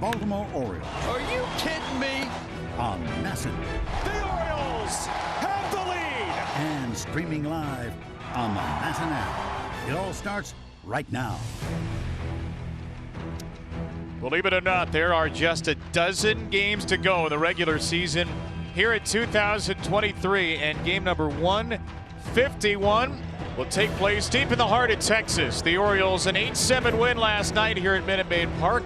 Baltimore Orioles. Are you kidding me? On NASN. The Orioles have the lead. And streaming live on the NASN app. It all starts right now. Believe it or not, there are just a dozen games to go in the regular season here in 2023, and game number 151 will take place deep in the heart of Texas. The Orioles, an 8-7 win last night here at Minute Maid Park,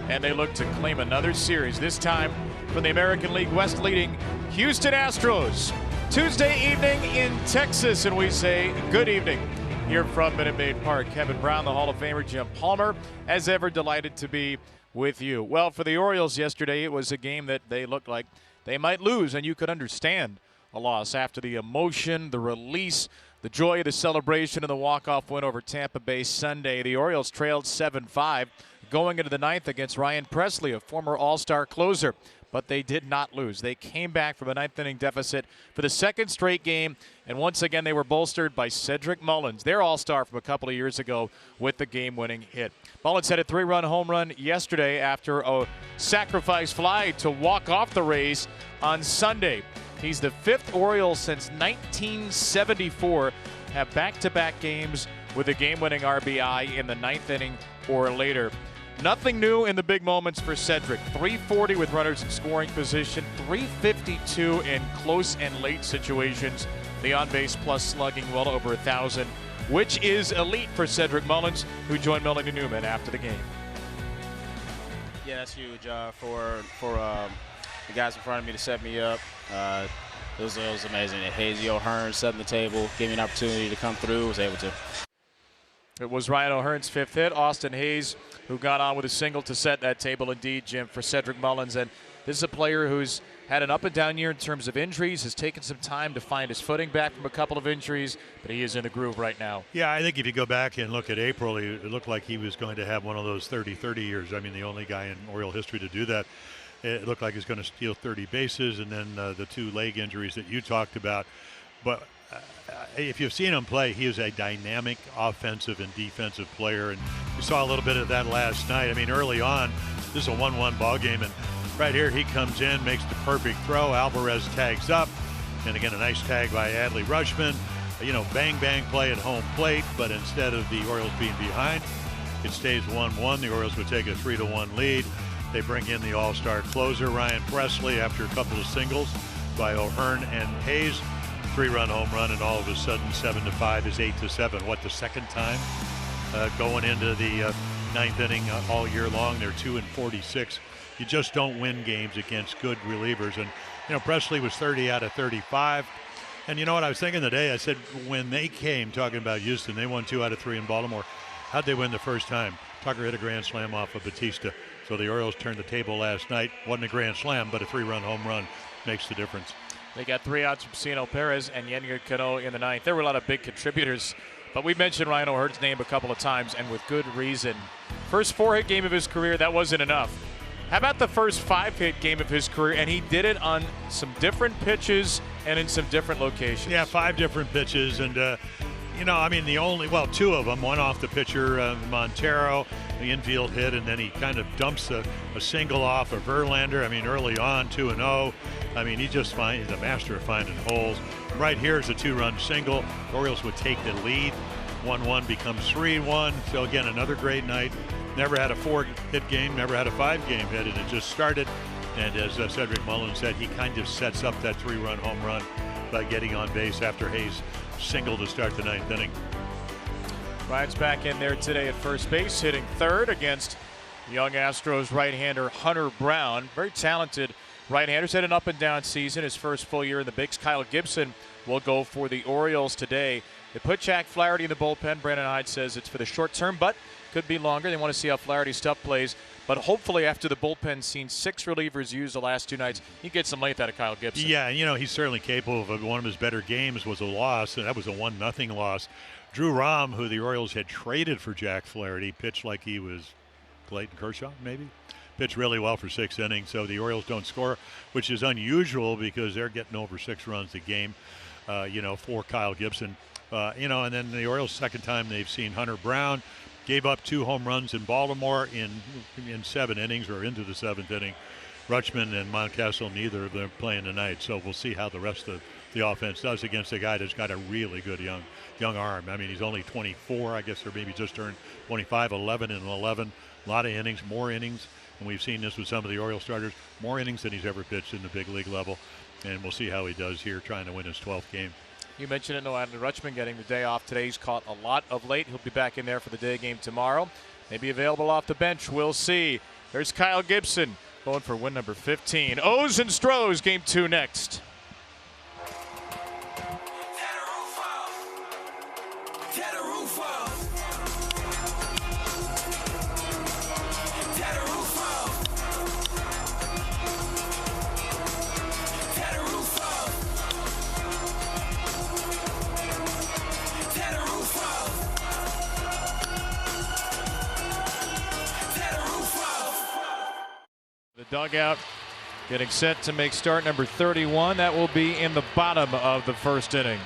and they look to claim another series, this time from the American League West leading Houston Astros. Tuesday evening in Texas, and we say good evening here from Minute Maid Park. Kevin Brown, the Hall of Famer, Jim Palmer, as ever, delighted to be with you. Well, for the Orioles yesterday, it was a game that they looked like they might lose, and you could understand a loss after the emotion, the release, the joy of the celebration, and the walk-off win over Tampa Bay Sunday. The Orioles trailed 7-5 going into the ninth against Ryan Presley, a former All-Star closer. But they did not lose. They came back from a ninth-inning deficit for the second straight game, and once again they were bolstered by Cedric Mullins, their All-Star from a couple of years ago, with the game-winning hit. Mullins had a 3-run home run yesterday after a sacrifice fly to walk off the Rays on Sunday. He's the fifth Oriole since 1974 have back-to-back games with a game-winning RBI in the ninth inning or later. Nothing new in the big moments for Cedric. 340 with runners in scoring position, 352 in close and late situations. The on-base plus slugging well over 1,000, which is elite for Cedric Mullins, who joined Melanie Newman after the game. Yeah, that's huge for the guys in front of me to set me up. It was amazing. Hazy O'Hearn setting the table, gave me an opportunity to come through, was able to. It was Ryan O'Hearn's fifth hit. Austin Hayes, who got on with a single to set that table, indeed, Jim, for Cedric Mullins. And this is a player who's had an up-and-down year in terms of injuries, has taken some time to find his footing back from a couple of injuries, but he is in the groove right now. Yeah, I think if you go back and look at April, it looked like he was going to have one of those 30-30 years. I mean, the only guy in Oriole history to do that. It looked like he's going to steal 30 bases, and then the two leg injuries that you talked about. But if you've seen him play, he is a dynamic offensive and defensive player, and you saw a little bit of that last night. I mean, early on, this is a 1-1 ball game, and right here he comes in, makes the perfect throw. Alvarez tags up, and again, a nice tag by Adley Rutschman. Bang play at home plate, but instead of the Orioles being behind, it stays 1-1. The Orioles would take a 3-1 lead. They bring in the All-Star closer, Ryan Presley, after a couple of singles by O'Hearn and Hayes. 3-run home run, and all of a sudden 7-5 is 8-7. What, the second time going into the ninth inning all year long? They're 2-46. You just don't win games against good relievers. And Presley was 30 out of 35. And you know what I was thinking today? I said when they came, talking about Houston, they won 2 out of 3 in Baltimore. How'd they win the first time? Tucker hit a grand slam off of Batista. So the Orioles turned the table last night. Wasn't a grand slam, but a 3-run home run makes the difference. They got 3 outs from Ciano Perez and Yennier Cano in the ninth. There were a lot of big contributors, but we mentioned Ryan O'Hearn's name a couple of times, and with good reason. First 4-hit game of his career, that wasn't enough. How about the first 5-hit game of his career? And he did it on some different pitches and in some different locations. Yeah, 5 different pitches, and two of them, one off the pitcher, Montero, the infield hit, and then he kind of dumps a single off of Verlander. I mean, early on, 2-0. I mean, he's a master of finding holes. Right here is a 2-run single. The Orioles would take the lead. 1-1 becomes 3-1. So again, another great night. Never had a 4-hit game, never had a 5-game hit, and it just started. And as Cedric Mullins said, he kind of sets up that 3-run home run by getting on base after Hayes single to start the ninth inning. Ryan's back in there today at first base, hitting third against young Astros right-hander Hunter Brown. Very talented right-handers. Had an up-and-down season. His first full year in the bigs. Kyle Gibson will go for the Orioles today. They put Jack Flaherty in the bullpen. Brandon Hyde says it's for the short term, but could be longer. They want to see how Flaherty's stuff plays. But hopefully after the bullpen's seen 6 relievers used the last 2 nights, he gets some length out of Kyle Gibson. Yeah, he's certainly capable of one of his better games was a loss, and that was a 1-0 loss. Drew Rahm, who the Orioles had traded for Jack Flaherty, pitched like he was Clayton Kershaw, maybe. Pitched really well for 6 innings, so the Orioles don't score, which is unusual because they're getting over 6 runs a game, for Kyle Gibson. And then the Orioles, second time they've seen Hunter Brown. Gave up 2 home runs in Baltimore in 7 innings, or into the 7th inning. Rutschman and Mountcastle, neither of them playing tonight, so we'll see how the rest of the offense does against a guy that's got a really good young arm. I mean, he's only 24, I guess, or maybe just turned 25, 11 and 11. A lot of innings, more innings, and we've seen this with some of the Orioles starters, more innings than he's ever pitched in the big league level, and we'll see how he does here trying to win his 12th game. You mentioned it, no, Adley Rutschman getting the day off today. He's caught a lot of late. He'll be back in there for the day game tomorrow. Maybe available off the bench. We'll see. There's Kyle Gibson going for win number 15. O's and Stros, game 2 next. The dugout getting set to make start number 31. That will be in the bottom of the first inning.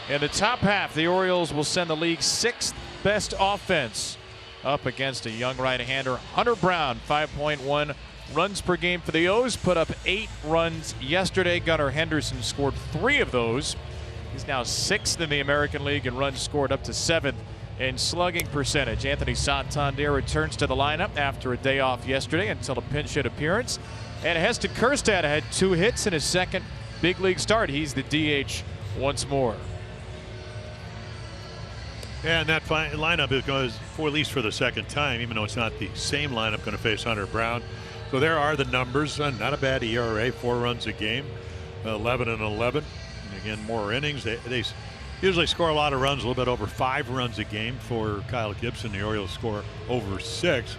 In the top half, the Orioles will send the league's 6th best offense up against a young right-hander, Hunter Brown. 5.1 runs per game for the O's. Put up 8 runs yesterday. Gunnar Henderson scored 3 of those. He's now 6th in the American League in runs scored, up to 7th in slugging percentage. Anthony Santander returns to the lineup after a day off yesterday until a pinch hit appearance. And Heston Kjerstad had 2 hits in his second big league start. He's the DH once more. And that lineup goes for at least for the second time, even though it's not the same lineup going to face Hunter Brown. So there are the numbers. Not a bad ERA, 4 runs a game, 11 and 11. And again, more innings. They usually score a lot of runs, a little bit over 5 runs a game for Kyle Gibson. The Orioles score over 6.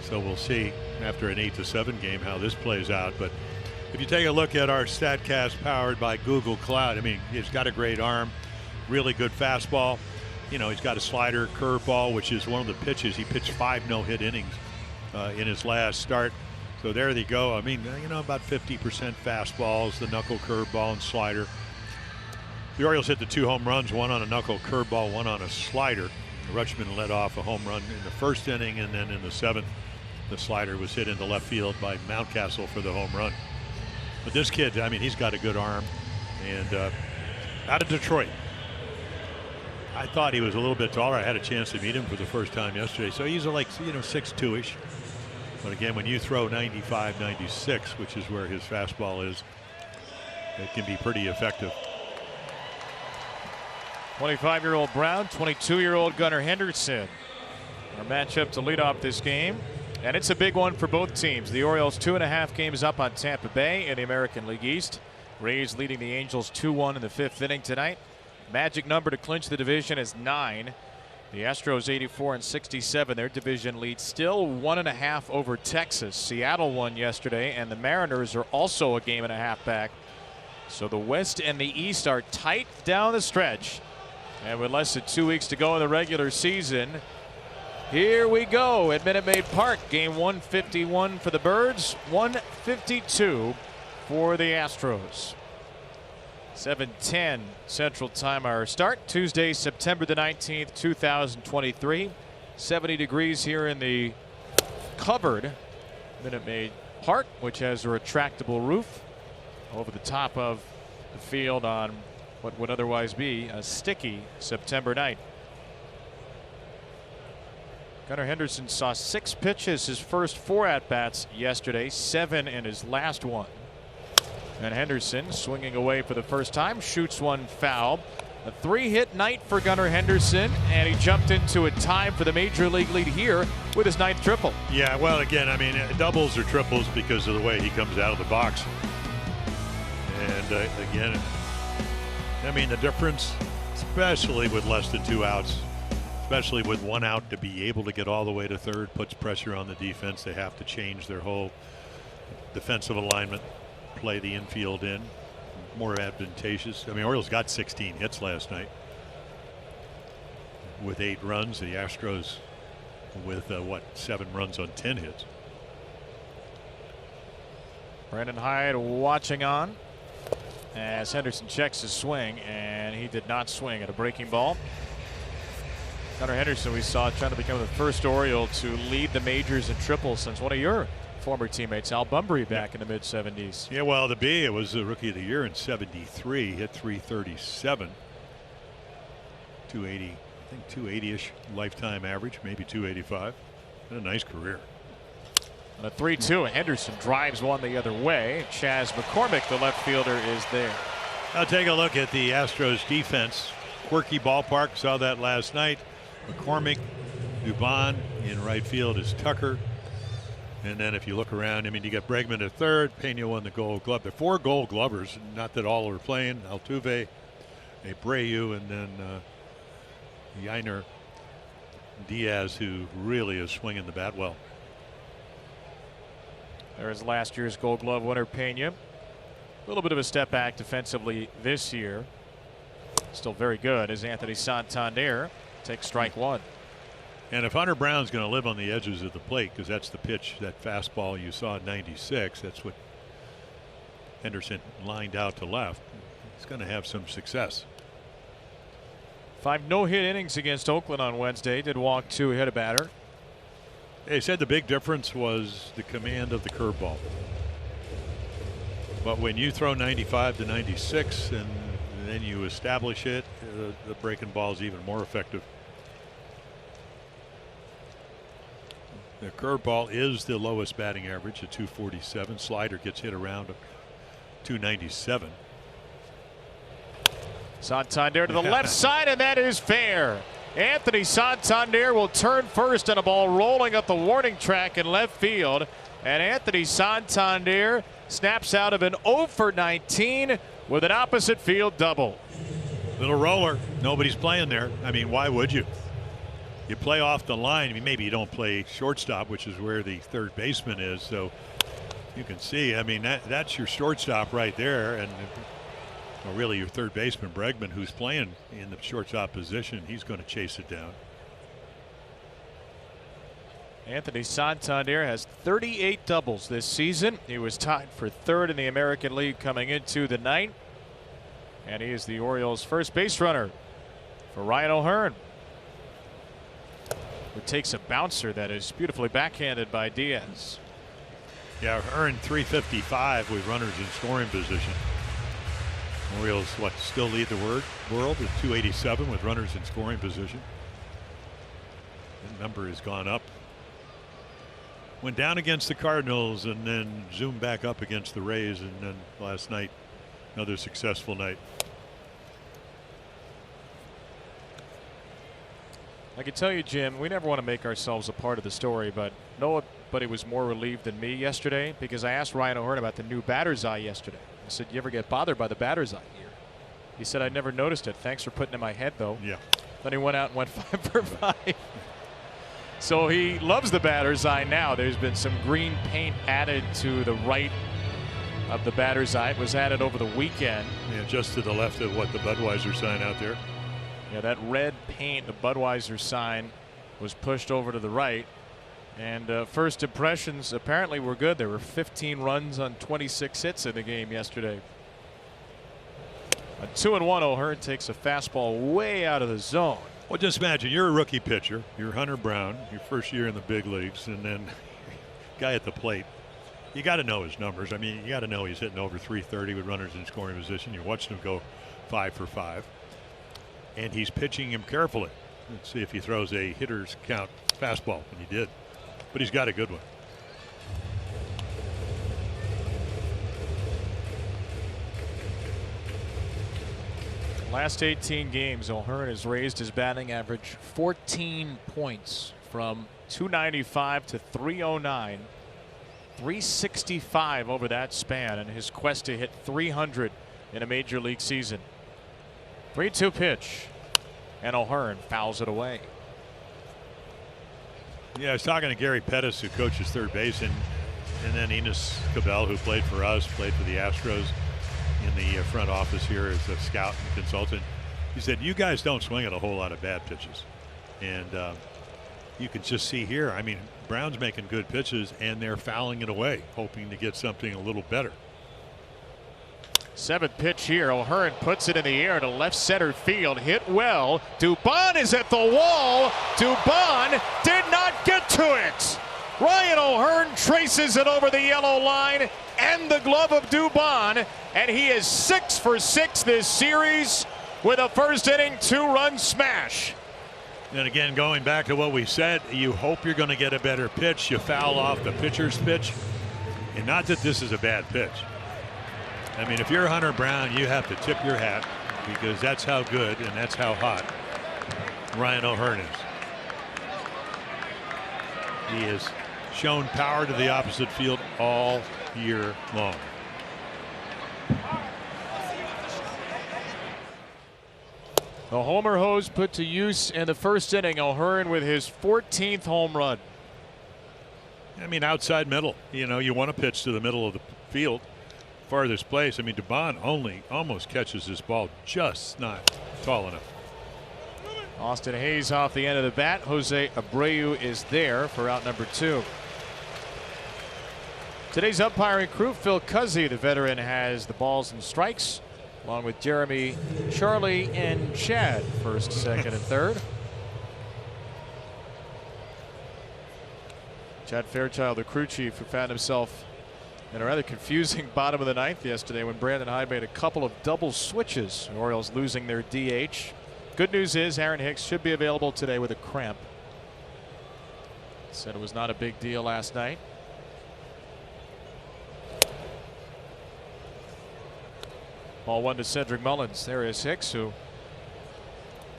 So we'll see after an 8-7 game how this plays out. But if you take a look at our StatCast powered by Google Cloud, I mean, he's got a great arm, really good fastball. You know, he's got a slider, curveball, which is one of the pitches. He pitched 5 no-hit innings in his last start. So there they go. I mean, you know, about 50% fastballs, the knuckle curveball and slider. The Orioles hit the 2 home runs, 1 on a knuckle curveball, 1 on a slider. Rutschman led off a home run in the first inning, and then in the 7th, the slider was hit into left field by Mountcastle for the home run. But this kid, I mean, he's got a good arm. And out of Detroit, I thought he was a little bit taller. I had a chance to meet him for the first time yesterday. So he's like, you know, 6'2"-ish. But again, when you throw 95, 96, which is where his fastball is, it can be pretty effective. 25-year-old Brown, 22-year-old Gunnar Henderson. Our matchup to lead off this game. And it's a big one for both teams. The Orioles 2.5 games up on Tampa Bay in the American League East. Rays leading the Angels 2-1 in the 5th inning tonight. Magic number to clinch the division is 9. The Astros 84 and 67. Their division lead still 1.5 over Texas. Seattle won yesterday, and the Mariners are also a game and a half back. So the West and the East are tight down the stretch. And with less than 2 weeks to go in the regular season, here we go at Minute Maid Park. Game 151 for the Birds, 152 for the Astros. 7:10 Central Time, our start. Tuesday, September the 19th, 2023. 70 degrees here in the covered Minute Maid Park, which has a retractable roof over the top of the field on what would otherwise be a sticky September night. Gunnar Henderson saw 6 pitches his first 4 at-bats yesterday, 7 in his last one. And Henderson swinging away for the first time, shoots one foul. A 3-hit night for Gunnar Henderson, and he jumped into a tie for the major league lead here with his 9th triple. Yeah, well, again, I mean, doubles or triples because of the way he comes out of the box. And again, I mean, the difference, especially with less than 2 outs, especially with 1 out, to be able to get all the way to third puts pressure on the defense. They have to change their whole defensive alignment, play the infield in more advantageous. I mean, Orioles got 16 hits last night with 8 runs. The Astros with 7 runs on 10 hits. Brandon Hyde watching on as Henderson checks his swing, and he did not swing at a breaking ball. Hunter Henderson, we saw trying to become the first Oriole to lead the majors in triples since one of your former teammates, Al Bunbury, back in the mid-70s. Yeah, well, the B, it was the Rookie of the Year in '73. Hit 337, 280, I think 280-ish lifetime average, maybe 285. Had a nice career. On a 3-2, Henderson drives one the other way. Chas McCormick, the left fielder, is there. Now take a look at the Astros defense. Quirky ballpark, saw that last night. McCormick, Dubon in right field is Tucker. And then if you look around, I mean, you got Bregman at third. Pena won the Gold Glove. There are 4 Gold Glovers, not that all are playing. Altuve, Abreu, and then Yainer Diaz, who really is swinging the bat well. There's last year's Gold Glove winner, Pena. A little bit of a step back defensively this year. Still very good as Anthony Santander takes strike 1. And if Hunter Brown's going to live on the edges of the plate, because that's the pitch, that fastball you saw in '96, that's what Henderson lined out to left, he's going to have some success. 5 no-hit innings against Oakland on Wednesday. Did walk 2, hit a batter. They said the big difference was the command of the curveball. But when you throw 95 to 96 and then you establish it, the breaking ball is even more effective. The curveball is the lowest batting average at 247. Slider gets hit around 297. Santander to the left side, and that is fair. Anthony Santander will turn first on a ball rolling up the warning track in left field. And Anthony Santander snaps out of an 0 for 19 with an opposite field double. Little roller. Nobody's playing there. I mean, why would you? You play off the line. I mean, maybe you don't play shortstop, which is where the third baseman is. So you can see, I mean, that's your shortstop right there. And well, really your third baseman, Bregman, who's playing in the shortstop position, he's going to chase it down. Anthony Santander has 38 doubles this season. He was tied for 3rd in the American League coming into the night. And he is the Orioles' first base runner for Ryan O'Hearn, who takes a bouncer that is beautifully backhanded by Diaz. Yeah, O'Hearn 355 with runners in scoring position. Orioles still lead the world with 287 with runners in scoring position. The number has gone up. Went down against the Cardinals and then zoomed back up against the Rays, and then last night another successful night. I can tell you, Jim, we never want to make ourselves a part of the story, but nobody was more relieved than me yesterday because I asked Ryan O'Hearn about the new batter's eye yesterday. I said, "You ever get bothered by the batter's eye here?" He said, "I never noticed it. Thanks for putting it in my head, though." Yeah. Then he went out and went 5 for 5. So he loves the batter's eye now. There's been some green paint added to the right of the batter's eye. It was added over the weekend. Yeah, just to the left of what the Budweiser sign out there. Yeah, that red paint, the Budweiser sign, was pushed over to the right. And first impressions apparently were good. There were 15 runs on 26 hits in the game yesterday. A 2-1, O'Hearn takes a fastball way out of the zone. Well, just imagine you're a rookie pitcher. You're Hunter Brown, your first year in the big leagues, and then guy at the plate. You got to know his numbers. I mean, you got to know he's hitting over 330 with runners in scoring position. You watched him go 5 for 5. And he's pitching him carefully. Let's see if he throws a hitter's count fastball, and he did. But he's got a good one. Last 18 games, O'Hearn has raised his batting average 14 points from 295 to 309. 365 over that span in his quest to hit 300 in a major league season. 3-2 pitch, and O'Hearn fouls it away. Yeah, I was talking to Gary Pettis, who coaches third base, and then Enos Cabell, who played for us, played for the Astros in the front office here as a scout and consultant. He said, "You guys don't swing at a whole lot of bad pitches," and you can just see here. I mean, Brown's making good pitches, and they're fouling it away, hoping to get something a little better. Seventh pitch here. O'Hearn puts it in the air to left center field. Hit well. Dubon is at the wall. Dubon did not get to it. Ryan O'Hearn traces it over the yellow line and the glove of Dubon, and he is 6 for 6 this series with a first inning 2-run smash. And again, going back to what we said, you hope you're going to get a better pitch. You foul off the pitcher's pitch. And not that this is a bad pitch. I mean, if you're Hunter Brown, you have to tip your hat, because that's how good and that's how hot Ryan O'Hearn is. He has shown power to the opposite field all year long. The homer hose put to use in the first inning. O'Hearn with his 14th home run. I mean, outside middle. You know, you want to pitch to the middle of the field, farthest place. I mean, Dubon only almost catches this ball, just not tall enough. Austin Hayes off the end of the bat. Jose Abreu is there for out number 2. Today's umpiring crew: Phil Cuzzy, the veteran, has the balls and strikes, along with Jeremy, Charlie, and Chad, first, second, and third. Chad Fairchild, the crew chief, who found himself in a rather confusing bottom of the ninth yesterday when Brandon Hyde made a couple of double switches. The Orioles losing their DH. Good news is Aaron Hicks should be available today with a cramp. Said it was not a big deal last night. Ball 1 to Cedric Mullins. There is Hicks, who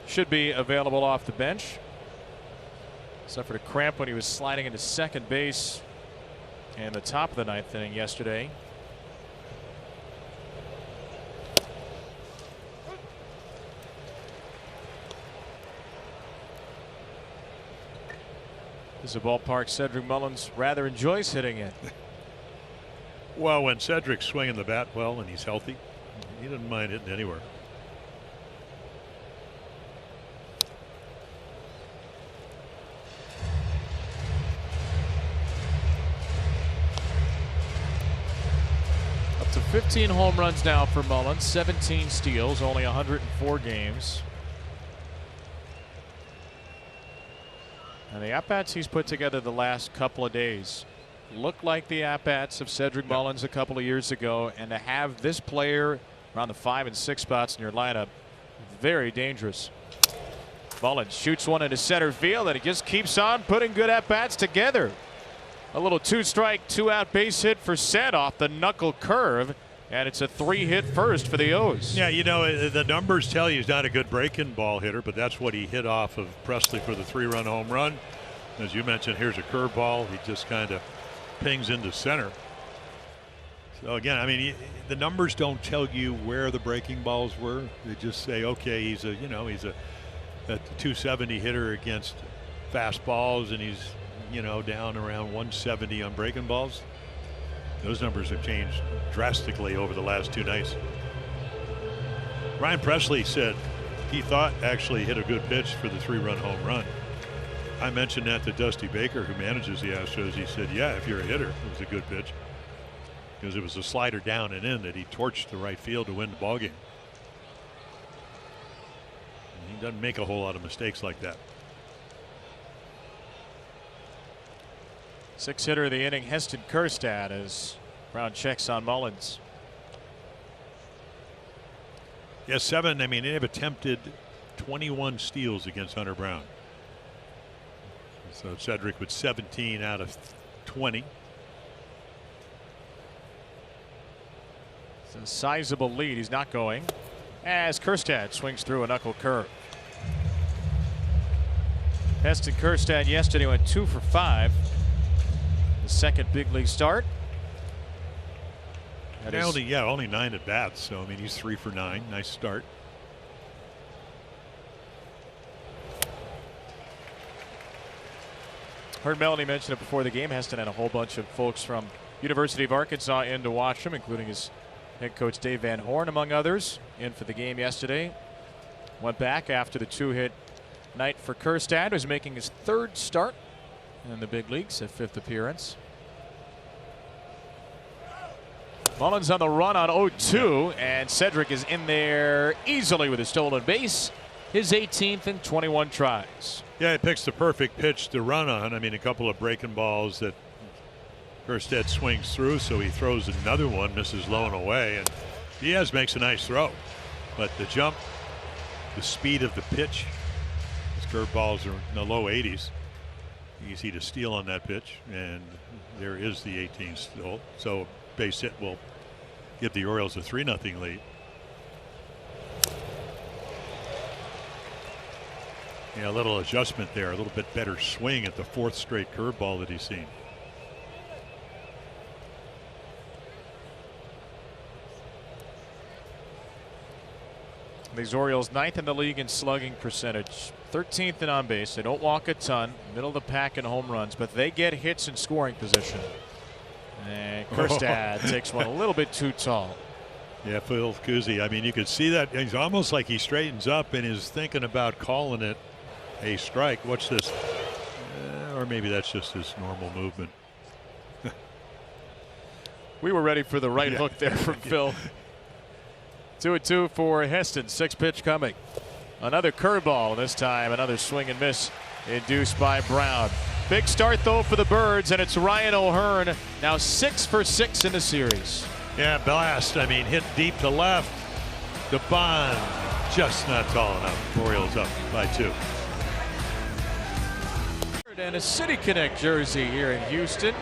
should be available off the bench. Suffered a cramp when he was sliding into second base in the top of the ninth inning yesterday. This is a ballpark Cedric Mullins rather enjoys hitting in. Well, when Cedric's swinging the bat well and he's healthy, he doesn't mind hitting anywhere. Up to 15 home runs now for Mullins, 17 steals, only 104 games. And the at-bats he's put together the last couple of days look like the at-bats of Cedric Mullins a couple of years ago, and to have this player around the 5 and 6 spots in your lineup, very dangerous. Mullins shoots one into center field, and he just keeps on putting good at-bats together. A little 2-strike, 2-out base hit for Ced off the knuckle curve, and it's a 3-hit first for the O's. Yeah, you know, the numbers tell you he's not a good breaking ball hitter, but that's what he hit off of Presley for the 3-run home run. As you mentioned, here's a curveball. He just kind of pings into center. So again, I mean, the numbers don't tell you where the breaking balls were. They just say, okay, he's a 270 hitter against fastballs, and he's, you know, down around 170 on breaking balls. Those numbers have changed drastically over the last 2 nights. Ryan Presley said he thought actually hit a good pitch for the 3-run home run. I mentioned that to Dusty Baker, who manages the Astros. He said, yeah, if you're a hitter, it was a good pitch, because it was a slider down and in that he torched the right field to win the ballgame. He doesn't make a whole lot of mistakes like that. 6th hitter of the inning, Heston Kjerstad, as Brown checks on Mullins. Yeah, 7. I mean, they have attempted 21 steals against Hunter Brown. So Cedric with 17 out of 20. It's a sizable lead. He's not going, as Kjerstad swings through a knuckle curve. Heston Kjerstad yesterday went 2 for 5. The second big league start. Only 9 at bats. So I mean, he's 3 for 9. Nice start. Heard Melanie mention it before the game. Heston had a whole bunch of folks from University of Arkansas in to watch him, including his head coach Dave Van Horn, among others, in for the game yesterday. Went back after the 2-hit night for Kjerstad, who's making his 3rd start in the big leagues, a 5th appearance. Mullins on the run on 0-2, and Cedric is in there easily with a stolen base. His 18th in 21 tries. Yeah, he picks the perfect pitch to run on. I mean, a couple of breaking balls that Kerstead swings through, so he throws another one, misses low and away, and Diaz makes a nice throw. But the jump, the speed of the pitch, his curveballs are in the low 80s. Easy to steal on that pitch, and there is the 18 still. So base hit will give the Orioles a 3-0 lead. Yeah, a little adjustment there, a little bit better swing at the 4th straight curveball that he's seen. These Orioles 9th in the league in slugging percentage, 13th in on base. They don't walk a ton, middle of the pack in home runs, but they get hits in scoring position. And Kerstad takes one a little bit too tall. Yeah, Phil Cousy. I mean, you could see that he's almost like he straightens up and is thinking about calling it a strike. Watch this. Or maybe that's just his normal movement. We were ready for the right hook there from Phil. 2-2 for Heston. 6 pitch coming. Another curveball. This time another swing and miss induced by Brown. Big start though for the Birds, and it's Ryan O'Hearn now 6 for 6 in the series. Yeah, blast. I mean, hit deep to left. The Bond just not tall enough. Orioles up by 2. And a City Connect jersey here in Houston.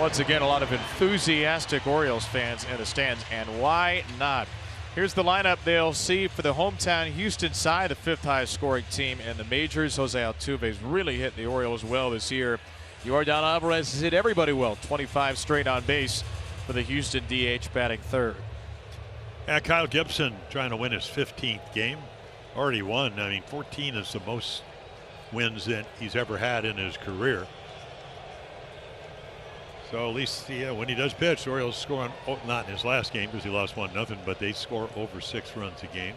Once again, a lot of enthusiastic Orioles fans in the stands, and why not? Here's the lineup they'll see for the hometown Houston side, the 5th highest scoring team in the majors. Jose Altuve's really hit the Orioles well this year. Yordan Alvarez has hit everybody well, 25 straight on base for the Houston DH, batting 3rd. Yeah, Kyle Gibson trying to win his 15th game. Already won. I mean, 14 is the most wins that he's ever had in his career. So at least when he does pitch, the Orioles score not in his last game because he lost 1-0, but they score over 6 runs a game.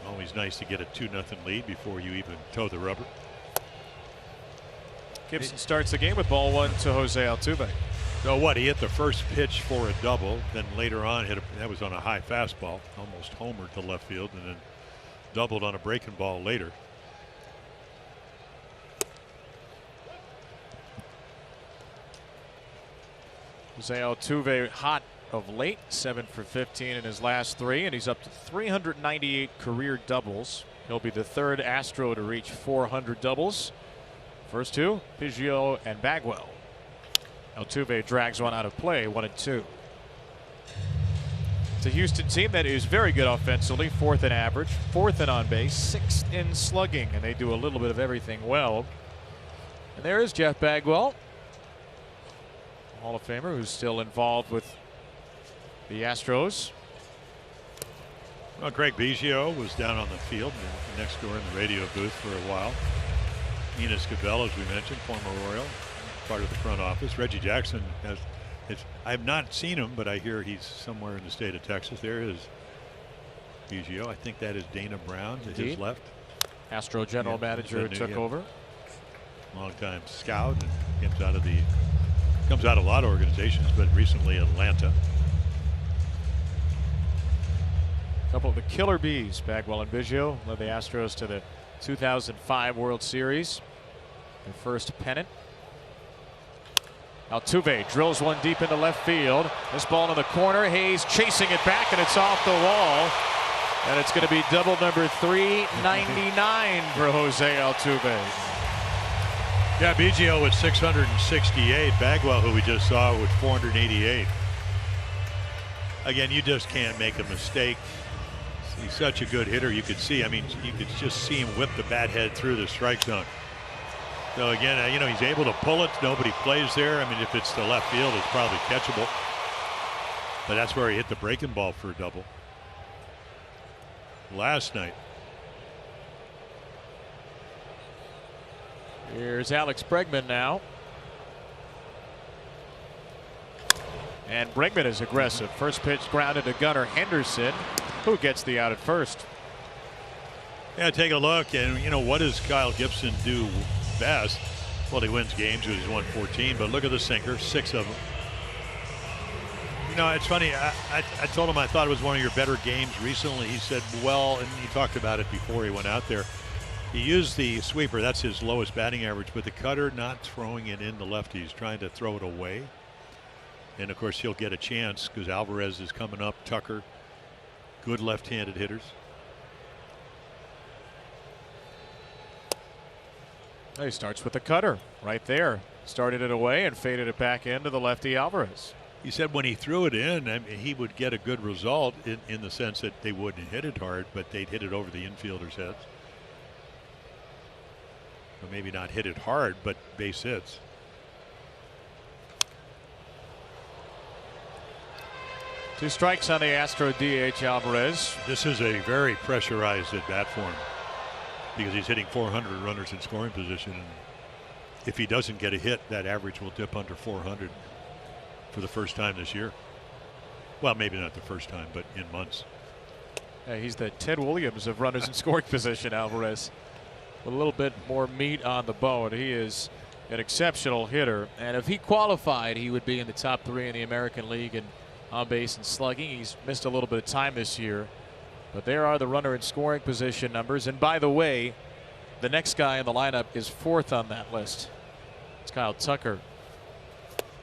Always nice to get a 2-0 lead before you even toe the rubber. Gibson starts the game with ball 1 to Jose Altuve. So what? He hit the first pitch for a double, then later on that was on a high fastball, almost homered to left field, and then doubled on a breaking ball later. Jose Altuve hot of late, 7 for 15 in his last 3, and he's up to 398 career doubles. He'll be the 3rd Astro to reach 400 doubles. First 2, Biggio and Bagwell. Altuve drags one out of play, 1-2. It's a Houston team that is very good offensively, 4th in average, 4th in on base, 6th in slugging, and they do a little bit of everything well. And there is Jeff Bagwell, Hall of Famer, who's still involved with the Astros. Well, Greg Biggio was down on the field next door in the radio booth for a while. Enos Cabell, as we mentioned, former Oriole, part of the front office. Reggie Jackson has. I've not seen him, but I hear he's somewhere in the state of Texas. There is Biggio. I think that is Dana Brown to his left. Astro general manager took over. Long-time scout and comes out of a lot of organizations, but recently Atlanta. A couple of the killer bees, Bagwell and Biggio, led the Astros to the 2005 World Series, their first pennant. Altuve drills one deep into left field. This ball in the corner. Hayes chasing it back, and it's off the wall. And it's going to be double number 399 for Jose Altuve. Yeah, Biggio with 668. Bagwell, who we just saw, with 488. Again, you just can't make a mistake. He's such a good hitter. You could see, I mean, you could just see him whip the bat head through the strike zone. So again, he's able to pull it. Nobody plays there. I mean, if it's the left field, it's probably catchable. But that's where he hit the breaking ball for a double last night. Here's Alex Bregman now. And Bregman is aggressive. First pitch grounded to Gunnar Henderson, who gets the out at first. Yeah, take a look, and what does Kyle Gibson do best? Well, he wins games. He's won 14, but look at the sinker, 6 of them. You know, it's funny. I told him I thought it was one of your better games recently. He said, well, and he talked about it before he went out there. He used the sweeper. That's his lowest batting average. But the cutter, not throwing it in the lefties, trying to throw it away. And, of course, he'll get a chance because Alvarez is coming up. Tucker, good left-handed hitters. He starts with the cutter right there. Started it away and faded it back into the lefty Alvarez. He said when he threw it in, I mean, he would get a good result in the sense that they wouldn't hit it hard, but they'd hit it over the infielders' heads. Or maybe not hit it hard, but base hits. Two strikes on the Astro DH Alvarez. This is a very pressurized at bat for him because he's hitting 400 runners in scoring position. And if he doesn't get a hit, that average will dip under 400 for the first time this year. Well, maybe not the first time, but in months. Yeah, he's the Ted Williams of runners in scoring position, Alvarez. With a little bit more meat on the bone. He is an exceptional hitter. And if he qualified, he would be in the top 3 in the American League in on base and slugging. He's missed a little bit of time this year. But there are the runner in scoring position numbers. And by the way, the next guy in the lineup is 4th on that list. It's Kyle Tucker.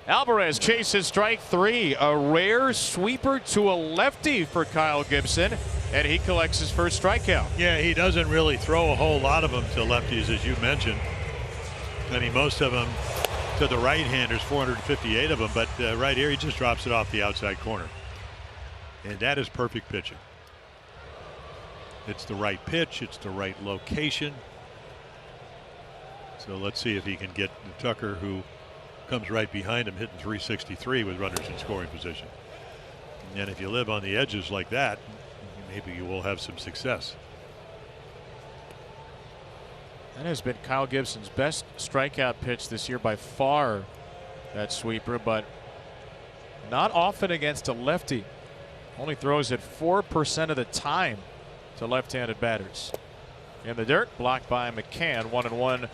Alvarez chases strike 3. A rare sweeper to a lefty for Kyle Gibson. And he collects his first strikeout. Yeah, he doesn't really throw a whole lot of them to lefties, as you mentioned. I mean, most of them to the right-handers, 458 of them. But right here, he just drops it off the outside corner. And that is perfect pitching. It's the right pitch. It's the right location. So let's see if he can get Tucker, who comes right behind him, hitting 363 with runners in scoring position. And if you live on the edges like that, maybe you will have some success. That has been Kyle Gibson's best strikeout pitch this year by far, that sweeper, but not often against a lefty. Only throws it 4% of the time to left-handed batters. In the dirt, blocked by McCann. 1-1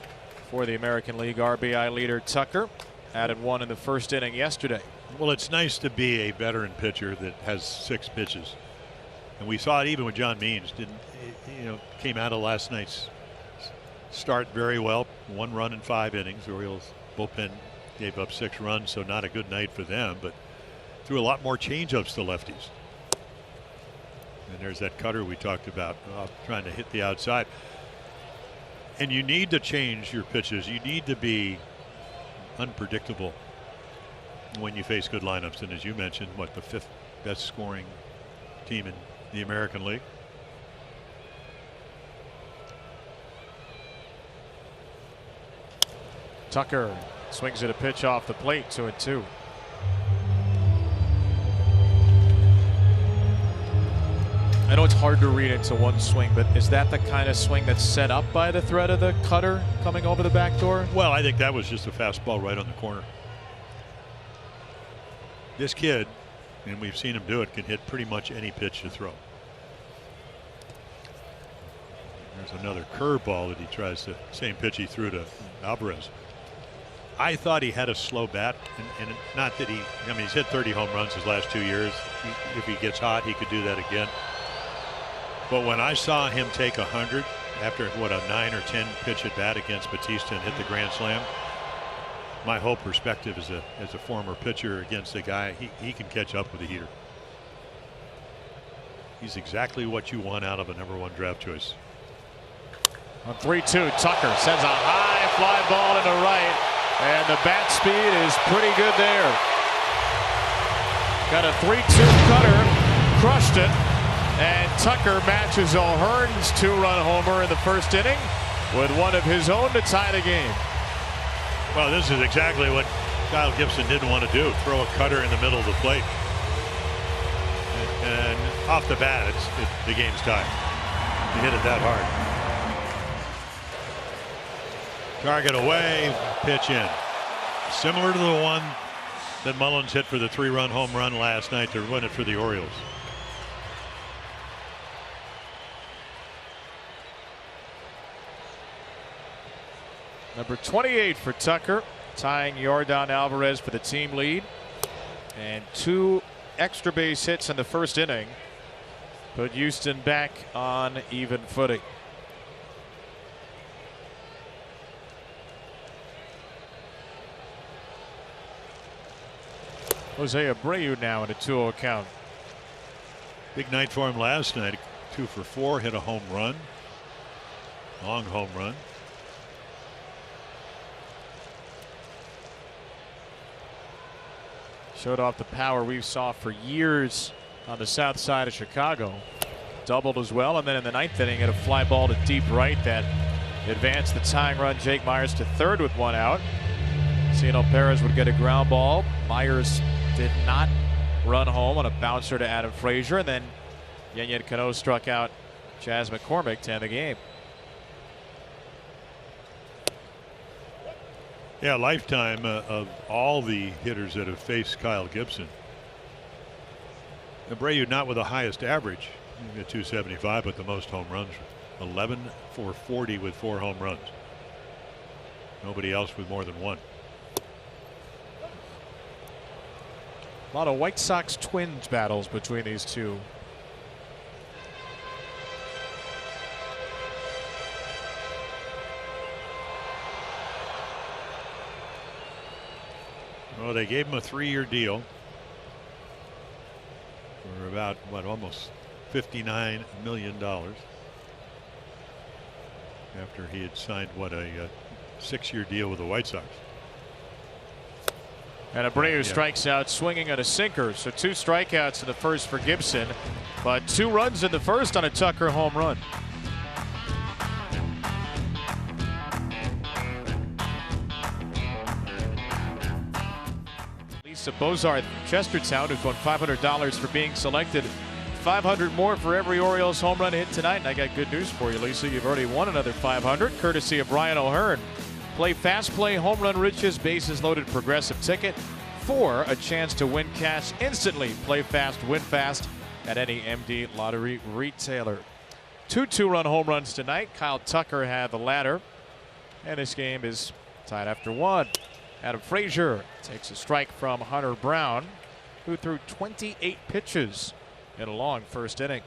for the American League RBI leader Tucker. Added 1 in the first inning yesterday. Well, it's nice to be a veteran pitcher that has 6 pitches. And we saw it even with John Means. Came out of last night's start very well. 1 run in 5 innings. The Orioles bullpen gave up 6 runs, so not a good night for them, but threw a lot more changeups to lefties. And there's that cutter we talked about, trying to hit the outside. And you need to change your pitches. You need to be unpredictable when you face good lineups. And as you mentioned, the 5th best scoring team in the American League. Tucker swings at a pitch off the plate, 2-2. I know it's hard to read into one swing, but is that the kind of swing that's set up by the threat of the cutter coming over the back door? Well, I think that was just a fastball right on the corner. This kid, and we've seen him do it, can hit pretty much any pitch to throw. There's another curveball that he tries to, same pitch he threw to Alvarez. I thought he had a slow bat, and not that he's hit 30 home runs his last 2 years. If he gets hot, he could do that again. But when I saw him take 100 after a 9 or 10 pitch at bat against Batista and hit the grand slam, my whole perspective as a former pitcher against a guy, he can catch up with a heater. He's exactly what you want out of a #1 draft choice. On 3-2, Tucker sends a high fly ball into right, and the bat speed is pretty good there. Got a 3-2 cutter, crushed it. And Tucker matches O'Hearn's 2-run homer in the first inning with one of his own to tie the game. Well, this is exactly what Kyle Gibson didn't want to do, throw a cutter in the middle of the plate. And off the bat, the game's tied. He hit it that hard. Target away, pitch in. Similar to the one that Mullins hit for the 3-run home run last night to win it for the Orioles. Number 28 for Tucker, tying Yordan Alvarez for the team lead. And 2 extra base hits in the first inning put Houston back on even footing. Jose Abreu now in a 2-0 count. Big night for him last night. 2 for 4, hit a home run. Long home run. Showed off the power we saw for years on the south side of Chicago. Doubled as well, and then in the 9th inning hit a fly ball to deep right that advanced the tying run. Jake Myers to third with 1 out. Ciano Perez would get a ground ball. Myers did not run home on a bouncer to Adam Frazier, and then Yenyen Cano struck out Chas McCormick to end the game. Yeah, lifetime of all the hitters that have faced Kyle Gibson. Abreu not with the highest average, at 275, but the most home runs. 11 for 40 with 4 home runs. Nobody else with more than 1. A lot of White Sox Twins battles between these two. Well, they gave him a 3-year deal for about almost $59 million after he had signed a 6-year deal with the White Sox. And Abreu strikes out swinging at a sinker. So 2 strikeouts in the first for Gibson, but 2 runs in the first on a Tucker home run. Lisa Bozarth, Chestertown, who's won $500 for being selected. $500 more for every Orioles home run hit tonight. And I got good news for you, Lisa. You've already won another $500, courtesy of Brian O'Hearn. Play Fast Play Home Run Riches Bases Loaded Progressive Ticket for a chance to win cash instantly. Play fast, win fast at any MD Lottery retailer. 2 2-run home runs tonight. Kyle Tucker had the latter, and this game is tied after 1. Adam Frazier takes a strike from Hunter Brown, who threw 28 pitches in a long first inning.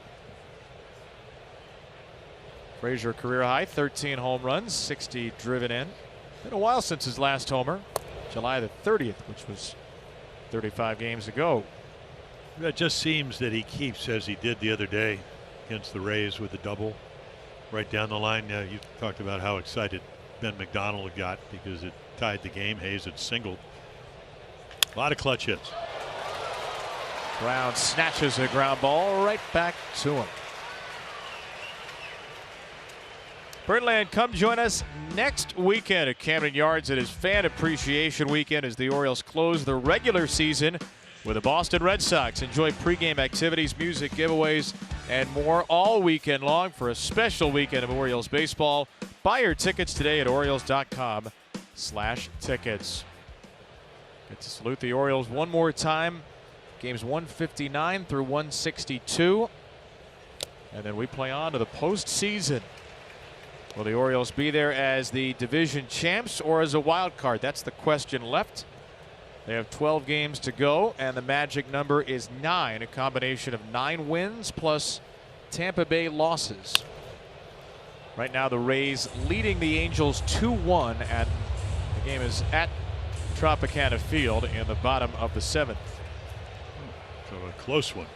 Frazier career high 13 home runs, 60 driven in. Been a while since his last homer, July the 30th, which was 35 games ago. It just seems that he keeps, as he did the other day against the Rays with a double right down the line. Now, you talked about how excited Ben McDonald got because it tied the game. Hayes had singled. A lot of clutch hits. Brown snatches a ground ball right back to him. Birdland, come join us next weekend at Camden Yards. It is Fan Appreciation Weekend as the Orioles close the regular season with the Boston Red Sox. Enjoy pregame activities, music, giveaways, and more all weekend long for a special weekend of Orioles baseball. Buy your tickets today at Orioles.com/tickets. Get to salute the Orioles one more time. Games 159 through 162. And then we play on to the postseason. Will the Orioles be there as the division champs or as a wild card? That's the question left. They have 12 games to go, and the magic number is 9, a combination of 9 wins plus Tampa Bay losses. Right now, the Rays leading the Angels 2-1, and the game is at Tropicana Field in the bottom of the 7th. So a close one.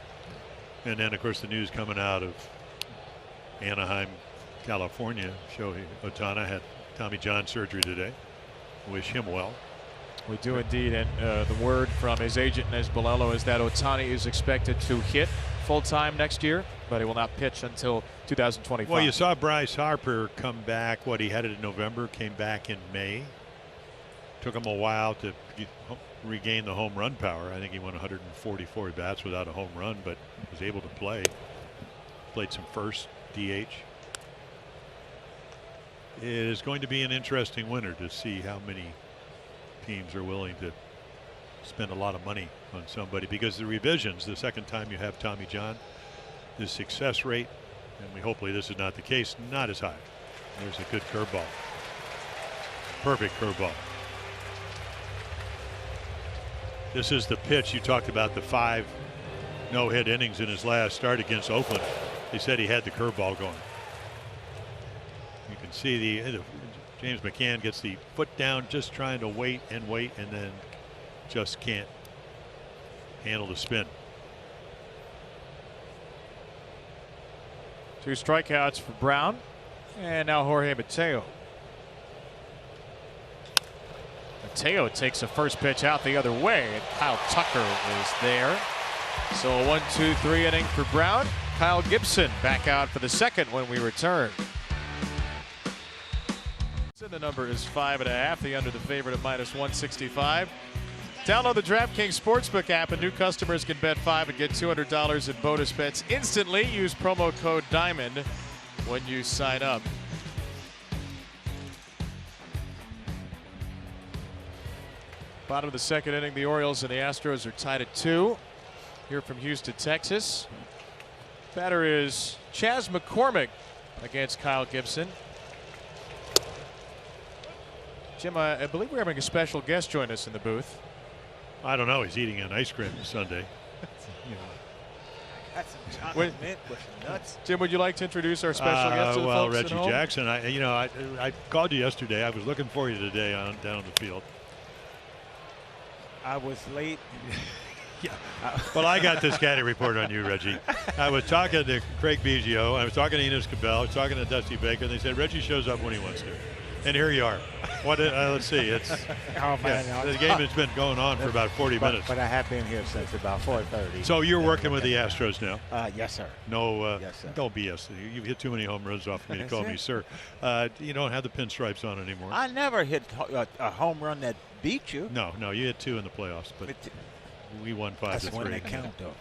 And then, of course, the news coming out of Anaheim, California. Shohei Ohtani had Tommy John surgery today. Wish him well. We do indeed, and the word from his agent Nez Bolello is that Ohtani is expected to hit full-time next year, but he will not pitch until 2025. Well, you saw Bryce Harper come back. He had it in November, came back in May. Took him a while to regain the home run power. I think he won 144 bats without a home run, but was able to play. Played some first, DH. It is going to be an interesting winter to see how many teams are willing to spend a lot of money on somebody, because the revisions, the second time you have Tommy John, the success rate, and hopefully this is not the case, not as high. There's a good curveball. Perfect curveball. This is the pitch you talked about, the 5 no-hit innings in his last start against Oakland. He said he had the curveball going. You can see the James McCann gets the foot down, just trying to wait, and then just can't handle the spin. 2 strikeouts for Brown, and now Jorge Mateo. Mateo takes the first pitch out the other way, and Kyle Tucker is there. So a 1-2-3 inning for Brown. Kyle Gibson back out for the second when we return. The number is 5.5. The under the favorite at -165. Download the DraftKings Sportsbook app, and new customers can bet $5 and get $200 in bonus bets instantly. Use promo code DIAMOND when you sign up. Bottom of the second inning, the Orioles and the Astros are tied at 2. Here from Houston, Texas. Batter is Chas McCormick against Kyle Gibson. Jim, I believe we're having a special guest join us in the booth. I don't know. He's eating an ice cream Sunday. That's some chocolate mint with nuts. Jim, would you like to introduce our special guest to the well, folks Reggie at home? Jackson. I called you yesterday. I was looking for you today down on the field. I was late. Yeah. Well, I got this caddy report on you, Reggie. I was talking to Craig Biggio. I was talking to Enos Cabell. I was talking to Dusty Baker. And they said Reggie shows up when he wants to. And here you are. Let's see. It's the game has been going on for about 40 minutes. But I have been here since about 4:30. So you're working with the Astros now? Yes, sir. No, yes, sir. Don't BS. You've hit too many home runs off me to call me sir. You don't have the pinstripes on anymore. I never hit a home run that beat you. No, you hit 2 in the playoffs, but we won 5-3. That's when they count, though.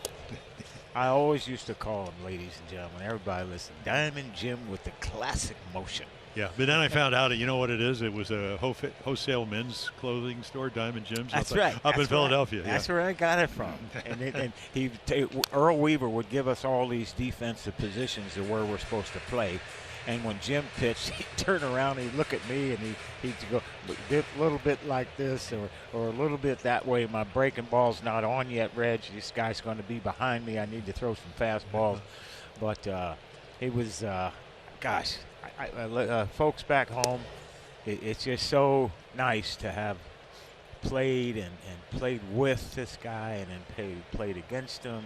I always used to call them, ladies and gentlemen, everybody listen, Diamond Jim with the classic motion. Yeah, but then I found out, you know what it is? It was a wholesale men's clothing store, Diamond Jim's. That's up in Philadelphia. Right. That's where I got it from. and Earl Weaver would give us all these defensive positions of where we're supposed to play. And when Jim pitched, he'd turn around, he'd look at me, and he'd go a little bit like this or a little bit that way. My breaking ball's not on yet, Reg. This guy's going to be behind me. I need to throw some fastballs. But it was, gosh, folks back home, it's just so nice to have played and played with this guy and then played against him.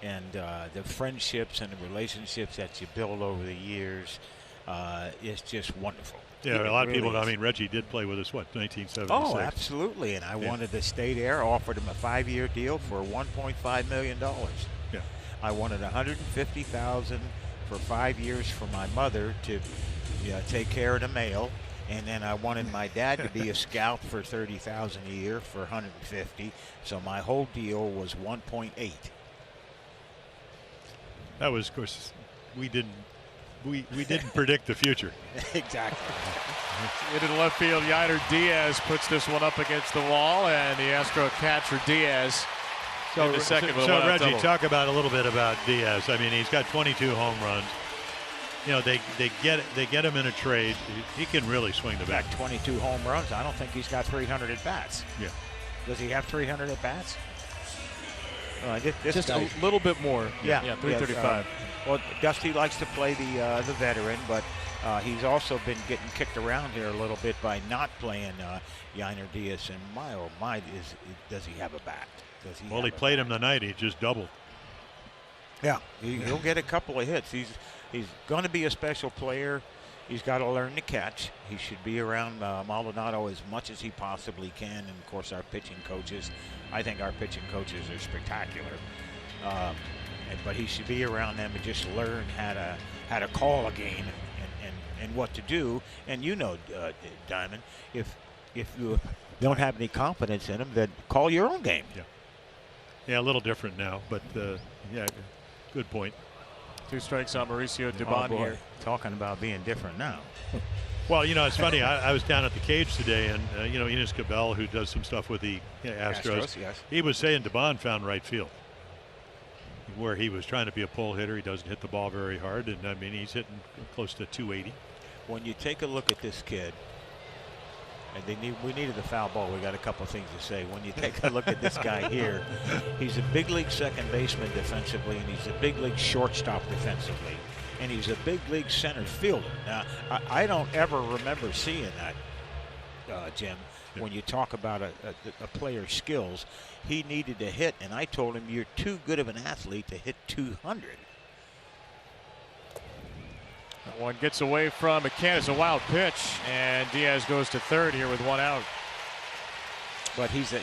And the friendships and the relationships that you build over the years is just wonderful. Yeah, a lot of people, I mean, Reggie did play with us, 1976? Oh, absolutely. And I wanted to stay there, offered him a 5-year deal for $1.5 million. Yeah. I wanted $150,000 for 5 years for my mother to take care of the mail. And then I wanted my dad to be a scout for $30,000 a year for $150,000. So my whole deal was $1.8. That was, of course, we didn't predict the future. Exactly. Into the left field, Yainer Diaz puts this one up against the wall, and the Astro catcher Diaz in the second. So Reggie, talk about a little bit about Diaz. I mean, he's got 22 home runs. You know, they get him in a trade. He can really swing the bat. 22 home runs. I don't think he's got 300 at bats. Yeah. Does he have 300 at bats? Just a little bit more. Yeah, 335. Well, Dusty likes to play the veteran, but he's also been getting kicked around here a little bit by not playing Yainer Diaz. And my, oh my, does he have a bat? Well, he played him tonight. He just doubled. Yeah, he'll get a couple of hits. He's going to be a special player. He's got to learn to catch. He should be around Maldonado as much as he possibly can. And, of course, our pitching coaches. I think our pitching coaches are spectacular. But he should be around them and just learn how to call a game and what to do. And you know, Diamond, if you don't have any confidence in him, then call your own game. Yeah, a little different now. But, yeah, good point. 2 strikes on Mauricio Dubon here. Talking about being different now. Well, you know, it's funny. I was down at the cage today, and, you know, Enos Cabell, who does some stuff with the Astros, yes. He was saying Dubon found right field, where he was trying to be a pull hitter. He doesn't hit the ball very hard, and, I mean, he's hitting close to 280. When you take a look at this kid, And we needed the foul ball. We got a couple of things to say. When you take a look at this guy here, he's a big league second baseman defensively, and he's a big league shortstop defensively, and he's a big league center fielder. Now, I don't ever remember seeing that, Jim. When you talk about a player's skills, he needed to hit, and I told him, you're too good of an athlete to hit 200. That one gets away from McCann. It's a wild pitch, and Diaz goes to third here with one out. But he's a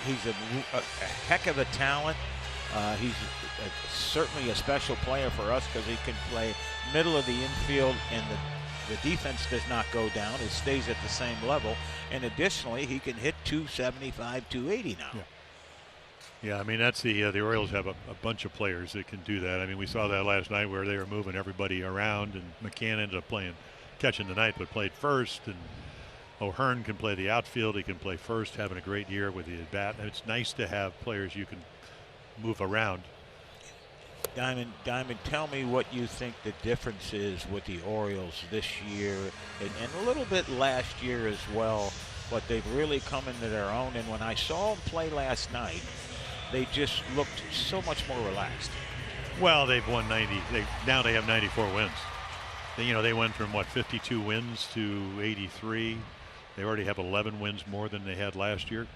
heck of a talent. He's certainly a special player for us because he can play middle of the infield, and the defense does not go down. It stays at the same level. And additionally, he can hit 275, 280 now. Yeah, I mean, that's the Orioles have a bunch of players that can do that. I mean, we saw that last night where they were moving everybody around, and McCann ended up catching the ninth, but played first. And O'Hearn can play the outfield. He can play first, having a great year with the bat. And it's nice to have players you can move around. Diamond, tell me what you think the difference is with the Orioles this year and a little bit last year as well, but they've really come into their own. And when I saw them play last night, they just looked so much more relaxed. Well, they've won 90. Now they have 94 wins. They went from 52 wins to 83. They already have 11 wins more than they had last year.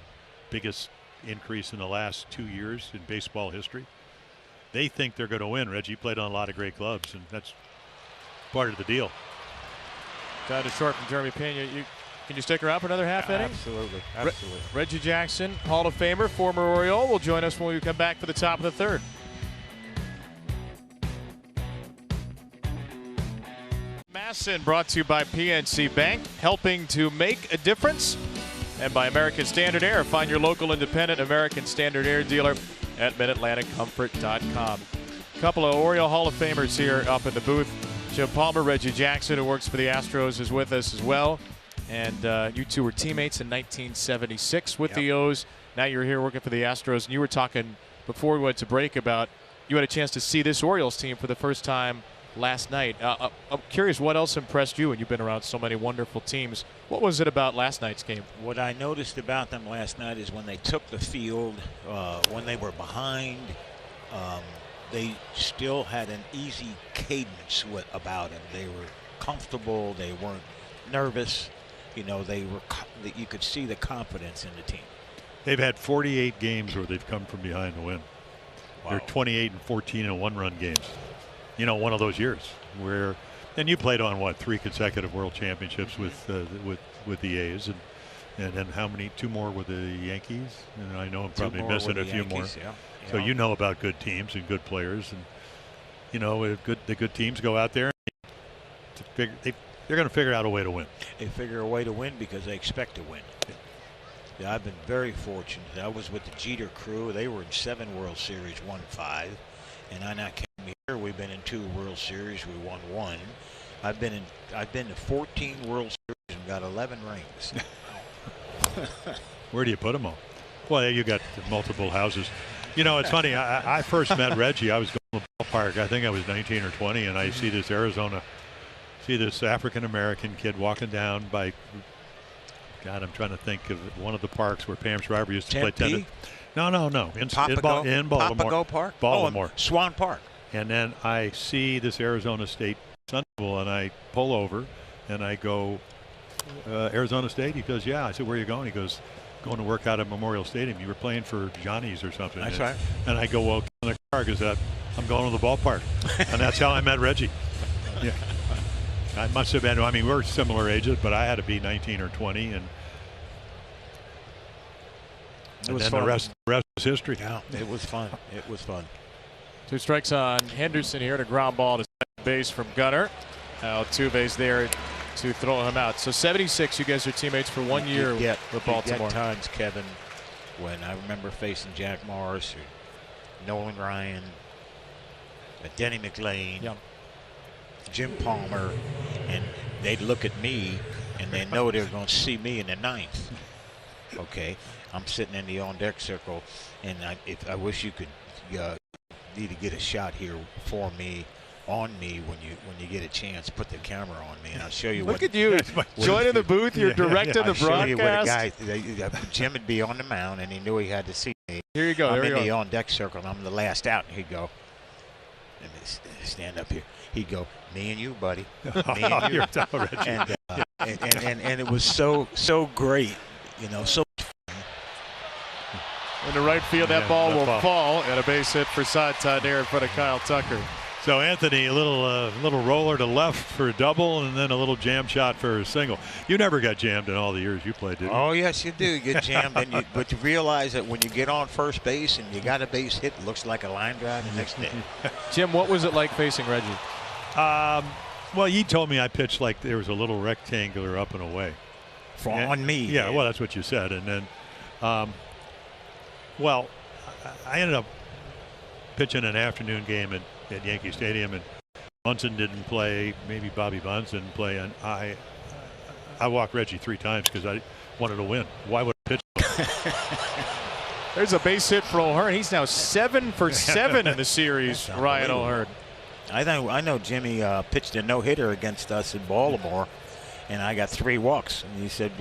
Biggest increase in the last 2 years in baseball history. They think they're going to win. Reggie played on a lot of great clubs, and that's part of the deal. Kind of short from Jeremy Pena. Can you stick around for another half inning? Absolutely. Reggie Jackson, Hall of Famer, former Oriole, will join us when we come back for the top of the third. Masson brought to you by PNC Bank, helping to make a difference. And by American Standard Air. Find your local independent American Standard Air dealer at MidAtlanticComfort.com. A couple of Oriole Hall of Famers here up in the booth. Jim Palmer, Reggie Jackson, who works for the Astros, is with us as well. And you two were teammates in 1976 with the O's. Now you're here working for the Astros. And you were talking before we went to break about you had a chance to see this Orioles team for the first time last night. I'm curious what else impressed you, and you've been around so many wonderful teams. What was it about last night's game? What I noticed about them last night is when they took the field, when they were behind, they still had an easy cadence about them. They were comfortable. They weren't nervous. You could see the confidence in the team. They've had 48 games where they've come from behind to win. Wow. They're 28 and 14 in one-run games. One of those years where, and you played on 3 consecutive World Championships with the A's, and then how many? 2 more with the Yankees, and I know I'm probably missing a few more. Yeah. So you know about good teams and good players, and the good teams go out there. They're going to figure out a way to win. They figure a way to win because they expect to win. Yeah, I've been very fortunate. I was with the Jeter crew. They were in 7 World Series, won 5, and I now came here. We've been in 2 World Series. We won 1. I've been to 14 World Series and got 11 rings. Where do you put them all? Well, you got multiple houses. It's funny. I first met Reggie. I was going to the ballpark. I think I was 19 or 20, and I see this African-American kid walking down by, God, I'm trying to think of one of the parks where Pam Shriver used to play tennis. No. In Baltimore. Park? Baltimore. Swan Park. And then I see this Arizona State Sun Bowl, and I pull over, and I go, Arizona State? He goes, yeah. I said, where are you going? He goes, going to work out at Memorial Stadium. You were playing for Johnny's or something. That's right. And I go, well, get in the car, because I'm going to the ballpark. And that's how I met Reggie. Yeah. I must have been, we're similar ages, but I had to be 19 or 20. And then the rest is history. Yeah, it was fun. It was fun. 2 strikes on Henderson here, to ground ball to second base from Gunnar. Altuve's there to throw him out. So 76, you guys are teammates for 1 year with Baltimore. At times, Kevin, when I remember facing Jack Morris or Nolan Ryan, Denny McLean, Jim Palmer, and they'd look at me and they know they were going to see me in the 9th. Okay, I'm sitting in the on-deck circle, and I wish you could need to get a shot here for me. on me when you get a chance. Put the camera on me, and I'll show you. Look at you joining the booth. You're directing the I'll show you what a broadcast. guy. Jim would be on the mound, and he knew he had to see me. Here you go. I'm There you in the go. on deck circle, and I'm the last out. And he'd go, and stand up here. He'd go, me and you, buddy. Me and you. And it was so great, you know. So In the right field, that ball will fall, and a base hit for Santa there in front of Kyle Tucker. So Anthony, a little roller to left for a double, and then a little jam shot for a single. You never got jammed in all the years you played, did you? Oh yes, you do. You get jammed, but you realize that when you get on first base and you got a base hit, it looks like a line drive the next day. Jim, what was it like facing Reggie? Well, you told me I pitched like there was a little rectangular up and away. On me. Yeah, well, that's what you said. And then, well, I ended up pitching an afternoon game at Yankee Stadium, and Bunsen didn't play. Maybe Bobby Bonds didn't play, and I walked Reggie 3 times because I wanted to win. Why would I pitch? There's a base hit for O'Hearn. He's now 7 for 7 in the series, Ryan O'Hearn. I know Jimmy pitched a no-hitter against us in Baltimore, and I got 3 walks. And he said,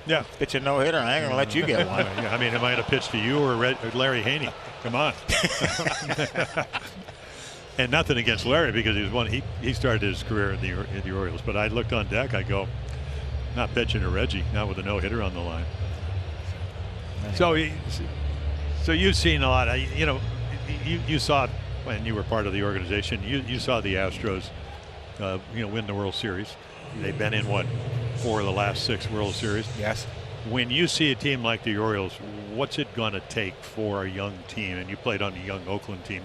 Yeah, pitch a no-hitter, I ain't going to let you get one. I mean, am I going to pitch to you or Larry Haney? Come on. And nothing against Larry, because he started his career in the Orioles. But I looked on deck, I go, not pitching to Reggie, not with a no-hitter on the line. So you've seen a lot. You saw it when you were part of the organization. You saw the Astros, win the World Series. They've been in 4 of the last 6 World Series. Yes. When you see a team like the Orioles, what's it going to take for a young team? And you played on the young Oakland team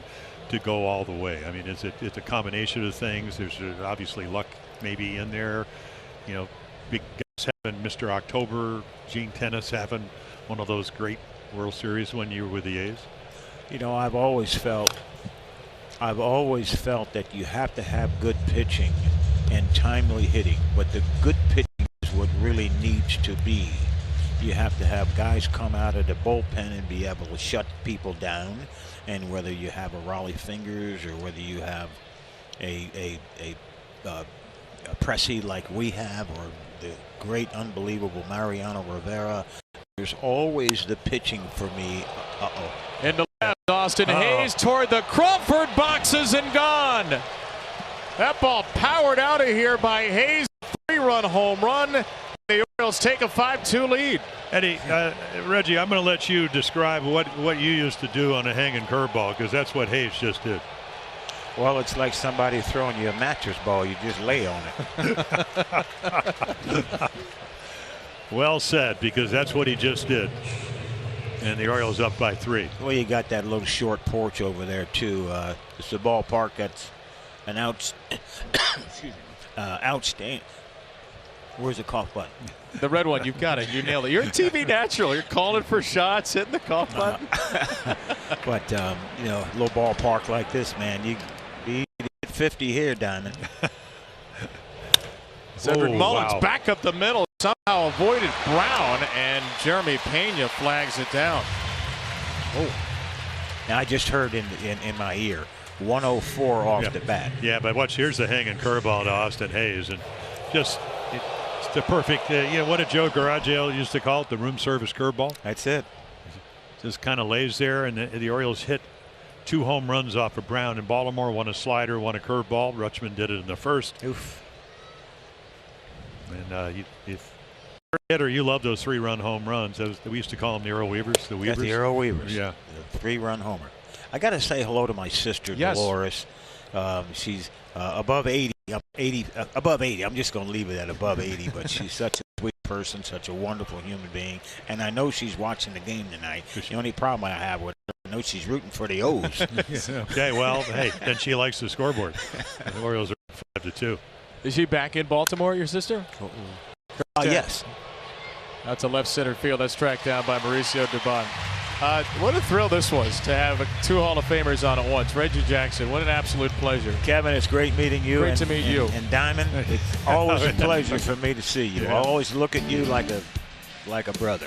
to go all the way. I mean, it's a combination of things. There's obviously luck maybe in there. Big guys having Mr. October, Gene Tennis having one of those great World Series when you were with the A's. I've always felt that you have to have good pitching and timely hitting, but the good pitching is what really needs to be. You have to have guys come out of the bullpen and be able to shut people down, and whether you have a Raleigh Fingers or whether you have a Pressey like we have, or the great, unbelievable Mariano Rivera, there's always the pitching for me. In the left, Austin Hayes toward the Crawford boxes and gone. That ball powered out of here by Hayes. 3-run home run. The Orioles take a 5-2 lead. Eddie, Reggie, I'm going to let you describe what you used to do on a hanging curveball, because that's what Hayes just did. Well, it's like somebody throwing you a mattress ball. You just lay on it. Well said, because that's what he just did. And the Orioles up by 3. Well, you got that little short porch over there, too. It's a ballpark that's an outstanding. Where's the cough button? The red one, you've got it. You nailed it. You're a TV natural. You're calling for shots, hitting the cough button. But, little ballpark like this, man, you hit 50 here, Diamond. Cedric Mullins back up the middle, somehow avoided Brown, and Jeremy Pena flags it down. Oh. Now I just heard in my ear, 104 off the bat. Yeah, but here's the hanging curveball to Austin Hayes, and just it's the perfect. What did Joe Garagio used to call it? The room service curveball. That's it. Just kind of lays there, and the Orioles hit 2 home runs off of Brown in Baltimore. One a slider, one a curveball. Rutschman did it in the first. Oof. And if you're a hitter, you love those 3-run home runs. We used to call them the Earl Weavers. The Weavers. That's the Earl Weavers. Yeah. The 3-run homer. I got to say hello to my sister, Dolores. She's above 80. Above 80. I'm just going to leave it at above 80. But she's such a sweet person, such a wonderful human being. And I know she's watching the game tonight. The only problem I have with her, I know she's rooting for the O's. Okay, well, hey, then she likes the scoreboard. The Orioles are 5-2. Is she back in Baltimore, your sister? Yes. That's a left center field. That's tracked down by Mauricio Dubon. What a thrill this was to have 2 Hall of Famers on at once. Reggie Jackson, what an absolute pleasure. Kevin, it's great meeting you. Great to meet you. And Diamond, it's always a pleasure for me to see you. I always look at you like a brother.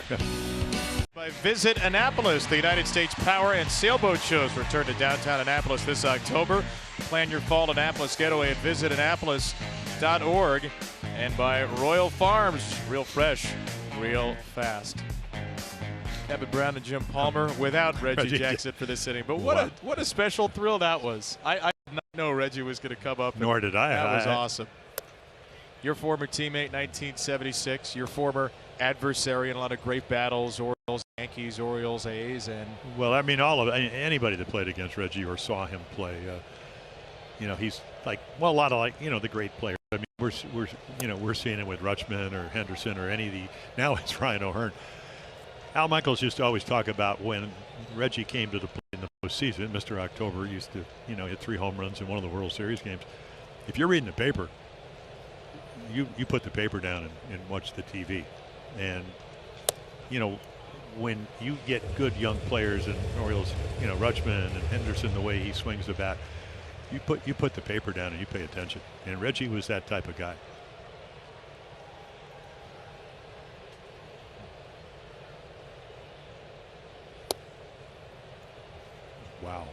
By Visit Annapolis, the United States Power and Sailboat Shows return to downtown Annapolis this October. Plan your fall Annapolis getaway at visitannapolis.org. And by Royal Farms, real fresh, real fast. Kevin Brown and Jim Palmer without Reggie Jackson for this inning. But what a special thrill that was. I did not know Reggie was going to come up. Nor did I. That was awesome. Your former teammate, 1976. Your former adversary in a lot of great battles. Orioles, Yankees, Orioles, A's, and well, I mean, anybody that played against Reggie or saw him play, he's like, well, a lot of the great players. I mean, we're seeing it with Rutschman or Henderson or any of the. Now it's Ryan O'Hearn. Al Michaels used to always talk about when Reggie came to the plate in the postseason. Mr. October used to, hit 3 home runs in one of the World Series games. If you're reading the paper, you put the paper down and watch the TV, and when you get good young players and Orioles, Rutschman and Henderson, the way he swings the bat, you put the paper down and you pay attention. And Reggie was that type of guy. Wow.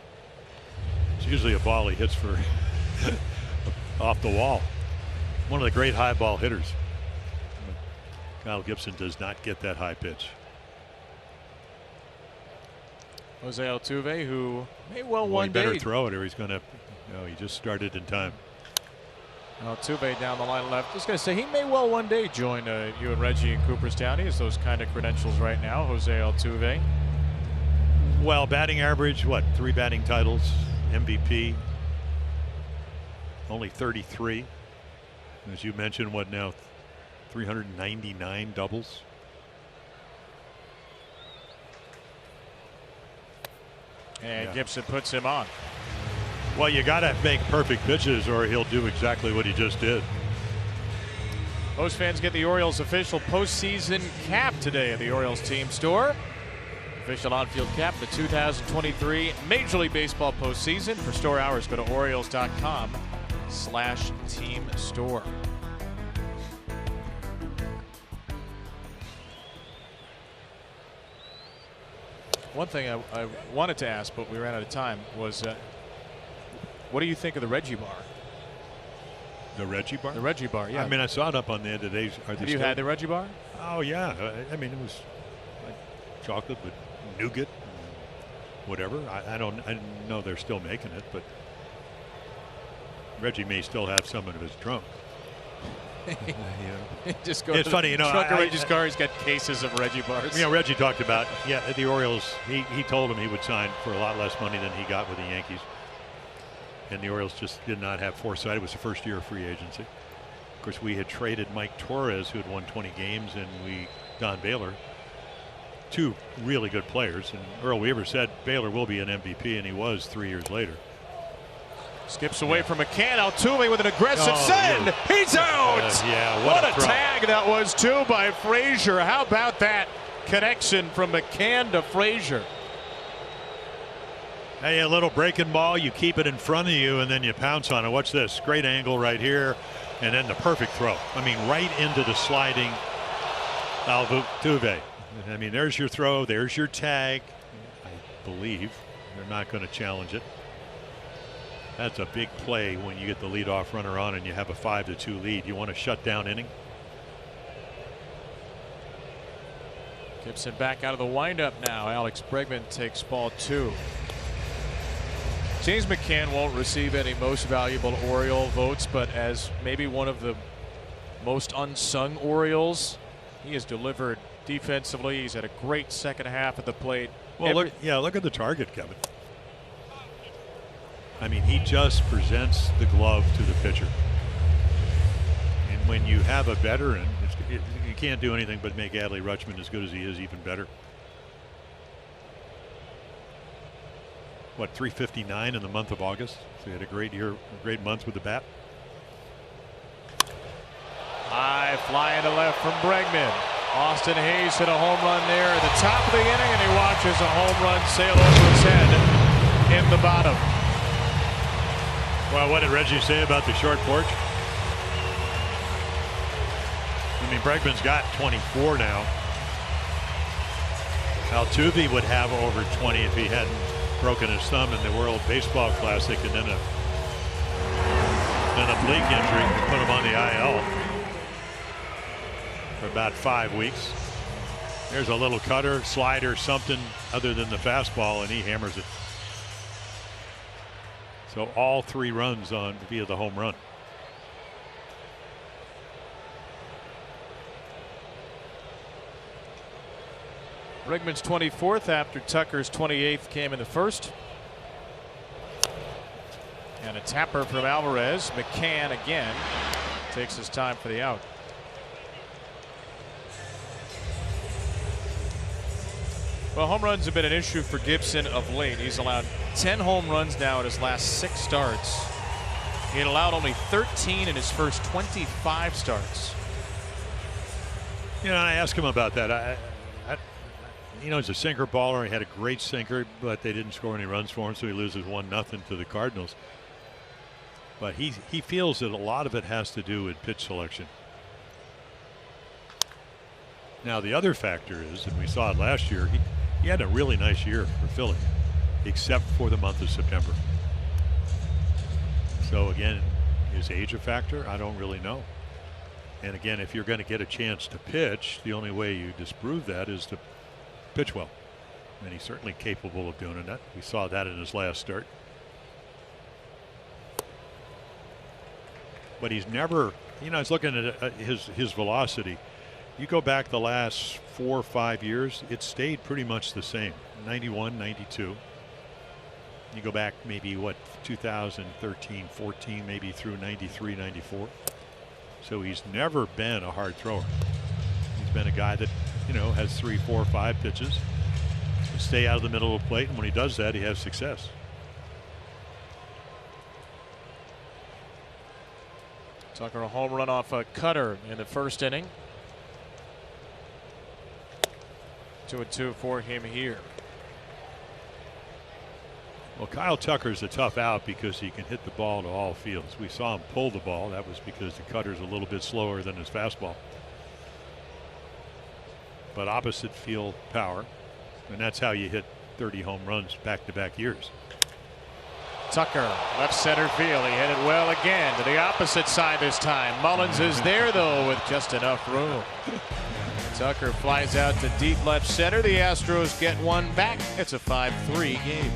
It's usually a ball he hits for off the wall. One of the great high ball hitters. Kyle Gibson does not get that high pitch. Jose Altuve, who may well he one better day throw it or he's going to. No, he just started in time. Altuve down the line left. Just going to say he may well one day join you and Reggie in Cooperstown. He has those kind of credentials right now, Jose Altuve. Well, batting average, 3 batting titles, MVP, only 33. As you mentioned, 399 doubles. And Gibson puts him on. Well, you got to make perfect pitches or he'll do exactly what he just did. Most fans get the Orioles official postseason cap today at the Orioles team store. Official on-field cap of the 2023 Major League Baseball postseason. For store hours, go to Orioles.com/team store. One thing I wanted to ask, but we ran out of time, was what do you think of the Reggie bar? The Reggie bar? The Reggie bar, yeah. I mean, I saw it up on the end of the day. Have you had the Reggie bar? Oh, yeah. I mean, it was like chocolate with nougat, whatever. I don't know they're still making it, but Reggie may still have some in his trunk. Just go it's funny, trunk of Reggie's car. He's got cases of Reggie bars. Reggie talked about, at the Orioles, he told him he would sign for a lot less money than he got with the Yankees. And the Orioles just did not have foresight. It was the first year of free agency. Of course, we had traded Mike Torres, who had won 20 games, and Don Baylor, 2 really good players. And Earl Weaver said Baylor will be an MVP, and he was 3 years later. Skips away from McCann. Altuve with an aggressive send. Yeah. He's out. What a tag that was, too, by Frazier. How about that connection from McCann to Frazier? Hey, a little breaking ball. You keep it in front of you, and then you pounce on it. Watch this. Great angle right here. And then the perfect throw. I mean, right into the sliding Altuve. I mean, there's your throw. There's your tag. I believe they're not going to challenge it. That's a big play when you get the leadoff runner on and you have a 5-2 lead. You want to shut down inning. Gibson back out of the windup now. Alex Bregman takes ball 2. James McCann won't receive any most valuable Oriole votes, but as maybe one of the most unsung Orioles, he has delivered defensively. He's had a great second half at the plate. Well, look at the target, Kevin. I mean, he just presents the glove to the pitcher. And when you have a veteran, you can't do anything but make Adley Rutschman as good as he is even better. 359 in the month of August. So he had a great year, a great month with the bat. High fly into left from Bregman. Austin Hayes hit a home run there at the top of the inning, and he watches a home run sail over his head in the bottom. Well, what did Reggie say about the short porch? I mean, Bregman's got 24 now. Altuve would have over 20 if he hadn't broken his thumb in the World Baseball Classic and then a an oblique injury that put him on the IL for about 5 weeks. There's a little cutter, slider, something other than the fastball, and he hammers it. So all 3 runs on via the home run. Bregman's 24th after Tucker's 28th came in the first. And a tapper from Alvarez. McCann again takes his time for the out. Well, home runs have been an issue for Gibson of late. He's allowed 10 home runs now in his last 6 starts. He had allowed only 13 in his first 25 starts. You know, I asked him about that. You know, he's a sinker baller. He had a great sinker, but they didn't score any runs for him, so he loses 1-0 to the Cardinals. But he feels that a lot of it has to do with pitch selection. Now, the other factor is, and we saw it last year, he had a really nice year for Philly, except for the month of September. So, again, is age a factor? I don't really know. And, again, if you're going to get a chance to pitch, the only way you disprove that is to pitch well. And he's certainly capable of doing that. We saw that in his last start. But he's never, you know, I was looking at his velocity. You go back the last 4 or 5 years, it stayed pretty much the same. 91, 92. You go back maybe, 2013, 14, maybe through 93, 94. So he's never been a hard thrower. He's been a guy that, you know, has 3, 4, 5 pitches. Stay out of the middle of the plate, and when he does that, he has success. Tucker a home run off a cutter in the first inning. 2-2 for him here. Well, Kyle Tucker's a tough out because he can hit the ball to all fields. We saw him pull the ball. That was because the cutter's a little bit slower than his fastball. But opposite field power, and that's how you hit 30 home runs back-to-back years. Tucker, left center field. He hit it well again to the opposite side this time. Mullins is there, though, with just enough room. Tucker flies out to deep left center. The Astros get one back. It's a 5-3 game.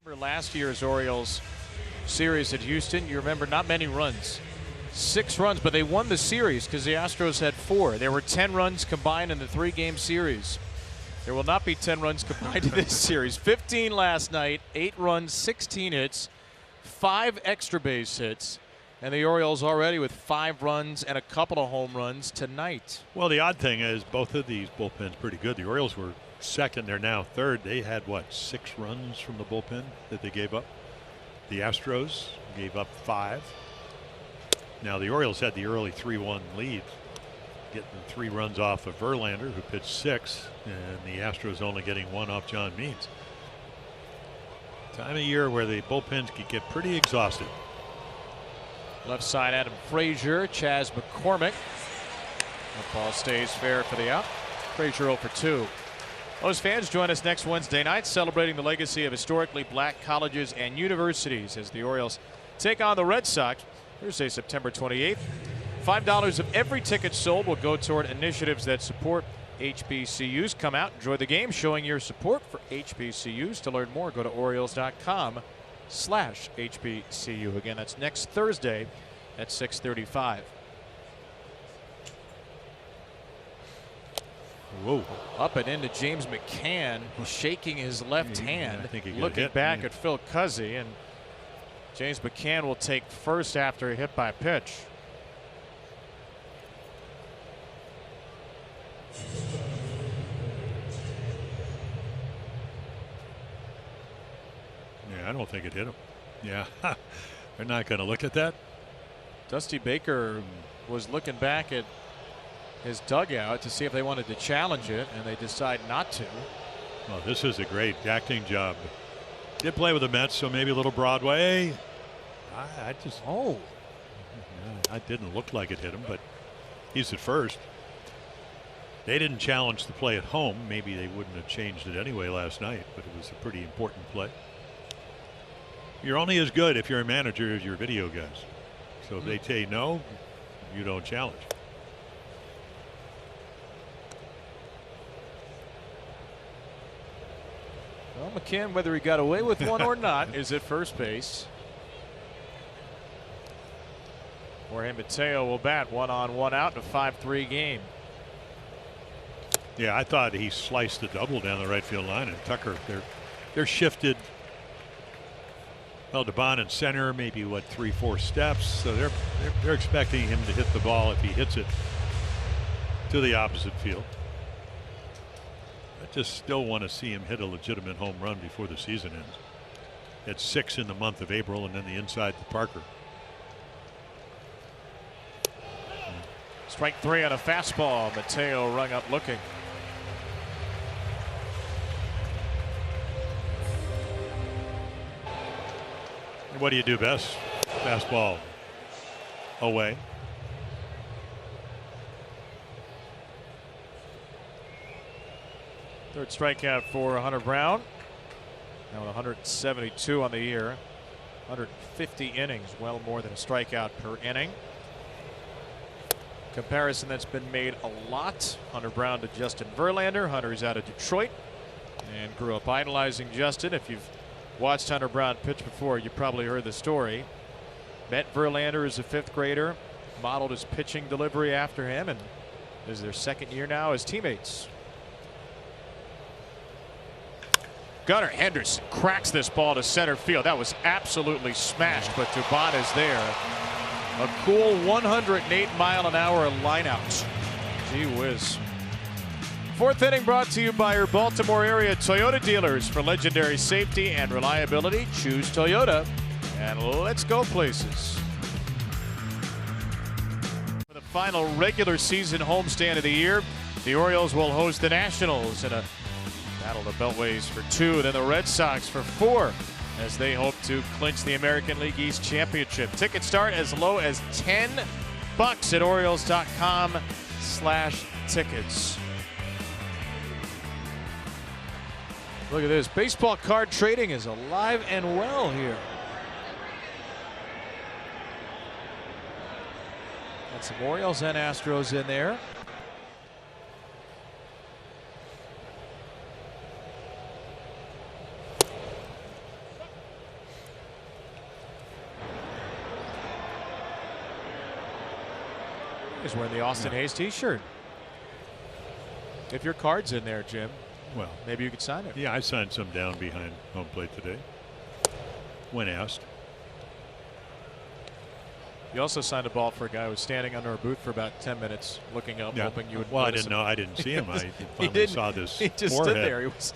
Remember last year's Orioles series at Houston? You remember not many runs. 6 runs, but they won the series because the Astros had 4. There were 10 runs combined in the 3-game series. There will not be 10 runs combined in this series. 15 last night, 8 runs, 16 hits, 5 extra base hits, and the Orioles already with 5 runs and a couple of home runs tonight. Well, the odd thing is both of these bullpens pretty good. The Orioles were second. They're now third. They had, 6 runs from the bullpen that they gave up. The Astros gave up 5. Now, the Orioles had the early 3-1 lead, getting 3 runs off of Verlander, who pitched 6, and the Astros only getting 1 off John Means. Time of year where the bullpens could get pretty exhausted. Left side, Adam Frazier, Chas McCormick. The ball stays fair for the out. Frazier 0 for 2. Those fans join us next Wednesday night, celebrating the legacy of historically black colleges and universities as the Orioles take on the Red Sox Thursday, September 28th. $5 of every ticket sold will go toward initiatives that support HBCUs. Come out, enjoy the game, showing your support for HBCUs. To learn more, go to Orioles.com/HBCU. Again, that's next Thursday at 6:35. Whoa. Up and into James McCann, shaking his left hand, looking back at Phil Cuzzy, and James McCann will take first after a hit by pitch. Yeah, I don't think it hit him. Yeah, they're not going to look at that. Dusty Baker was looking back at his dugout to see if they wanted to challenge it, and they decide not to. Well, this is a great acting job. Did play with the Mets, so maybe a little Broadway. I just I didn't look like it hit him, but he's at first. They didn't challenge the play at home. Maybe they wouldn't have changed it anyway last night, but it was a pretty important play. You're only as good if you're a manager as your video guys. So if they say no, you don't challenge. Well, McCann, whether he got away with one or not, is at first base. Jorge Mateo will bat 1 on 1 out in a 5-3 game. Yeah, I thought he sliced the double down the right field line, and Tucker, they're shifted. Well, DeBon in center, maybe what 3-4 steps. So they're expecting him to hit the ball if he hits it to the opposite field. I just still want to see him hit a legitimate home run before the season ends. It's 6 in the month of April, and then the inside to Parker. Strike 3 on a fastball. Mateo rung up looking. What do you do best? Fastball away. Third strikeout for Hunter Brown. Now 172 on the year. 150 innings, well more than a strikeout per inning. Comparison that's been made a lot. Hunter Brown to Justin Verlander. Hunter's out of Detroit and grew up idolizing Justin. If you've watched Hunter Brown pitch before, you probably heard the story. Met Verlander as a 5th grader, modeled his pitching delivery after him, and this is their 2nd year now as teammates. Gunnar Henderson cracks this ball to center field. That was absolutely smashed, but Dubon is there. A cool 108-mile-an-hour lineout. Gee whiz. 4th inning brought to you by your Baltimore area Toyota dealers. For legendary safety and reliability, choose Toyota. And let's go places. For the final regular season homestand of the year, the Orioles will host the Nationals in a battle of the Beltways for 2, then the Red Sox for 4, as they hope to clinch the American League East Championship. Tickets start as low as $10 at Orioles.com/tickets. Look at this. Baseball card trading is alive and well here. Got some Orioles and Astros in there. He's wearing the Austin Hayes t-shirt. If your card's in there, Jim, Well, maybe you could sign it. yeah, I signed some down behind home plate today when asked. You also signed a ball for a guy who was standing under a booth for about 10 minutes looking up, hoping you would. Well, I notice didn't him. know. I didn't see him. I He finally didn't. saw this. He just forehead. stood there. He was,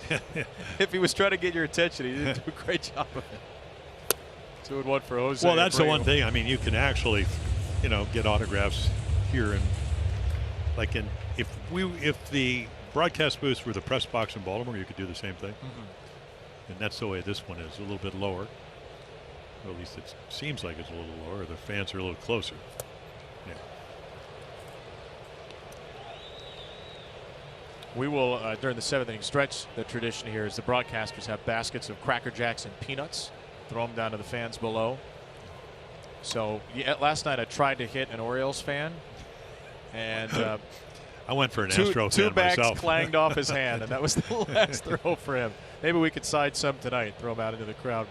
if he was trying to get your attention, he didn't do a great job of it. 2-1 for Jose. Well, that's the Abreu. one thing. I mean, you can actually, get autographs here, and like if the broadcast booths were the press box in Baltimore, you could do the same thing. And that's the way this one is, a little bit lower. Or at least it seems like it's a little lower. The fans are a little closer. Yeah. We will, during the 7th inning stretch, the tradition here is the broadcasters have baskets of Cracker Jacks and peanuts, throw them down to the fans below. So last night I tried to hit an Orioles fan, and I went for an Astro two fan bags myself. clanged off his hand, and that was the last throw for him. Maybe we could side some tonight, throw him out into the crowd.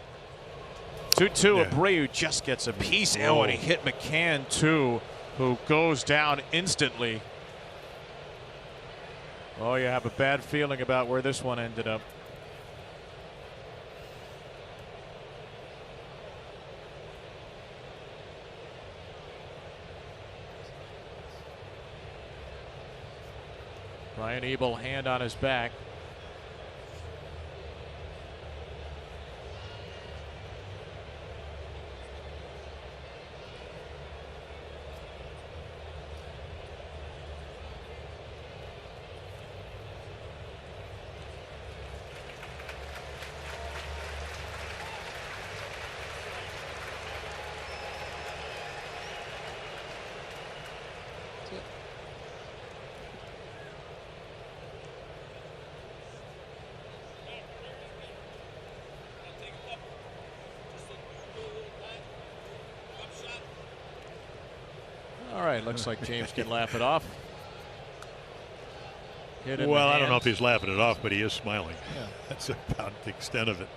2-2. Yeah. Abreu just gets a piece. Oh, and he hit McCann too, who goes down instantly. Oh, you have a bad feeling about where this one ended up. Brian Ebel, hand on his back. tonight. Looks like James can laugh it off. Well, I don't know if he's laughing it off, but he is smiling. Yeah. That's about the extent of it.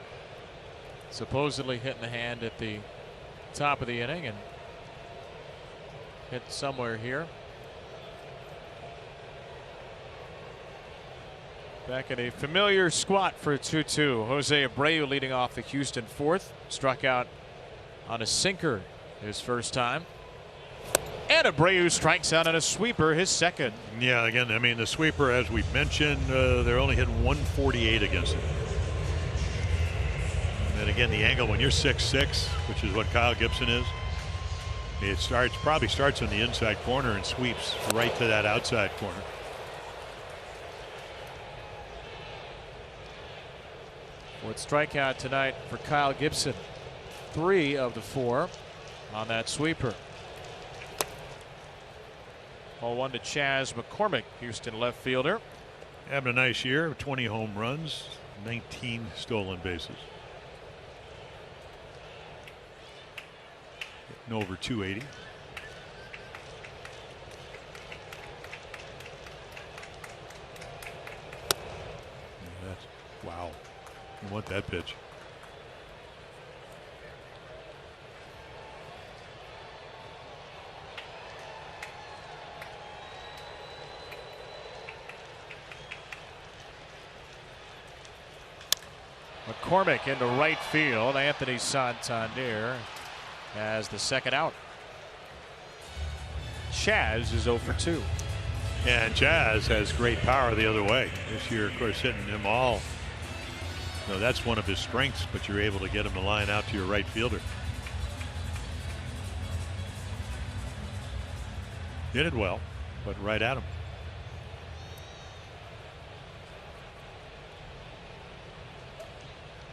Supposedly hitting the hand at the top of the inning and hit somewhere here. Back in a familiar squat for 2-2. Jose Abreu leading off the Houston fourth. Struck out on a sinker his first time. And Abreu strikes out on a sweeper, his second. Yeah, again, I mean, the sweeper, as we've mentioned, they're only hitting 148 against it. And again, the angle when you're 6'6", which is what Kyle Gibson is, it probably starts on the inside corner and sweeps right to that outside corner. Fourth strikeout tonight for Kyle Gibson. 3 of the 4 on that sweeper. 0-1 to Chas McCormick, Houston left fielder. Having a nice year, 20 home runs, 19 stolen bases. Hitting over 280. Wow. You want that pitch. McCormick into right field. Anthony Santander has the second out. Chas is 0 for 2. And Chas has great power the other way. This year, of course, hitting them all. So that's one of his strengths, but you're able to get him to line out to your right fielder. Did it well, but right at him.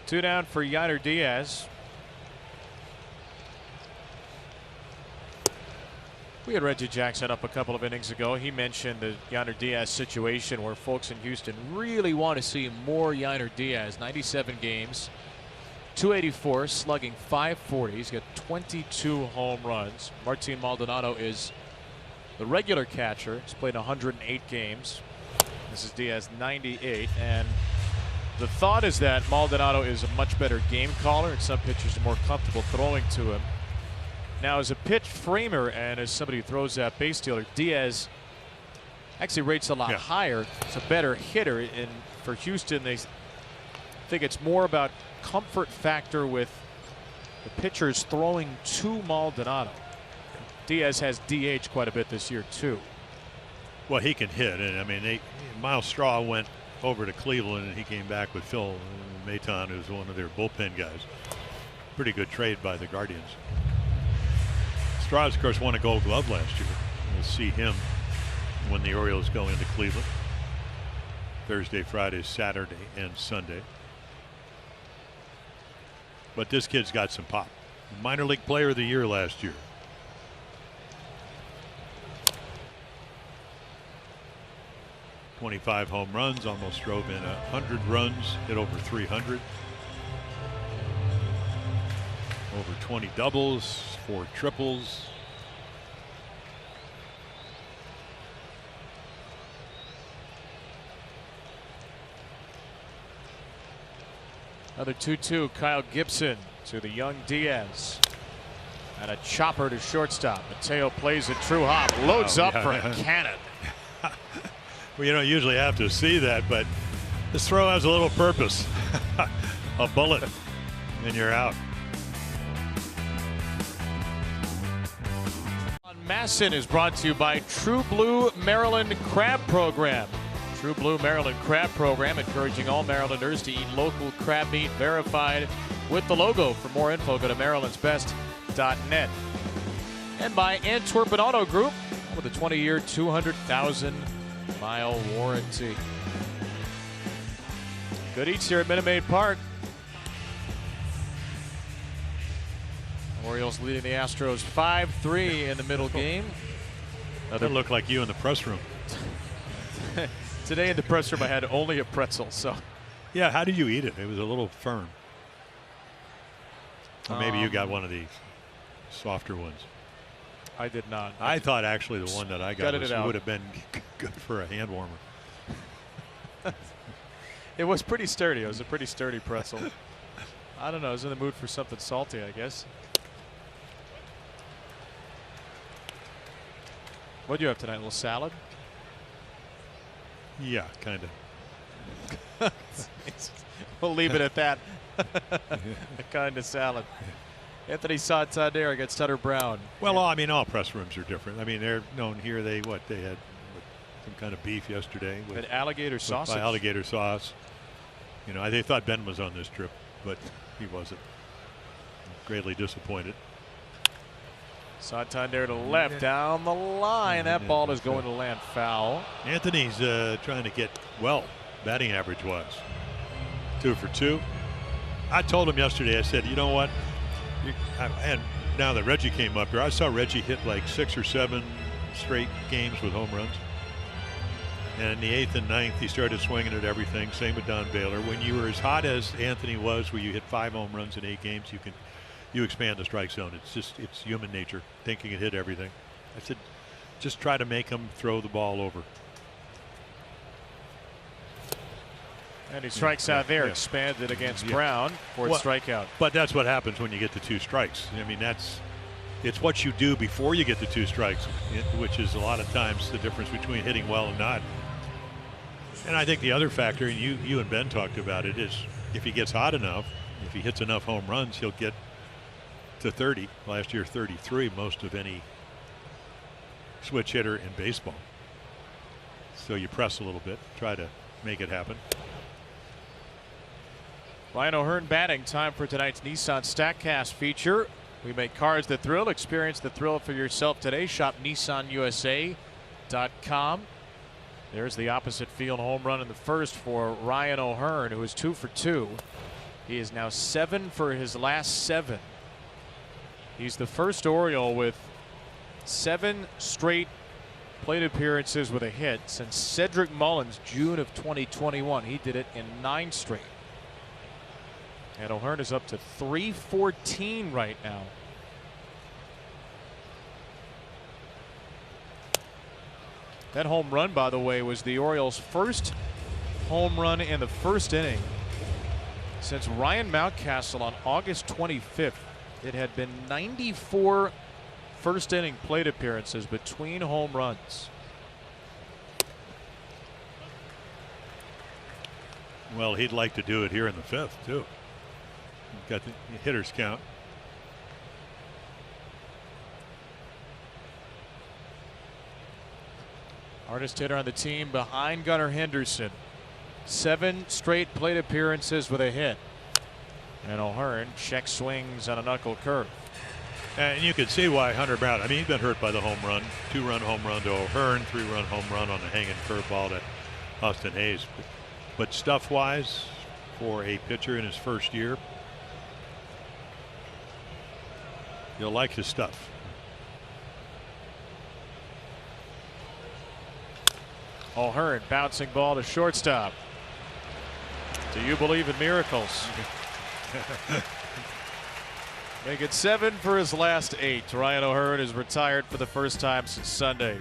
Two down for Yainer Diaz. We had Reggie Jackson up a couple of innings ago. He mentioned the Yainer Diaz situation where folks in Houston really want to see more Yainer Diaz. 97 games, 284, slugging .540. He's got 22 home runs. Martin Maldonado is the regular catcher. He's played 108 games. This is Diaz 98, and the thought is that Maldonado is a much better game caller and some pitchers are more comfortable throwing to him. Now, as a pitch framer and as somebody who throws that base stealer, Diaz actually rates a lot higher. It's a better hitter. And for Houston, they think it's more about comfort factor with the pitchers throwing to Maldonado. Diaz has DH quite a bit this year, too. Well, he can hit. And I mean, Miles Straw went over to Cleveland and he came back with Phil Maton, who's one of their bullpen guys. Pretty good trade by the Guardians. Strauss, of course, won a Gold Glove last year. We'll see him when the Orioles go into Cleveland. Thursday, Friday, Saturday, and Sunday. But this kid's got some pop. Minor League Player of the Year last year. .25 home runs, almost drove in 100 runs, hit over 300. Over 20 doubles, 4 triples. Another 2-2. Kyle Gibson to the young Diaz. And a chopper to shortstop. Mateo plays a true hop. Loads up for a cannon. Well, you don't usually have to see that, but this throw has a little purpose. A bullet, and you're out. Masson is brought to you by True Blue Maryland Crab Program. True Blue Maryland Crab Program, encouraging all Marylanders to eat local crab meat verified with the logo. For more info, go to marylandsbest.net. And by Antwerpen Auto Group with a 20-year, 200,000-mile warranty. Good eats here at Minute Maid Park. Orioles leading the Astros 5-3 in the middle game. That looked like you in the press room. Today in the press room I had only a pretzel. So yeah, how did you eat it? It was a little firm. Or maybe you got one of these softer ones. I did not. I thought actually the one that I got would have been good for a hand warmer. It was pretty sturdy. It was a pretty sturdy pretzel. I don't know. I was in the mood for something salty, I guess. What do you have tonight? A little salad? Yeah, kind of. We'll leave it at that. A kind of salad. Anthony Santander against Hunter Brown. Well, I mean, all press rooms are different. I mean, they're known here. They had some kind of beef yesterday with alligator sausage. By alligator sauce. You know, they thought Ben was on this trip, but he wasn't. Greatly disappointed. Santander to left down the line. That ball is going to land foul. Anthony's trying to get batting average wise. 2 for 2. I told him yesterday, I said, you know what? And now that Reggie came up here, I saw Reggie hit like 6 or 7 straight games with home runs. And in the 8th and 9th, he started swinging at everything. Same with Don Baylor. When you were as hot as Anthony was, where you hit 5 home runs in 8 games, you expand the strike zone. It's human nature, thinking it hit everything. I said, just try to make him throw the ball over. And he strikes out there, expanded against Brown for a strikeout. But that's what happens when you get to 2 strikes. I mean, it's what you do before you get to 2 strikes, which is a lot of times the difference between hitting well and not. And I think the other factor, and you and Ben talked about it, is if he gets hot enough, if he hits enough home runs, he'll get to 30. Last year, 33, most of any switch hitter in baseball. So you press a little bit, try to make it happen. Ryan O'Hearn batting. Time for tonight's Nissan StatCast feature. We make cars that thrill. Experience the thrill for yourself today. Shop NissanUSA.com. There's the opposite field home run in the first for Ryan O'Hearn, who is 2 for 2. He is now 7 for his last 7. He's the first Oriole with 7 straight plate appearances with a hit since Cedric Mullins, June of 2021. He did it in 9 straight. And O'Hearn is up to 314 right now. That home run, by the way, was the Orioles' first home run in the first inning since Ryan Mountcastle on August 25th. It had been 94 first inning plate appearances between home runs. Well, he'd like to do it here in the 5th, too. Got the hitters count. Hardest hitter on the team behind Gunnar Henderson. 7 straight plate appearances with a hit. And O'Hearn check swings on a knuckle curve. And you can see why Hunter Brown, I mean, he's been hurt by the home run. 2-run home run to O'Hearn, 3-run home run on a hanging curveball to Austin Hayes. But stuff-wise, for a pitcher in his first year, you'll like his stuff. O'Hearn bouncing ball to shortstop. Do you believe in miracles? Make it 7 for his last 8. Ryan O'Hearn is retired for the first time since Sunday.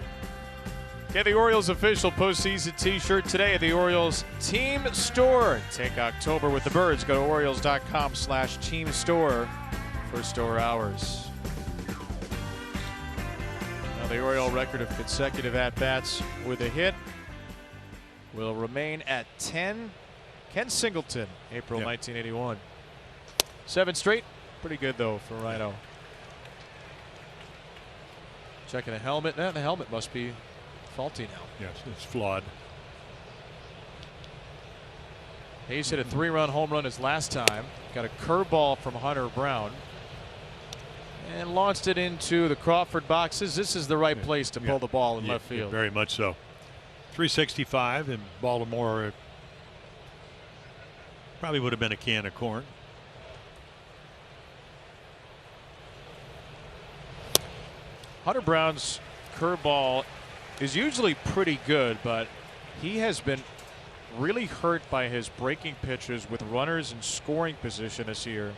Get the Orioles official postseason t-shirt today at the Orioles team store. Take October with the Birds. Go to Orioles.com/team store for store hours. Now the Oriole record of consecutive at-bats with a hit will remain at 10. Ken Singleton, April 1981. 7 straight. Pretty good, though, for Rhino. Checking the helmet. The helmet must be faulty now. Yes, it's flawed. Hayes hit a 3-run home run his last time. Got a curveball from Hunter Brown. And launched it into the Crawford boxes. This is the right place to pull the ball in left field. Very much so. 365 in Baltimore. Probably would have been a can of corn. Hunter Brown's curveball is usually pretty good, but he has been really hurt by his breaking pitches with runners in scoring position this year.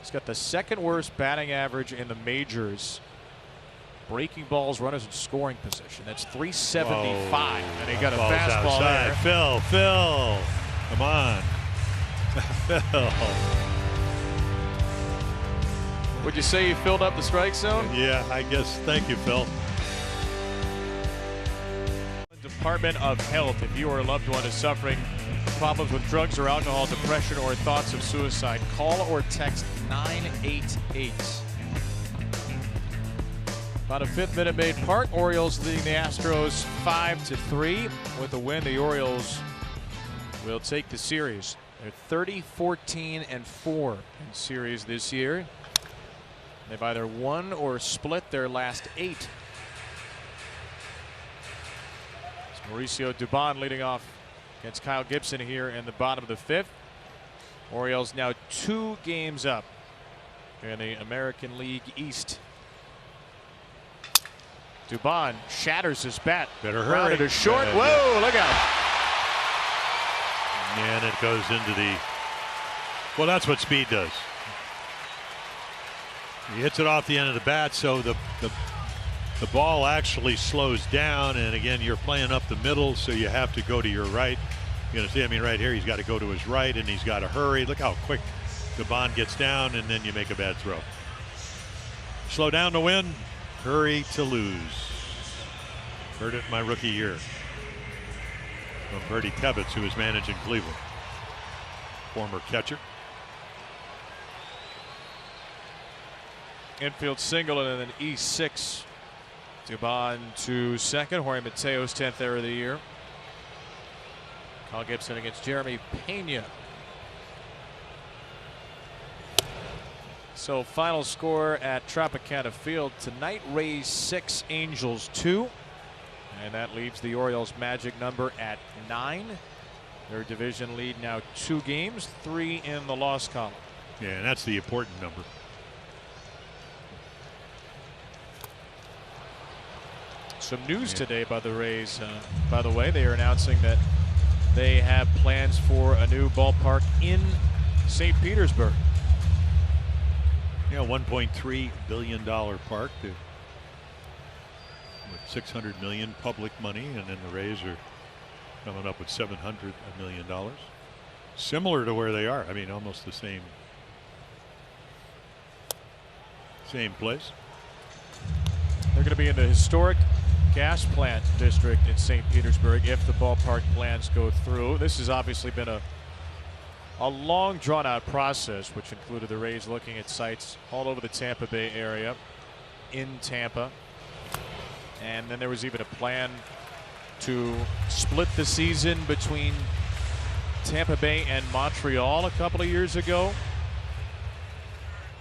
He's got the 2nd worst batting average in the majors. breaking balls, runners in scoring position. That's 375. And he got a Ball's fastball outside. there. Phil, come on. Phil. Would you say you filled up the strike zone? Yeah, I guess. Thank you, Phil. Department of Health. If you or a loved one is suffering problems with drugs or alcohol, depression, or thoughts of suicide, call or text 988. About a fifth Minute Maid Park. Orioles leading the Astros 5-3. With a win, the Orioles will take the series. They're 30-14-4 in series this year. They've either won or split their last 8. It's Mauricio Dubon leading off against Kyle Gibson here in the bottom of the 5th. Orioles now 2 games up in the American League East. Dubon shatters his bat. Better hurry. Grounded to short. Whoa, look out. And it goes into the. Well, that's what speed does. He hits it off the end of the bat, so the ball actually slows down, and again, you're playing up the middle, so you have to go to your right. You're going to see, I mean, right here, he's got to go to his right, and he's got to hurry. Look how quick the Bond gets down, and then you make a bad throw. Slow down to win, hurry to lose. Heard it in my rookie year from Bertie Kevitz, who was managing Cleveland. Former catcher. Infield single and then an E6. Dubon to second. Jorge Mateo's 10th error of the year. Kyle Gibson against Jeremy Pena. So final score at Tropicana Field tonight: Rays 6, Angels 2, and that leaves the Orioles' magic number at 9. Their division lead now 2 games, 3 in the loss column. Yeah, and that's the important number. Some news today by the Rays. By the way, they are announcing that they have plans for a new ballpark in St. Petersburg. Yeah, $1.3 billion park with $600 million public money, and then the Rays are coming up with $700 million. Similar to where they are. I mean, almost the same place. They're going to be in the historic gas plant district in St. Petersburg if the ballpark plans go through. This has obviously been a long drawn out process, which included the Rays looking at sites all over the Tampa Bay area, in Tampa, and then there was even a plan to split the season between Tampa Bay and Montreal a couple of years ago,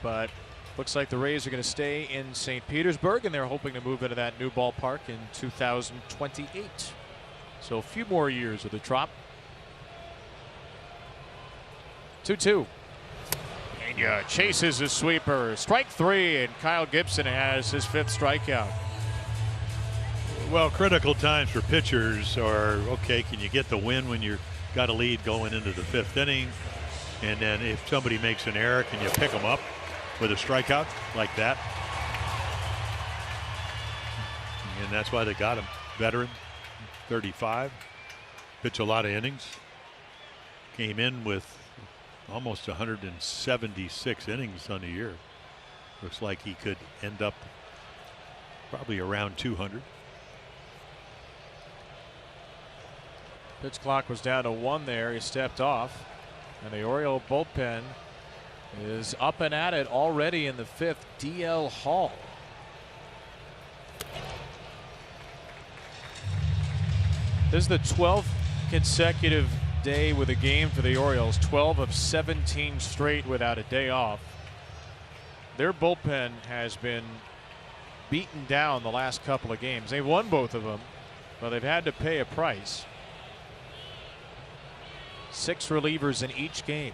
but looks like the Rays are going to stay in St. Petersburg, and they're hoping to move into that new ballpark in 2028. So a few more years of the Trop. 2-2. Pena chases a sweeper. Strike 3, and Kyle Gibson has his 5th strikeout. Well, critical times for pitchers are, okay, can you get the win when you've got a lead going into the 5th inning? And then if somebody makes an error, can you pick them up with a strikeout like that? And that's why they got him. Veteran, 35, pitch a lot of innings. Came in with almost 176 innings on the year. Looks like he could end up probably around 200. Pitch clock was down to 1 there. He stepped off, and the Oriole bullpen is up and at it already in the 5th. DL Hall. This is the 12th consecutive day with a game for the Orioles. 12 of 17 straight without a day off. Their bullpen has been beaten down the last couple of games. They've won both of them, but they've had to pay a price. 6 relievers in each game.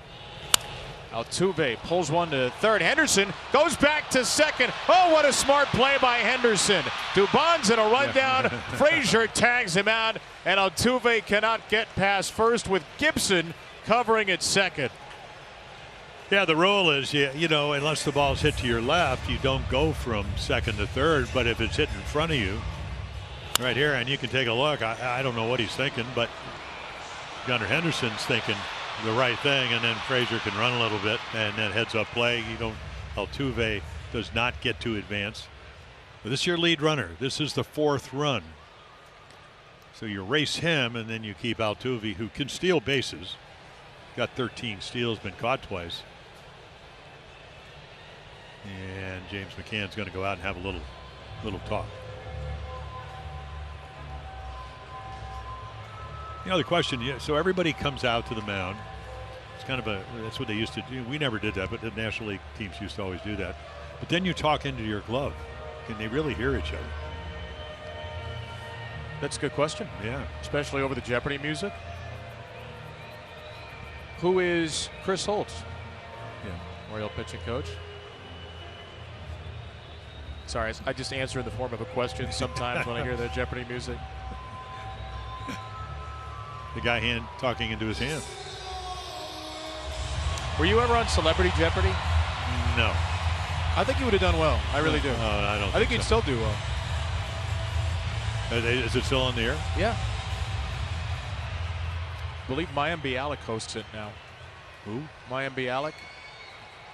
Altuve pulls one to third. Henderson goes back to second. Oh, what a smart play by Henderson. Dubon's in a rundown. Frazier tags him out, and Altuve cannot get past first with Gibson covering at second. Yeah, the rule is, you know, unless the ball's hit to your left, you don't go from second to third. But if it's hit in front of you, right here, and you can take a look. I don't know what he's thinking, but Gunnar Henderson's thinking the right thing, and then Frazier can run a little bit, and then heads up play. You don't. Altuve does not get to advance. But this is your lead runner. This is the 4th run. So you race him, and then you keep Altuve, who can steal bases. Got 13 steals, been caught twice. And James McCann's going to go out and have a little talk. You know, the question, so everybody comes out to the mound. It's kind of that's what they used to do. We never did that, but the National League teams used to always do that. But then you talk into your glove. Can they really hear each other? That's a good question. Yeah. Especially over the Jeopardy music. Who is Chris Holtz? Yeah. Oriole pitching coach. Sorry, I just answer in the form of a question sometimes when I hear the Jeopardy music. The guy talking into his hand. Were you ever on Celebrity Jeopardy? No. I think you would have done well. I really do. I don't. I think you'd still do well. Is it still on the air? Yeah. I believe Mayim Bialik hosts it now. Who? Mayim Bialik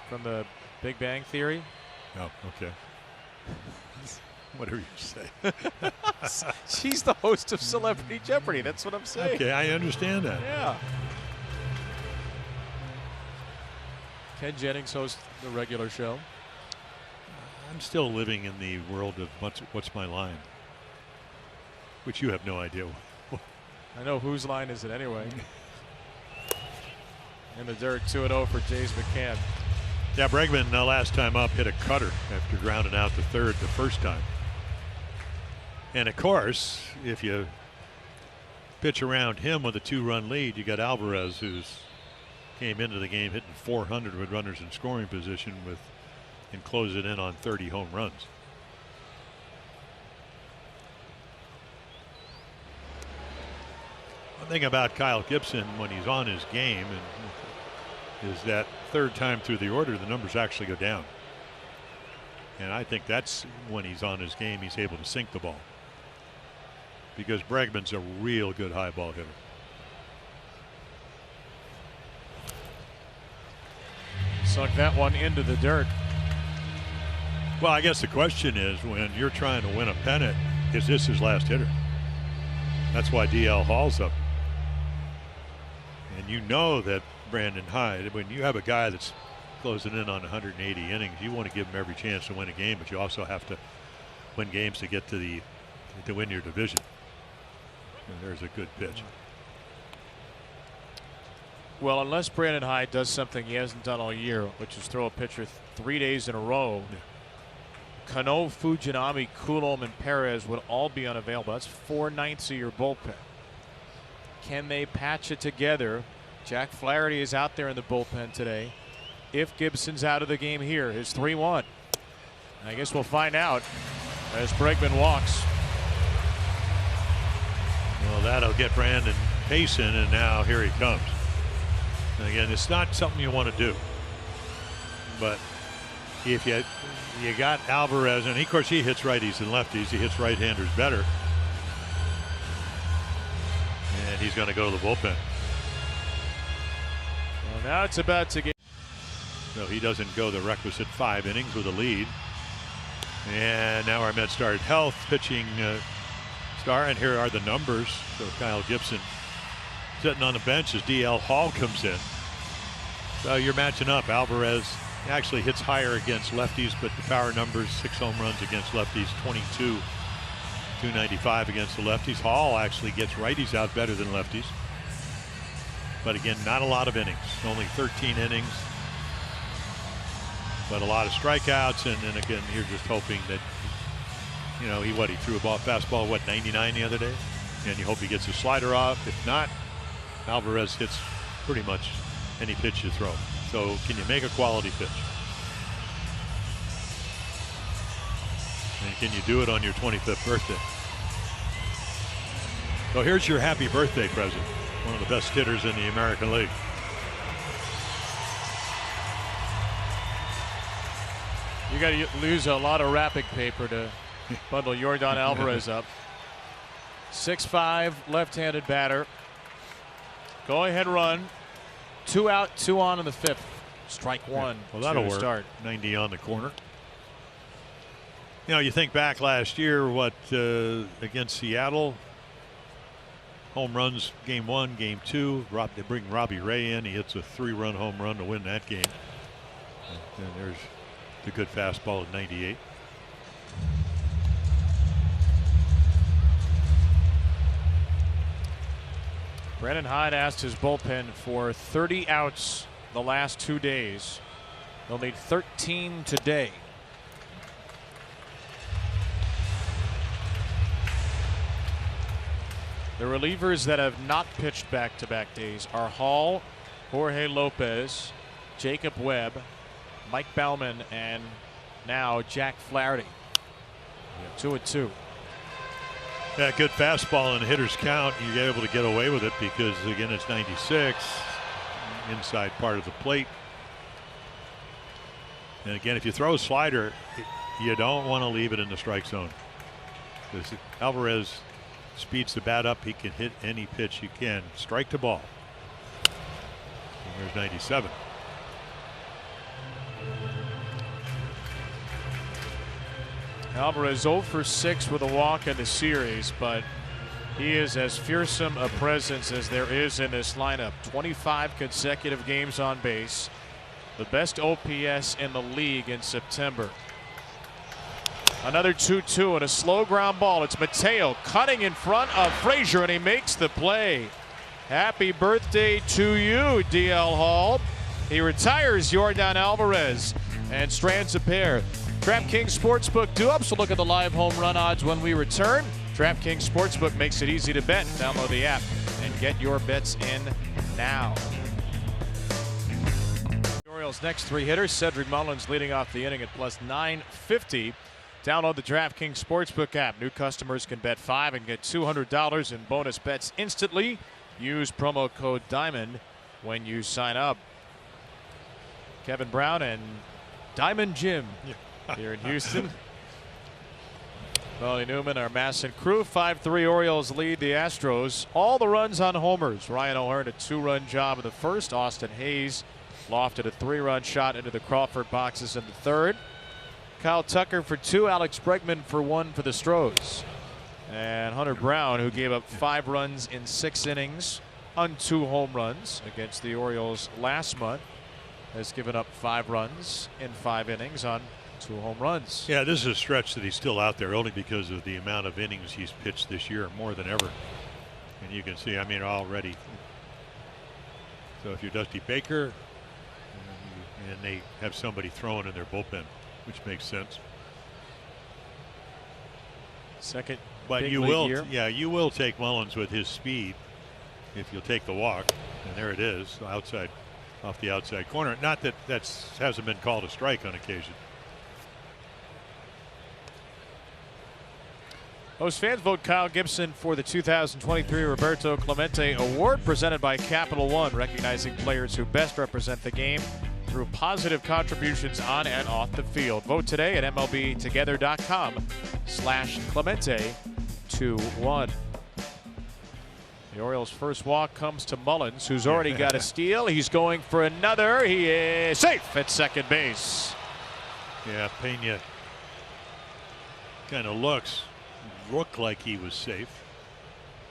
from the Big Bang Theory. Oh, okay. Whatever you say. She's the host of Celebrity Jeopardy. That's what I'm saying. Okay, I understand that. Yeah. Ken Jennings hosts the regular show. I'm still living in the world of what's my line, which you have no idea. I know whose line is it anyway. In the dirt, 2-0 for James McCann. Yeah, Bregman last time up hit a cutter after grounding out to third the first time. And of course, if you pitch around him with a 2-run lead, you got Alvarez, who's came into the game hitting 400 with runners in scoring position and close it in on 30 home runs. One thing about Kyle Gibson when he's on his game is that third time through the order, the numbers actually go down. And I think that's when he's on his game, he's able to sink the ball. Because Bregman's a real good high ball hitter. Sunk that one into the dirt. Well, I guess the question is, when you're trying to win a pennant, is this his last hitter? That's why DL Hall's up. And you know that Brandon Hyde, when you have a guy that's closing in on 180 innings, you want to give him every chance to win a game, but you also have to win games to get to win your division. And there's a good pitch. Well, unless Brandon Hyde does something he hasn't done all year, which is throw a pitcher 3 days in a row, Cano, Fujinami, Coulomb, and Perez would all be unavailable. That's 4/9 of your bullpen. Can they patch it together? Jack Flaherty is out there in the bullpen today. If Gibson's out of the game here, his 3-1. I guess we'll find out as Bregman walks. Well, that'll get Brandon pacing, and now here he comes. And again, it's not something you want to do, but if you got Alvarez, and of course he hits righties and lefties, he hits right-handers better, and he's going to go to the bullpen. Well, now it's about to get. So he doesn't go the requisite 5 innings with a lead, and now our Mets start health pitching star, and here are the numbers. So Kyle Gibson sitting on the bench as DL Hall comes in. So you're matching up. Alvarez actually hits higher against lefties, but the power numbers, 6 home runs against lefties, 22, 295 against the lefties. Hall actually gets righties out better than lefties. But again, not a lot of innings, only 13 innings, but a lot of strikeouts. And then again, you're just hoping that, you know, he threw a fastball, 99 the other day? And you hope he gets a slider off. If not, Alvarez hits pretty much any pitch you throw. So can you make a quality pitch? And can you do it on your 25th birthday? So here's your happy birthday present. One of the best hitters in the American League. You got to lose a lot of wrapping paper to bundle Yordan Alvarez up. 6'5", left-handed batter. Go ahead run. 2 out, 2 on in the 5th. Strike one. Well, that'll work. Start. 90 on the corner. You know, you think back last year, against Seattle, home runs, game 1, game 2. They bring Robbie Ray in. He hits a 3-run home run to win that game. And there's the good fastball at 98. Brennan Hyde asked his bullpen for 30 outs the last 2 days. They'll need 13 today. The relievers that have not pitched back-to-back days are Hall, Jorge Lopez, Jacob Webb, Mike Baumann, and now Jack Flaherty. 2-2. Yeah, good fastball in a hitter's count. You're able to get away with it because, again, it's 96. Inside part of the plate. And again, if you throw a slider, you don't want to leave it in the strike zone. Because Alvarez speeds the bat up. He can hit any pitch you can. Strike the ball. And there's 97. Alvarez 0 for 6 with a walk in the series, but he is as fearsome a presence as there is in this lineup. 25 consecutive games on base. The best OPS in the league in September. Another 2-2 and a slow ground ball. It's Mateo cutting in front of Frazier, and he makes the play. Happy birthday to you, DL Hall. He retires Yordan Alvarez and strands a pair. DraftKings Sportsbook do-ups. We'll look at the live home run odds when we return. DraftKings Sportsbook makes it easy to bet. Download the app and get your bets in now. The Orioles' next 3 hitters. Cedric Mullins leading off the inning at plus 950. Download the DraftKings Sportsbook app. New customers can bet $5 and get $200 in bonus bets instantly. Use promo code DIAMOND when you sign up. Kevin Brown and Diamond Jim here in Houston. Molly Newman, our Masson crew. 5-3 Orioles lead the Astros. All the runs on homers. Ryan O'Hearn a 2-run job in the first. Austin Hayes lofted a 3-run shot into the Crawford boxes in the third. Kyle Tucker for 2, Alex Bregman for 1 for the Stros. And Hunter Brown, who gave up 5 runs in 6 innings on 2 home runs against the Orioles last month, has given up 5 runs in 5 innings on 2 home runs. Yeah, this is a stretch that he's still out there only because of the amount of innings he's pitched this year, more than ever. And you can see, I mean, already. So if you're Dusty Baker and they have somebody throwing in their bullpen, which makes sense. Second, but you will, you will take Mullins with his speed if you'll take the walk. And there it is, outside, off the outside corner. Not that hasn't been called a strike on occasion. Most fans vote Kyle Gibson for the 2023 Roberto Clemente Award presented by Capital One, recognizing players who best represent the game through positive contributions on and off the field. Vote today at MLBtogether.com/Clemente21. The Orioles' first walk comes to Mullins, who's already got a steal. He's going for another. He is safe at second base. Yeah, Pena kind of looked like he was safe.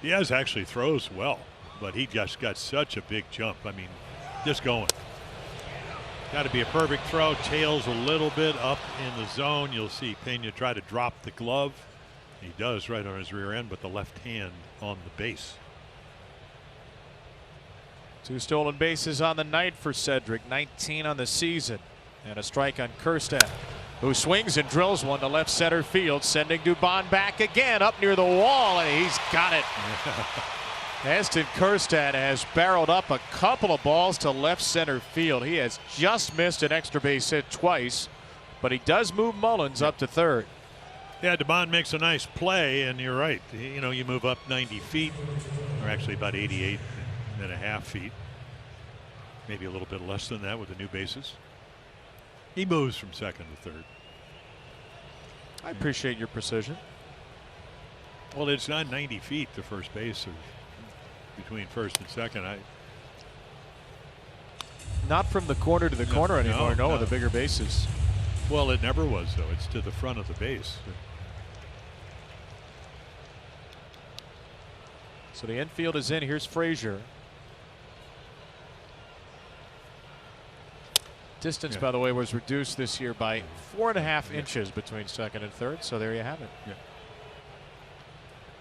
Diaz actually throws well, but he just got such a big jump. I mean, just going. Got to be a perfect throw. Tails a little bit up in the zone. You'll see Pena try to drop the glove. He does right on his rear end, but the left hand on the base. 2 stolen bases on the night for Cedric, 19 on the season, and a strike on Kjerstad, who swings and drills one to left center field, sending Dubon back again up near the wall, and he's got it. Heston Kjerstad has barreled up a couple of balls to left center field. He has just missed an extra base hit twice, but he does move Mullins up to third. Yeah, Dubon makes a nice play, and you're right. You know, you move up 90 feet, or actually about 88.5 feet. Maybe a little bit less than that with the new bases. He moves from second to third. I appreciate your precision. Well, it's not 90 feet to first base or between first and second. Not from the corner to the corner anymore. No, the bigger bases. Well, it never was, though. It's to the front of the base. So the infield is in. Here's Frazier. Distance, by the way, was reduced this year by 4.5 inches between second and third. So there you have it. Yeah.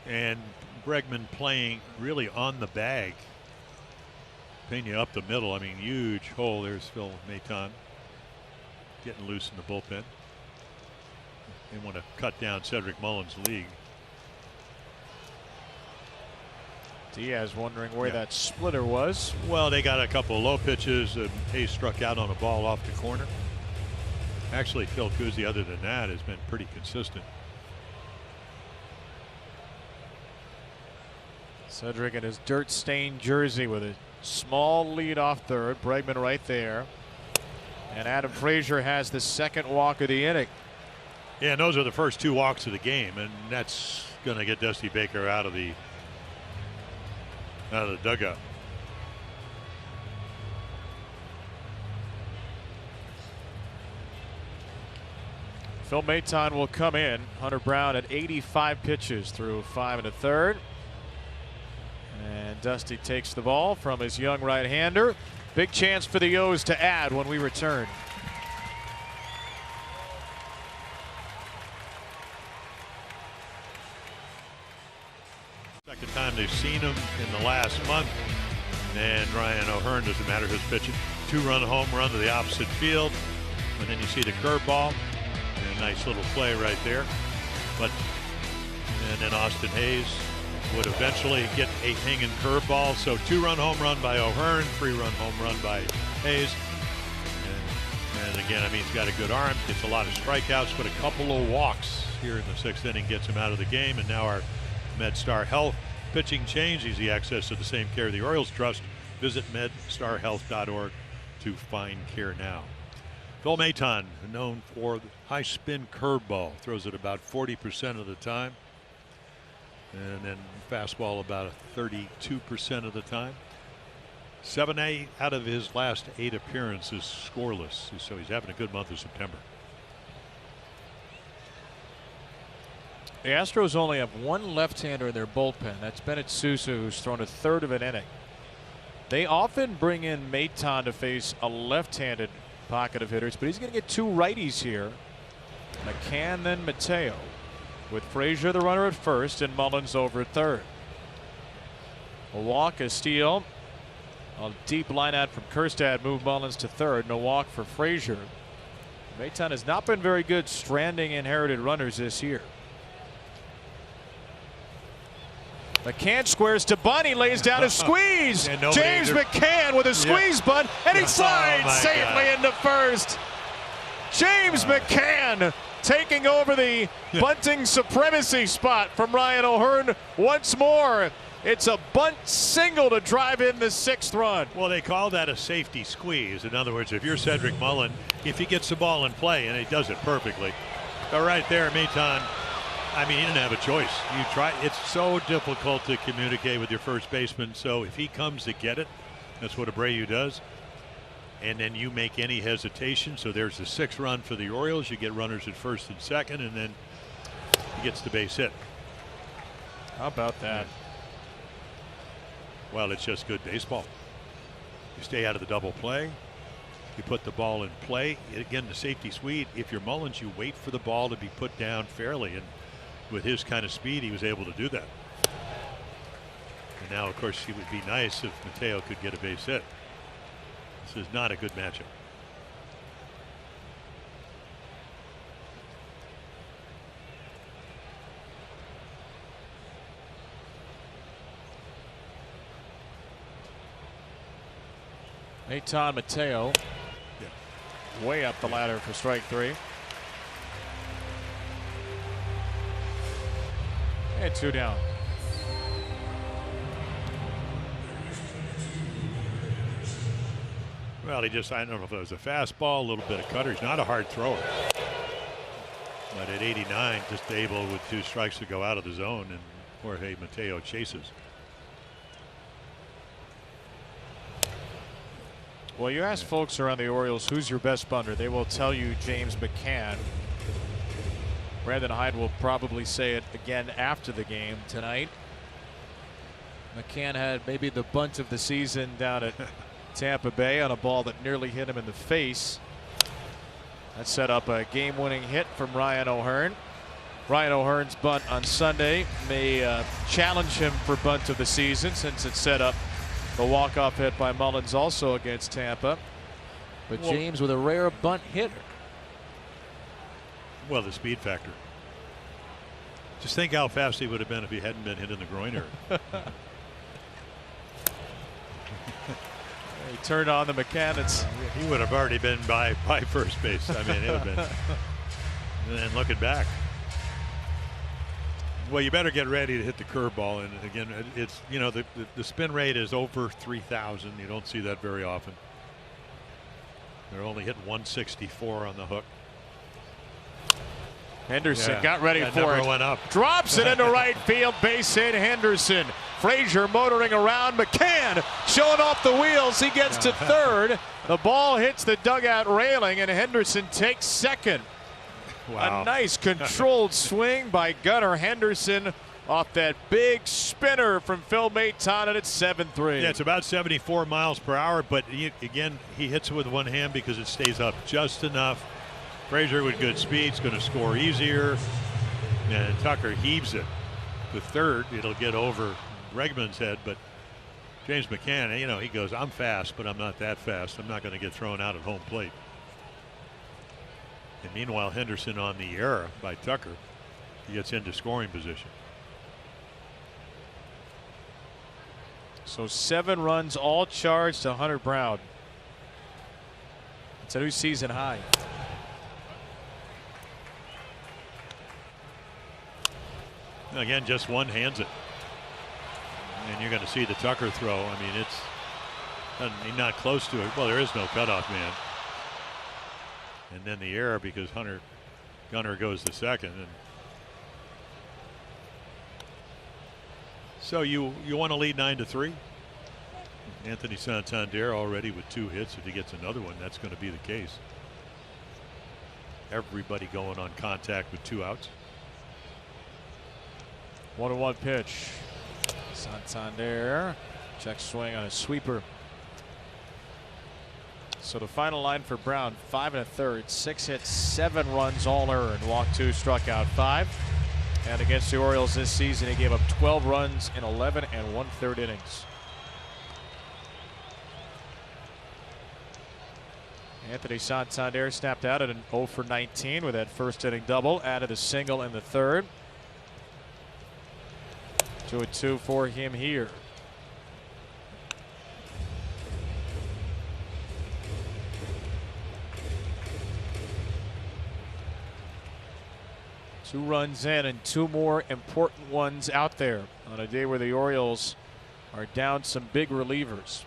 And Bregman playing really on the bag. Pena up the middle. I mean, huge hole. There's Phil Maton getting loose in the bullpen. They want to cut down Cedric Mullins' league. Diaz wondering where that splitter was. Well, they got a couple of low pitches, and Hayes struck out on a ball off the corner. Actually, Phil Cousy, other than that, has been pretty consistent. Cedric in his dirt-stained jersey with a small lead off third. Bregman right there. And Adam Frazier has the second walk of the inning. Yeah, and those are the first 2 walks of the game, and that's going to get Dusty Baker out of the dugout. Phil Maton will come in. Hunter Brown at 85 pitches through 5 1/3. And Dusty takes the ball from his young right-hander. Big chance for the O's to add when we return. Second time they've seen him in the last month. And Ryan O'Hearn, doesn't matter who's pitching. 2-run home run to the opposite field. And then you see the curveball. And a nice little play right there. And then Austin Hayes would eventually get a hanging curveball. So 2-run home run by O'Hearn, 3-run home run by Hayes. And again, I mean, he's got a good arm, gets a lot of strikeouts, but a couple of walks here in the 6th inning gets him out of the game. And now our MedStar Health pitching change, easy access to the same care the Orioles trust. Visit medstarhealth.org to find care now. Phil Maton, known for the high spin curveball, throws it about 40% of the time. And then fastball about 32% of the time. 7 out of his last 8 appearances scoreless, so he's having a good month of September. The Astros only have one left-hander in their bullpen. That's Bennett Sousa, who's thrown a third of an inning. They often bring in Maton to face a left-handed pocket of hitters, but he's going to get 2 righties here. McCann, then Mateo, with Frazier the runner at first and Mullins over at third. A walk, a steal. A deep line out from Kjerstad moved Mullins to third, and a walk for Frazier. Maton has not been very good stranding inherited runners this year. McCann squares to bunt. He lays down a squeeze. James McCann with a squeeze bunt, and he slides safely into first. James McCann taking over the bunting supremacy spot from Ryan O'Hearn once more. It's a bunt single to drive in the 6th run. Well, they call that a safety squeeze. In other words, if you're Cedric Mullins, if he gets the ball in play, and he does it perfectly. But right there, Maton, I mean, he didn't have a choice. You try. It's so difficult to communicate with your first baseman. So if he comes to get it, that's what Abreu does. And then you make any hesitation. So there's the 6th run for the Orioles. You get runners at first and second, and then he gets the base hit. How about that? Well, it's just good baseball. You stay out of the double play. You put the ball in play. Again, the safety sweep. If you're Mullins, you wait for the ball to be put down fairly. And with his kind of speed, he was able to do that. And now, of course, it would be nice if Mateo could get a base hit. This is not a good matchup. Maton Mateo way up the ladder for strike 3. And 2 down. Well, I don't know if it was a fastball, a little bit of cutter. He's not a hard thrower. But at 89, just able with 2 strikes to go out of the zone, and Jorge Mateo chases. Well, you ask folks around the Orioles who's your best bunter, they will tell you James McCann. Brandon Hyde will probably say it again after the game tonight. McCann had maybe the bunt of the season down at Tampa Bay on a ball that nearly hit him in the face. That set up a game-winning hit from Ryan O'Hearn. Ryan O'Hearn's bunt on Sunday may challenge him for bunt of the season, since it set up the walk-off hit by Mullins also against Tampa. But James with a rare bunt hitter. Well, the speed factor. Just think how fast he would have been if he hadn't been hit in the groin area. He turned on the mechanics. He would have already been by first base. I mean, it would have been. And then looking back. Well, you better get ready to hit the curveball. And again, it's, you know, the spin rate is over 3,000. You don't see that very often. They're only hitting 164 on the hook. Henderson got ready for it. Went up. Drops it into right field. Base hit, Henderson. Frazier motoring around. McCann showing off the wheels. He gets to third. The ball hits the dugout railing, and Henderson takes second. Wow. A nice controlled swing by Gunnar Henderson off that big spinner from Phil Maton, and it's 7-3. Yeah, it's about 74 miles per hour, but again, he hits it with one hand because it stays up just enough. Frazier with good speed is going to score easier, and Tucker heaves it to third. It'll get over Bregman's head, but James McCann, you know, he goes, I'm fast, but I'm not that fast. I'm not going to get thrown out at home plate. And meanwhile, Henderson on the error by Tucker, he gets into scoring position. So 7 runs, all charged to Hunter Brown. It's a new season high. Again, just one hands it. And you're going to see the Tucker throw. I mean, it's not close to it. Well, there is no cutoff man. And then the error because Gunnar goes to second. And so you want to lead 9-3. Anthony Santander already with 2 hits. If he gets another one, that's going to be the case. Everybody going on contact with 2 outs. 1-1 pitch. Santander. Check swing on a sweeper. So the final line for Brown, 5 1/3, 6 hits, 7 runs, all earned. Walked 2, struck out 5. And against the Orioles this season, he gave up 12 runs in 11 1/3 innings. Anthony Santander snapped out at an 0 for 19 with that first inning double. Added a single in the third. 2-2 for him here. Two runs in and 2 more important ones out there on a day where the Orioles are down some big relievers.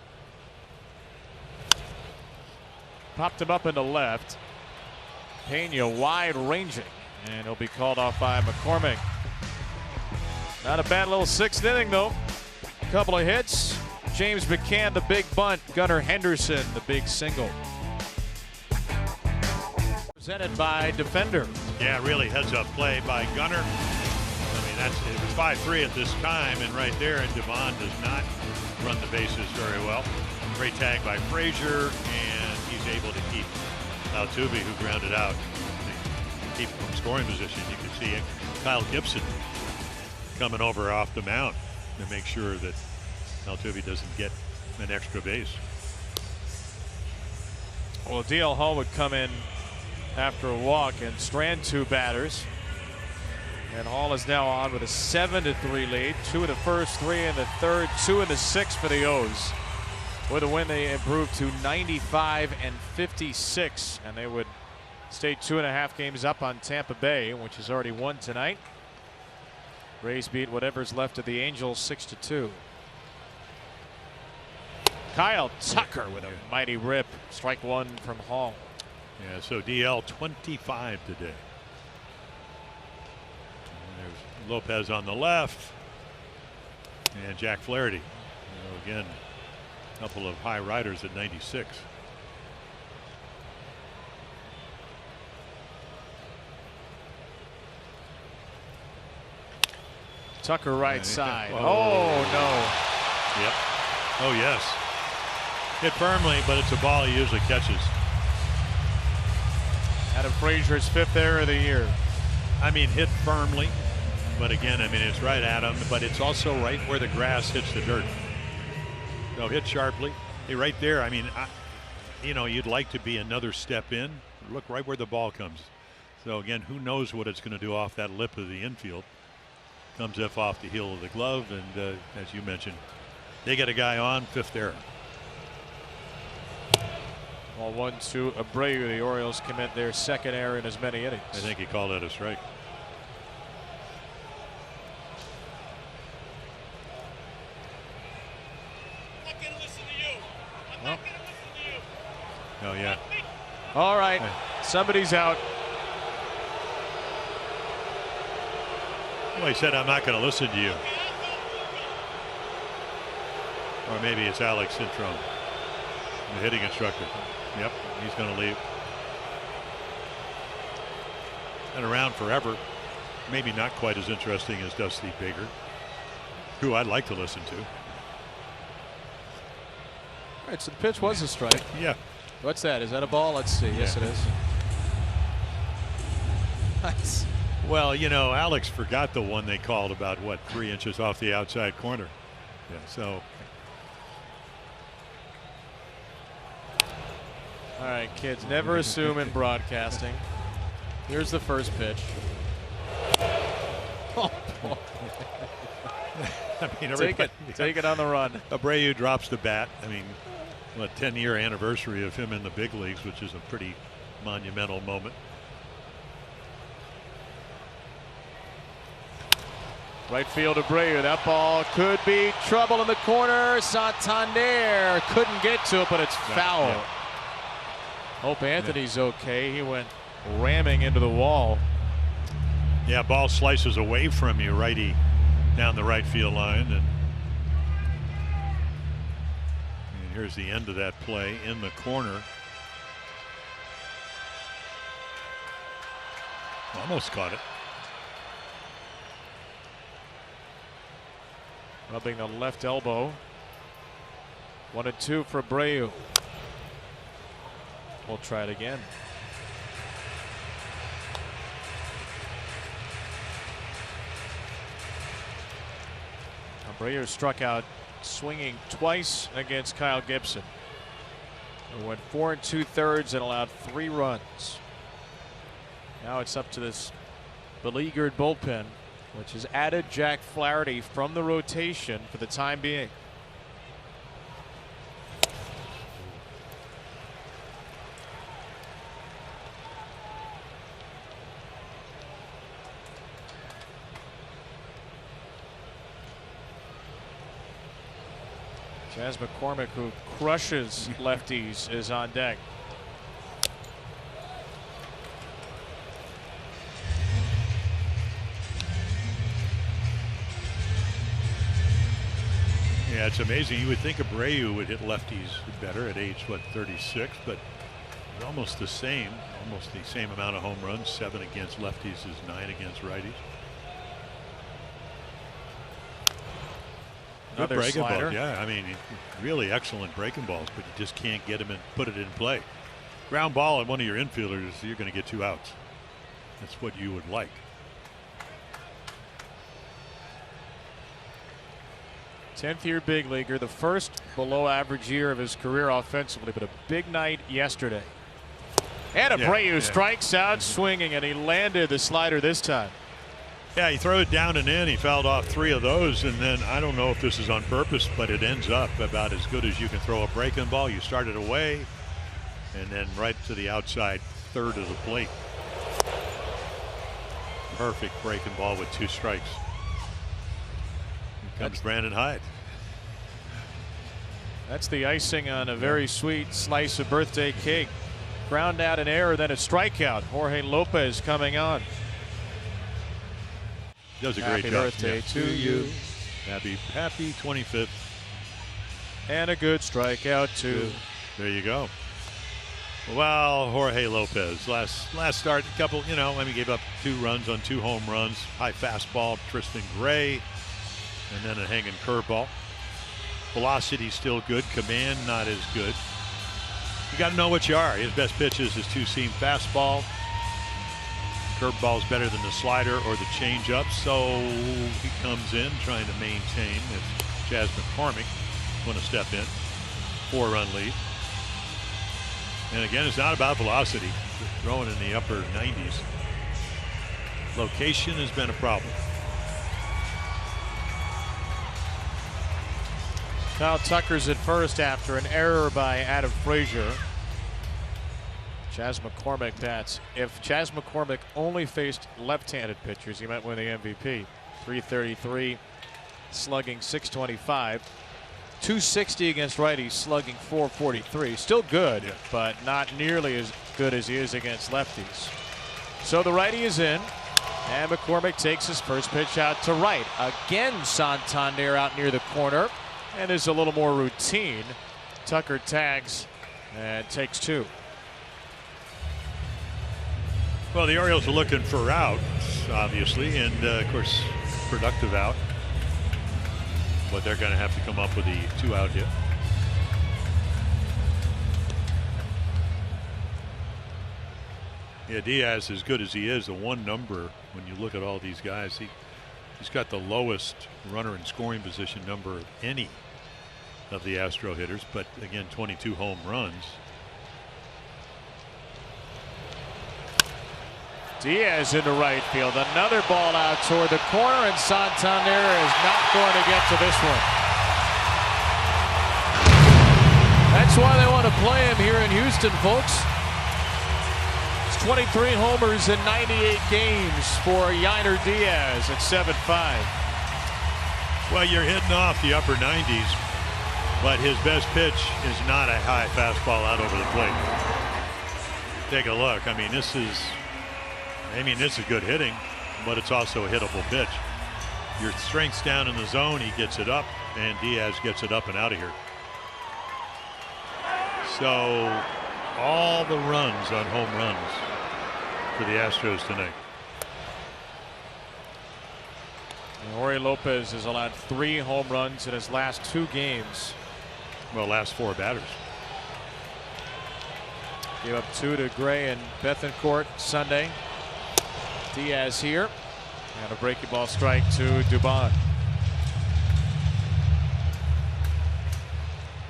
Popped him up into left. Pena wide ranging, and he'll be called off by McCormick. Not a bad little 6th inning though. A couple of hits. James McCann the big bunt. Gunnar Henderson the big single. Presented by Defender. Yeah, really heads up play by Gunnar. I mean, it was 5-3 at this time, and right there, and Devon does not run the bases very well. Great tag by Frazier, and he's able to keep Altuve, who grounded out, to keep him from scoring position. You can see Kyle Gibson coming over off the mound to make sure that Altuve doesn't get an extra base. Well, DL Hall would come in after a walk and strand 2 batters. And Hall is now on with a 7-3 lead. 2 in the first, 3 in the third, 2 in the 6th for the O's. With a win, they improved to 95 and 56, and they would stay 2.5 games up on Tampa Bay, which has already won tonight. Rays beat whatever's left of the Angels 6-2. Kyle Tucker with a mighty rip. Strike 1 from Hall. Yeah, so DL 25 today. Lopez on the left. And Jack Flaherty. Again, a couple of high riders at 96. Tucker right side. Oh. Oh, no. Yep. Oh, yes. Hit firmly, but it's a ball he usually catches. Adam Frazier's 5th error of the year. I mean, hit firmly, but again, I mean, it's right at him, but it's also right where the grass hits the dirt. So hit sharply. Hey, right there, I mean, you know, you'd like to be another step in. Look right where the ball comes. So again, who knows what it's going to do off that lip of the infield. Comes off the heel of the glove, and as you mentioned, they get a guy on, 5th error. Ball 1-2 Abreu. The Orioles commit their 2nd error in as many innings. I think he called that a strike. Oh, yeah. All right. Somebody's out. Well, he said, I'm not going to listen to you. Or maybe it's Alex Cintron, the hitting instructor. Yep, he's going to leave. Been around forever. Maybe not quite as interesting as Dusty Baker, who I'd like to listen to. All right, so the pitch was a strike. Yeah. What's that? Is that a ball? Let's see. Yes, it is. Nice. Well, you know, Alex forgot the one they called about, what, 3 inches off the outside corner. Yeah, so. All right, kids, never assume in broadcasting. Here's the first pitch. Oh, boy. I mean, take it on the run. Abreu drops the bat. I mean, what, 10-year anniversary of him in the big leagues, which is a pretty monumental moment. Right field Abreu. That ball could be trouble in the corner. Santander couldn't get to it, but it's foul. Yeah. Hope Anthony's okay. He went ramming into the wall. Yeah, ball slices away from you, righty, down the right field line. And here's the end of that play in the corner. Almost caught it. Rubbing the left elbow. 1-2 for Abreu. We'll try it again. Abreu struck out swinging twice against Kyle Gibson, who went 4 2/3 and allowed 3 runs. Now it's up to this beleaguered bullpen, which has added Jack Flaherty from the rotation for the time being. Jazz McCormick, who crushes lefties, is on deck. Yeah, it's amazing. You would think Abreu would hit lefties better at age, what, 36, but almost the same amount of home runs. 7 against lefties is 9 against righties. Good breaking ball. Yeah, I mean, really excellent breaking balls, but you just can't get him and put it in play. Ground ball at one of your infielders, you're going to get 2 outs. That's what you would like. 10th year big leaguer, the first below average year of his career offensively, but a big night yesterday. And Abreu strikes out swinging, and he landed the slider this time. Yeah, he threw it down and in. He fouled off 3 of those, and then I don't know if this is on purpose, but it ends up about as good as you can throw a breaking ball. You start it away, and then right to the outside third of the plate. Perfect breaking ball with 2 strikes. Here comes Brandon Hyde. That's the icing on a very sweet slice of birthday cake. Ground out an error, then a strikeout. Jorge Lopez coming on. Does a great Happy job. birthday to you. Happy 25th. And a good strikeout, too. There you go. Well, Jorge Lopez, last start, a couple, gave up 2 runs on 2 home runs. High fastball, Tristan Gray, and then a hanging curveball. Velocity still good, command not as good. You got to know what you are. His best pitch is his 2-seam fastball. Curveball's better than the slider or the changeup, so he comes in trying to maintain. It's Chas McCormick going to step in. 4-run lead. And again, it's not about velocity. Throwing in the upper 90s. Location has been a problem. Kyle Tucker's at first after an error by Adam Frazier. Chas McCormick bats. If Chas McCormick only faced left-handed pitchers, he might win the MVP. 333, slugging 625. 260 against righties, slugging 443. Still good, but not nearly as good as he is against lefties. So the righty is in, and McCormick takes his first pitch out to right. Again, Santander out near the corner, and is a little more routine. Tucker tags and takes 2. Well, the Orioles are looking for outs, obviously, and of course, productive out. But they're going to have to come up with the 2-out hit. Yeah, Diaz, as good as he is, the one number, when you look at all these guys, he's got the lowest runner in scoring position number of any of the Astro hitters. But again, 22 home runs. Diaz into right field. Another ball out toward the corner, and Santander is not going to get to this one. That's why they want to play him here in Houston, folks. It's 23 homers in 98 games for Yainer Diaz at 7'5". Well, you're hitting off the upper 90s, but his best pitch is not a high fastball out over the plate. Take a look. I mean, this is good hitting, but it's also a hittable pitch. Your strength's down in the zone, he gets it up, and Diaz gets it up and out of here. So all the runs on home runs for the Astros tonight. And Jorge Lopez has allowed 3 home runs in his last 2 games. Well, last 4 batters. Gave up 2 to Gray and Bethancourt Sunday. Diaz here, and a breaking ball strike to Dubon.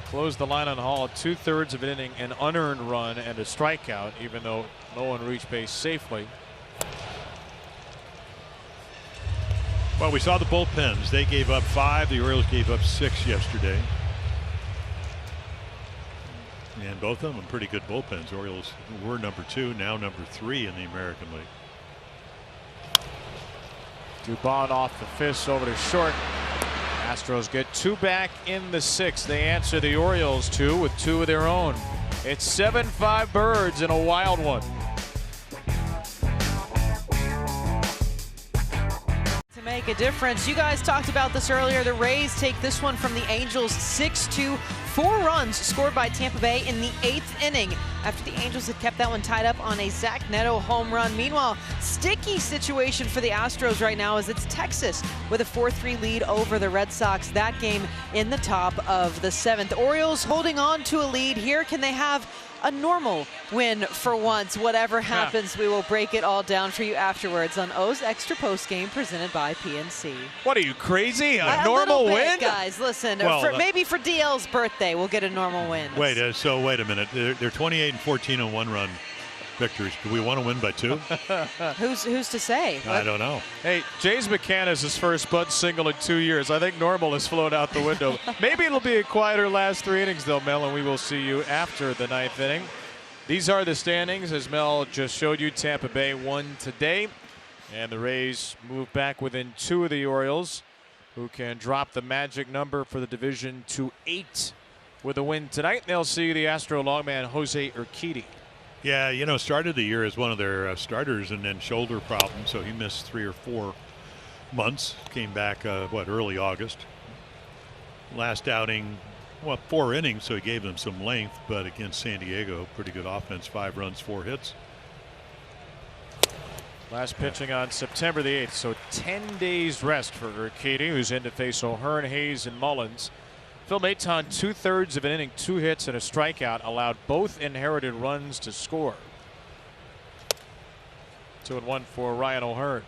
Closed the line on Hall, 2/3 of an inning, an unearned run and a strikeout, even though no one reached base safely. Well, we saw the bullpens. They gave up 5. The Orioles gave up 6 yesterday. And both of them pretty good bullpens. Orioles were number 2, now number 3 in the American League. Dubon off the fist over to short. Astros get 2 back in the 6th. They answer the Orioles 2 with 2 of their own. It's 7-5 Birds in a wild one. To make a difference. You guys talked about this earlier. The Rays take this one from the Angels 6-2. 4 runs scored by Tampa Bay in the 8th inning after the Angels had kept that one tied up on a Zach Neto home run. Meanwhile, sticky situation for the Astros right now as it's Texas with a 4-3 lead over the Red Sox. That game in the top of the 7th. Orioles holding on to a lead here. Can they have a normal win for once? Whatever happens, we will break it all down for you afterwards on O's Extra Post Game presented by PNC. What are you, crazy? A little normal bit, win? guys. Listen, Well, maybe for DL's birthday, we'll get a normal win. Wait a minute. They're 28-14 on 1-run victories. Do we want to win by 2? Who's to say? I don't know. Hey, James McCann is his first bunt single in 2 years. I think normal has flown out the window. Maybe it'll be a quieter last 3 innings, though, Mel, and we will see you after the 9th inning. These are the standings, as Mel just showed you. Tampa Bay won today, and the Rays move back within 2 of the Orioles, who can drop the magic number for the division to 8 with a win tonight. They'll see the Astro longman Jose Urquidy. Yeah, started the year as one of their starters and then shoulder problems, so he missed 3 or 4 months. Came back, early August. Last outing, 4 innings, so he gave them some length, but against San Diego, pretty good offense, 5 runs, 4 hits. Last pitching on September the 8th, so 10 days rest for Urquidy, who's in to face O'Hearn, Hayes, and Mullins. Phil Maton, 2/3 of an inning, 2 hits and a strikeout, allowed both inherited runs to score. 2-1 for Ryan O'Hearn.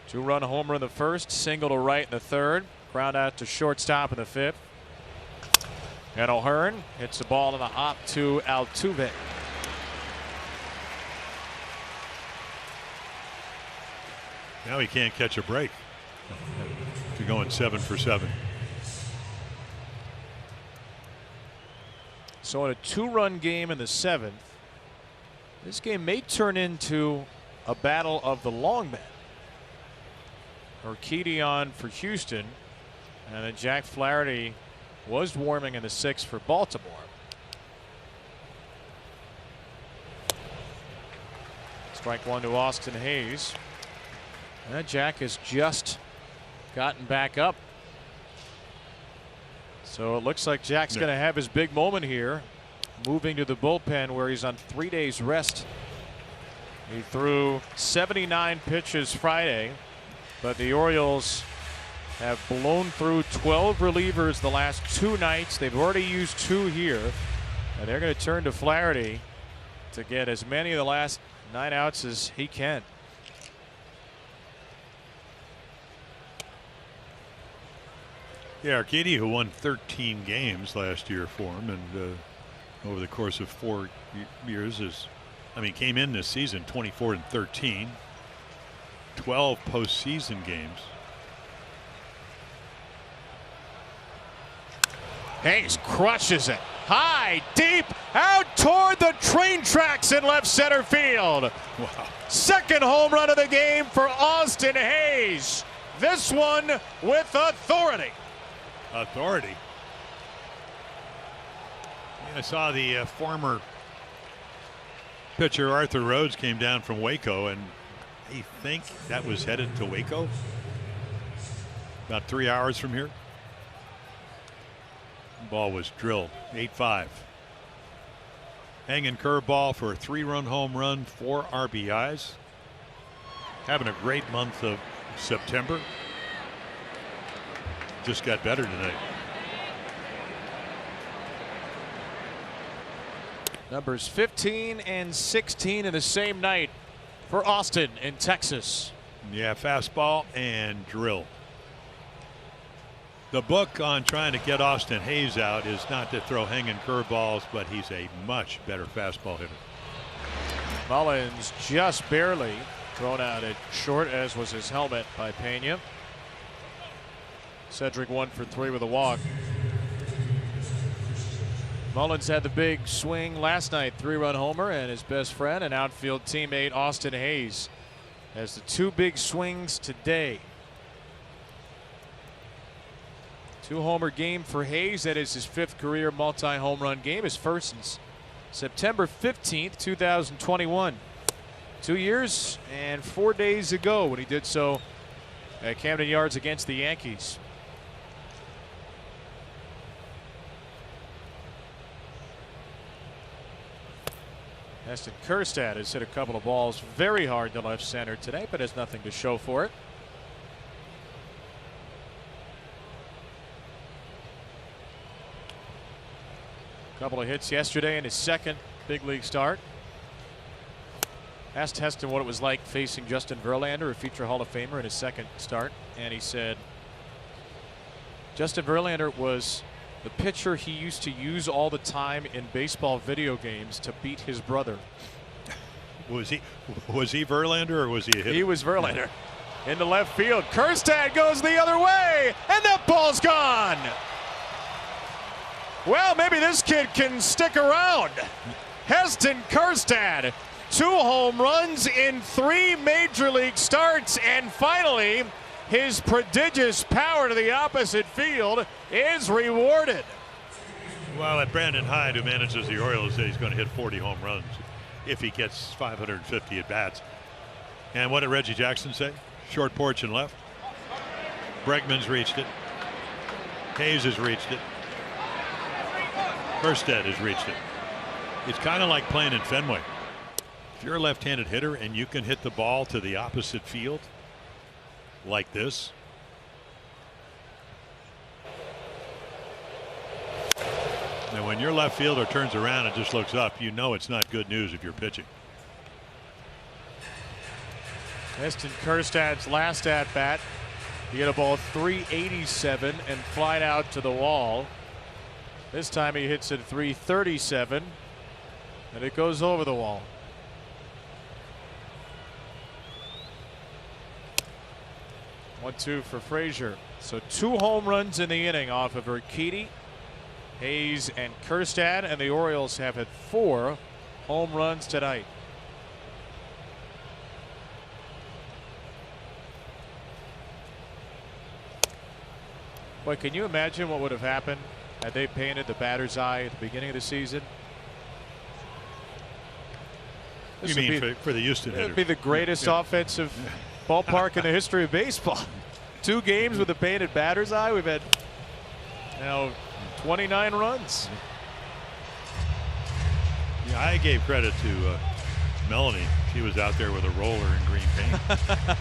Two-run homer in the first, single to right in the third, ground out to shortstop in the 5th. And O'Hearn hits the ball in the hop to Altuve. Now he can't catch a break. They're going 7 for 7. So in a 2-run game in the 7th, this game may turn into a battle of the long men. Urquidy on for Houston, and then Jack Flaherty was warming in the 6th for Baltimore. Strike one to Austin Hayes. And Jack has just gotten back up. So it looks like Jack's going to have his big moment here, moving to the bullpen where he's on 3 days rest. He threw 79 pitches Friday, but the Orioles have blown through 12 relievers the last 2 nights. They've already used 2 here, and they're going to turn to Flaherty to get as many of the last 9 outs as he can. Yeah, Urquidy, who won 13 games last year for him, and over the course of 4 years, came in this season 24-13, 12 postseason games. Hayes crushes it high, deep, out toward the train tracks in left center field. Wow. Second home run of the game for Austin Hayes. This one with authority. Authority. I saw the former pitcher Arthur Rhodes came down from Waco, and I think that was headed to Waco. About 3 hours from here. Ball was drilled. 8-5. Hanging curveball for a 3-run home run, 4 RBIs. Having a great month of September. Just got better tonight. Numbers 15 and 16 in the same night for Austin in Texas. Yeah, fastball and drill. The book on trying to get Austin Hayes out is not to throw hanging curveballs, but he's a much better fastball hitter. Mullins just barely thrown out at short, as was his helmet by Pena. Cedric 1 for 3 with a walk. Mullins had the big swing last night, 3-run homer, and his best friend and outfield teammate Austin Hayes has the 2 big swings today. 2-homer game for Hayes. That is his 5th career multi-home run game, his first since September 15th, 2021. 2 years and 4 days ago when he did so at Camden Yards against the Yankees. Heston Kjerstad has hit a couple of balls very hard to left center today, but has nothing to show for it. Couple of hits yesterday in his 2nd big league start. Asked Heston what it was like facing Justin Verlander, a future Hall of Famer, in his 2nd start, and he said Justin Verlander was the pitcher he used to use all the time in baseball video games to beat his brother. Was he Verlander or was he a hitter? He was Verlander. Into left field. Kjerstad goes the other way, and that ball's gone. Well, maybe this kid can stick around. Heston Kjerstad, 2 home runs in 3 major league starts, and finally his prodigious power to the opposite field is rewarded. Well, at Brandon Hyde, who manages the Orioles, said he's going to hit 40 home runs if he gets 550 at bats. And what did Reggie Jackson say? Short porch and left. Bregman's reached it. Hayes has reached it. Kerstead has reached it. It's kind of like playing in Fenway. If you're a left-handed hitter and you can hit the ball to the opposite field like this, and when your left fielder turns around and just looks up, you know it's not good news if you're pitching. Heston Kjerstad's last at bat, he hit a ball 387 and flied out to the wall. This time he hits it 337 and it goes over the wall. 1-2 for Frazier. So 2 home runs in the inning off of Urquidy, Hayes, and Kjerstad, and the Orioles have had 4 home runs tonight. Boy, can you imagine what would have happened had they painted the batter's eye at the beginning of the season? You mean for the Houston hitters? It would be the greatest offensive ballpark in the history of baseball. 2 games with a painted batter's eye. We've had now 29 runs. Yeah, I gave credit to Melanie. She was out there with a roller in green paint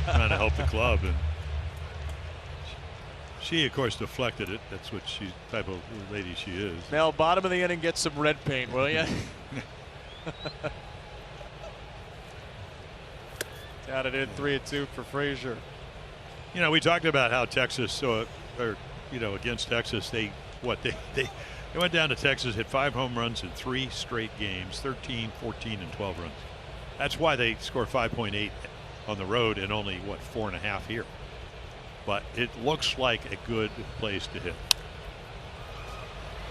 trying to help the club, and she of course deflected it. That's what she type of lady she is. Mel, bottom of the inning, get some red paint, will you? Down it in 3-2 for Frazier. You know, we talked about how Texas, against Texas, they went down to Texas, hit 5 home runs in 3 straight games, 13, 14, and 12 runs. That's why they scored 5.8 on the road and only 4.5 here. But it looks like a good place to hit.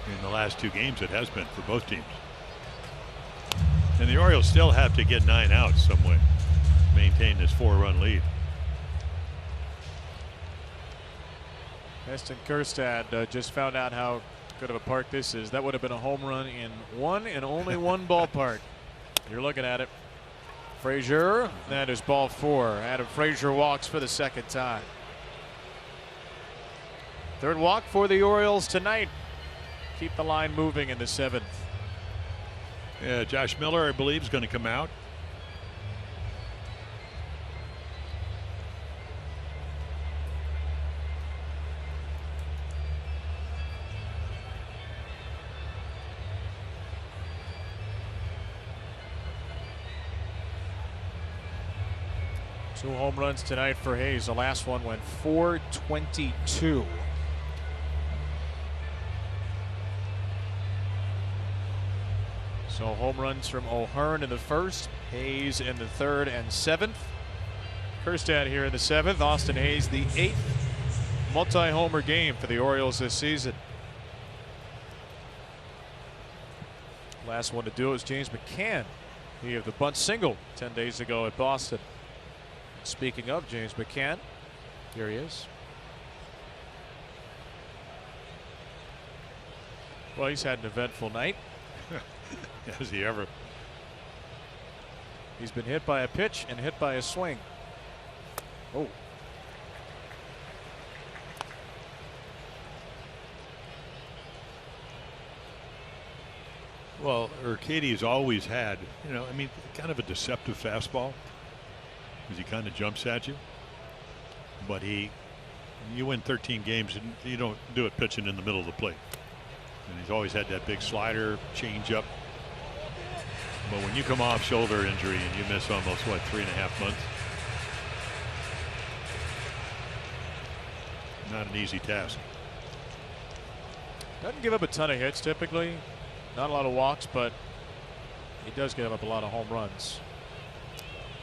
In the last 2 games, it has been for both teams. And the Orioles still have to get 9 outs some way, maintain this 4-run lead. Heston Kjerstad just found out how good of a park this is. That would have been a home run in one and only one ballpark. You're looking at it. Frazier, that is ball 4. Adam Frazier walks for the 2nd time. 3rd walk for the Orioles tonight. Keep the line moving in the 7th. Yeah, Josh Miller, I believe, is going to come out. Two home runs tonight for Hayes. The last one went 422. So home runs from O'Hearn in the 1st, Hayes in the 3rd and 7th. Kjerstad here in the 7th. Austin Hayes the 8th multi-homer game for the Orioles this season. Last one to do is James McCann. He had the bunt single 10 days ago at Boston. Speaking of James McCann, here he is. Well, he's had an eventful night. Has he ever? He's been hit by a pitch and hit by a swing. Oh. Well, Urquidy's always had, kind of a deceptive fastball, because he kind of jumps at you. But you win 13 games and you don't do it pitching in the middle of the plate. And he's always had that big slider, changeup. But when you come off shoulder injury and you miss almost 3.5 months, not an easy task. Doesn't give up a ton of hits typically, not a lot of walks, but he does give up a lot of home runs.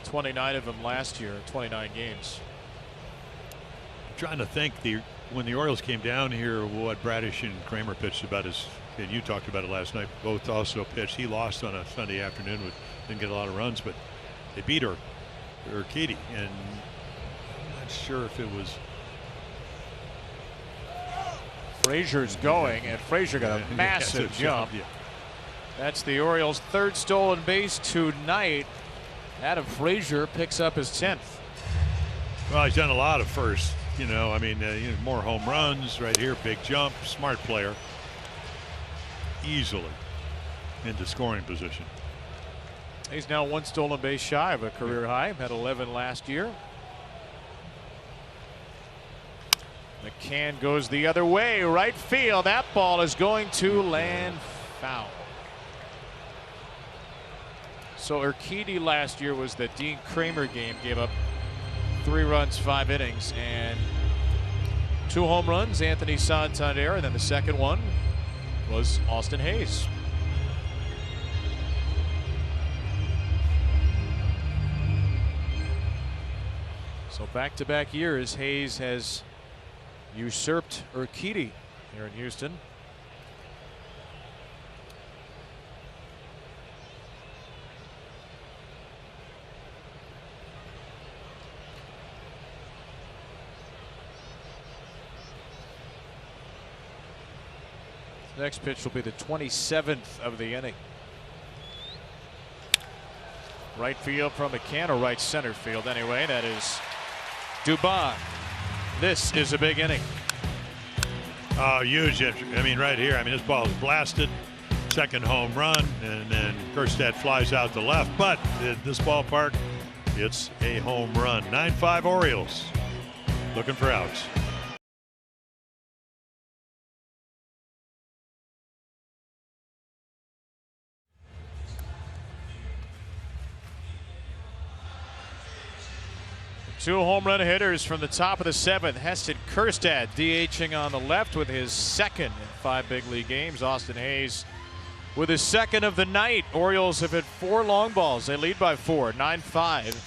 29 of them last year, 29 games. I'm trying to think, when the Orioles came down here, what Bradish and Kramer pitched about and you talked about it last night, both also pitched. He lost on a Sunday afternoon, didn't get a lot of runs, but they beat Urquidy, and I'm not sure if it was Frazier's going, and Frazier got a massive jump. Yeah. That's the Orioles' 3rd stolen base tonight. Adam Frazier picks up his 10th. Well, he's done a lot of firsts. You know, I mean, more home runs right here. Big jump. Smart player. Easily into scoring position. He's now 1 stolen base shy of a career high. Had 11 last year. McCann goes the other way, right field. That ball is going to land foul. So Urquidy last year was the Dean Kramer game. Gave up 3 runs, 5 innings, and 2 home runs. Anthony Santander, and then the second one was Austin Hayes. So back-to-back years, Hayes has usurped Urquidy here in Houston. Next pitch will be the 27th of the inning. Right field from McCann, or right center field anyway. That is Dubon. This is a big inning. Oh, huge. I mean, right here. I mean, this ball is blasted. Second home run, and then Kerstad flies out to left. But in this ballpark, it's a home run. 9-5 Orioles. Looking for outs. Two home run hitters from the top of the 7th. Heston Kjerstad DHing on the left with his 2nd in 5 big league games. Austin Hayes with his 2nd of the night. Orioles have hit 4 long balls. They lead by 4, 9-5.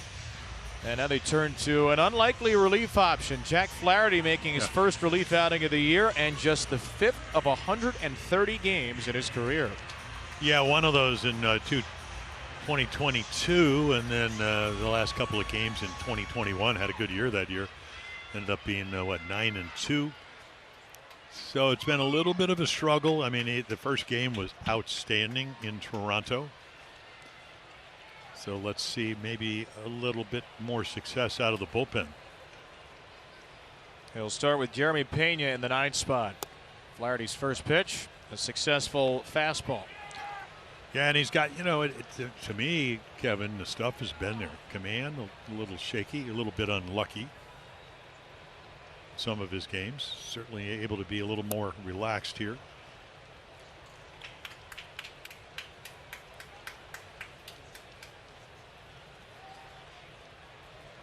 And now they turn to an unlikely relief option. Jack Flaherty making his first relief outing of the year, and just the 5th of 130 games in his career. Yeah, one of those in 2022, and then the last couple of games in 2021. Had a good year that year. Ended up being 9-2. So it's been a little bit of a struggle. I mean, the first game was outstanding in Toronto. So let's see, maybe a little bit more success out of the bullpen. He'll start with Jeremy Pena in the 9th spot. Flaherty's first pitch, a successful fastball. Yeah, and he's got, you know, to me, Kevin, the stuff has been there. Command, a little shaky, a little bit unlucky. Some of his games, certainly able to be a little more relaxed here.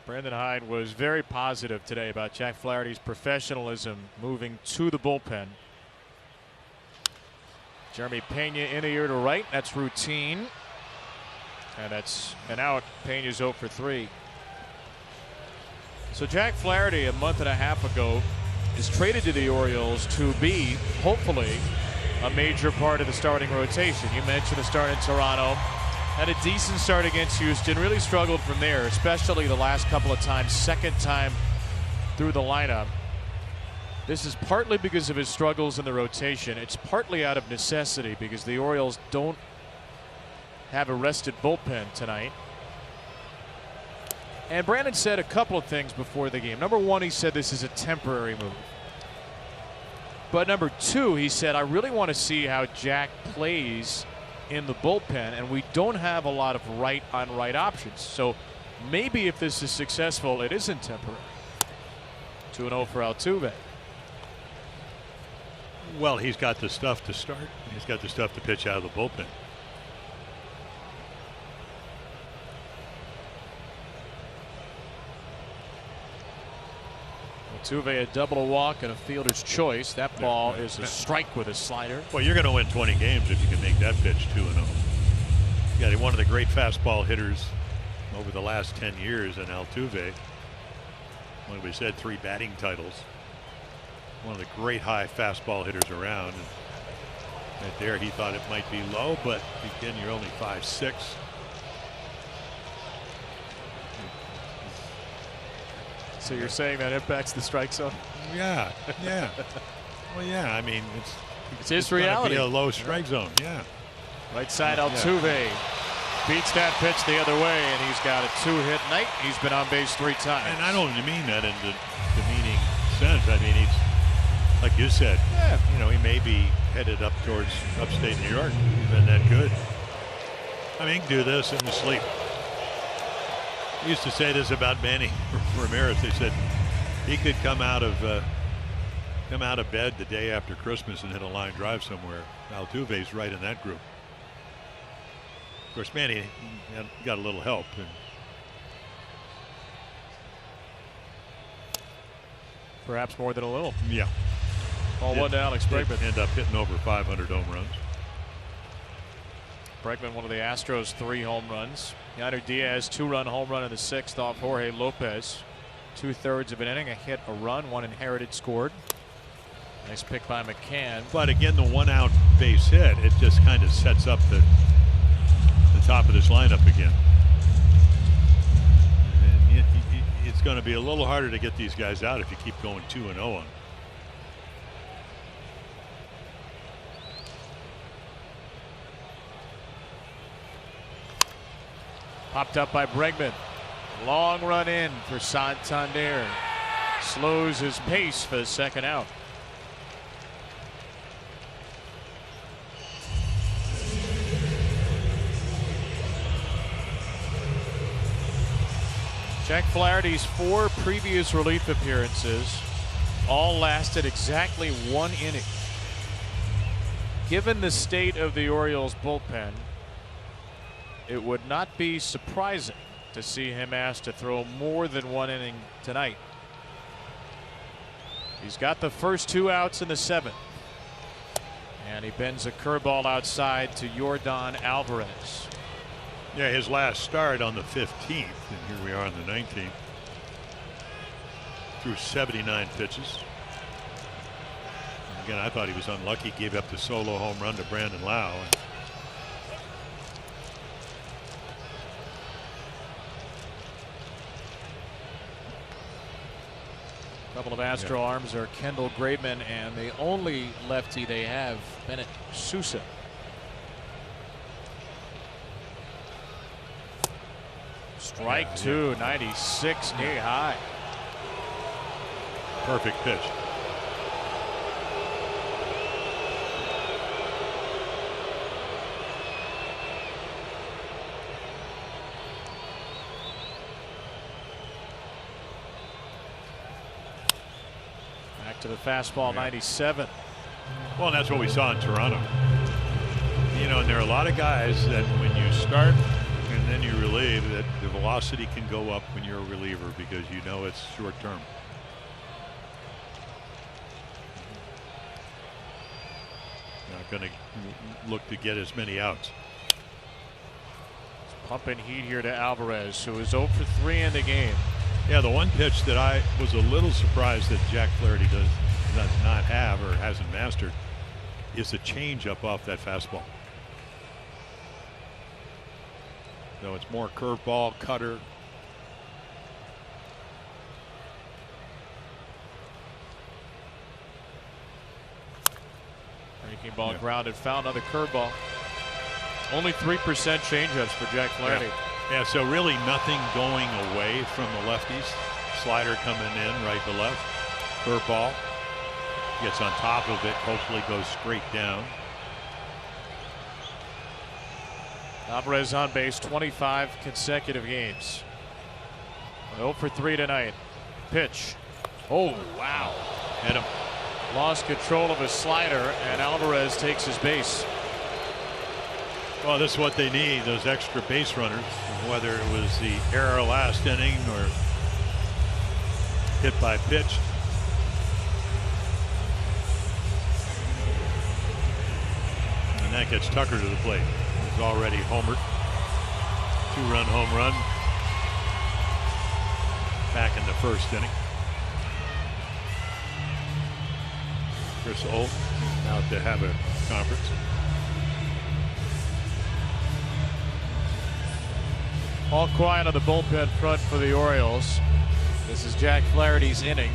Brandon Hyde was very positive today about Jack Flaherty's professionalism moving to the bullpen. Jeremy Pena in the air to right. That's routine. And that's an out. Pena's 0 for 3. So Jack Flaherty, a month and a half ago, is traded to the Orioles to be, hopefully, a major part of the starting rotation. You mentioned the start in Toronto. Had a decent start against Houston. Really struggled from there, especially the last couple of times. 2nd time through the lineup. This is partly because of his struggles in the rotation. It's partly out of necessity because the Orioles don't have a rested bullpen tonight. And Brandon said a couple of things before the game. Number one, he said this is a temporary move. But number two, he said, I really want to see how Jack plays in the bullpen, and we don't have a lot of right-on-right options. So maybe if this is successful, it isn't temporary. 2-0 for Altuve. Well, he's got the stuff to start. He's got the stuff to pitch out of the bullpen. Altuve a double walk and a fielder's choice. That ball is a strike with a slider. Well, you're going to win 20 games if you can make that pitch 2-0. You got one of the great fastball hitters over the last 10 years in Altuve. Like we said, 3 batting titles. One of the great high fastball hitters around. And right there, he thought it might be low, but again, you're only 5'6". So you're saying that impacts the strike zone? Yeah, yeah. Well, yeah, I mean, It's his gonna reality. be a low strike zone, yeah. Right side, Altuve beats that pitch the other way, and he's got a 2-hit night. He's been on base 3 times. And I don't mean that in the demeaning sense. I mean, he's, like you said, you know, he may be headed up towards upstate New York. He's been that good. I mean, he can do this in his sleep. I used to say this about Manny Ramirez. They said he could come out of bed the day after Christmas and hit a line drive somewhere. Altuve's right in that group. Of course, Manny got a little help. And perhaps more than a little. yeah. Ball 1 to Alex Bregman. End up hitting over 500 home runs. Bregman, one of the Astros' 3 home runs. Yonder Diaz, 2-run home run in the 6th off Jorge Lopez. 2/3 of an inning, a hit, a run, 1 inherited, scored. Nice pick by McCann. But again, the 1-out base hit, it just kind of sets up the top of this lineup again. And it's going to be a little harder to get these guys out if you keep going 2-0 on them. Popped up by Bregman. Long run in for Santander. Slows his pace for the 2nd out. Jack Flaherty's 4 previous relief appearances all lasted exactly 1 inning. Given the state of the Orioles bullpen, it would not be surprising to see him asked to throw more than 1 inning tonight. He's got the first 2 outs in the 7th. And he bends a curveball outside to Yordan Alvarez. Yeah, his last start on the 15th, and here we are on the 19th. Threw 79 pitches. And again, I thought he was unlucky. Gave up the solo home run to Brandon Lau. A couple of Astro arms are Kendall Graveman, and the only lefty they have, Bennett Sousa. Strike 2, 96 knee high. Perfect pitch. Back to the fastball, 97. Well, and that's what we saw in Toronto. You know, and there are a lot of guys that when you start and then you relieve, that the velocity can go up when you're a reliever because you know it's short term. Not going to look to get as many outs. Pumping heat here to Alvarez, who is 0 for 3 in the game. Yeah, the one pitch that I was a little surprised that Jack Flaherty does not have or hasn't mastered is a changeup off that fastball. So it's more curveball, cutter. Breaking ball grounded, found another curveball. Only 3% changeups for Jack Flaherty. Yeah, so really nothing going away from the lefties. Slider coming in right to left. Curveball. Gets on top of it, hopefully goes straight down. Alvarez on base 25 consecutive games. 0 for 3 tonight. Pitch. Oh, wow. Hit him. Lost control of his slider, and Alvarez takes his base. Well, this is what they need, those extra base runners, whether it was the error last inning or hit by pitch. And that gets Tucker to the plate. He's already homered. 2-run home run back in the first inning. Chris Olt out to have a conference. All quiet on the bullpen front for the Orioles. This is Jack Flaherty's inning.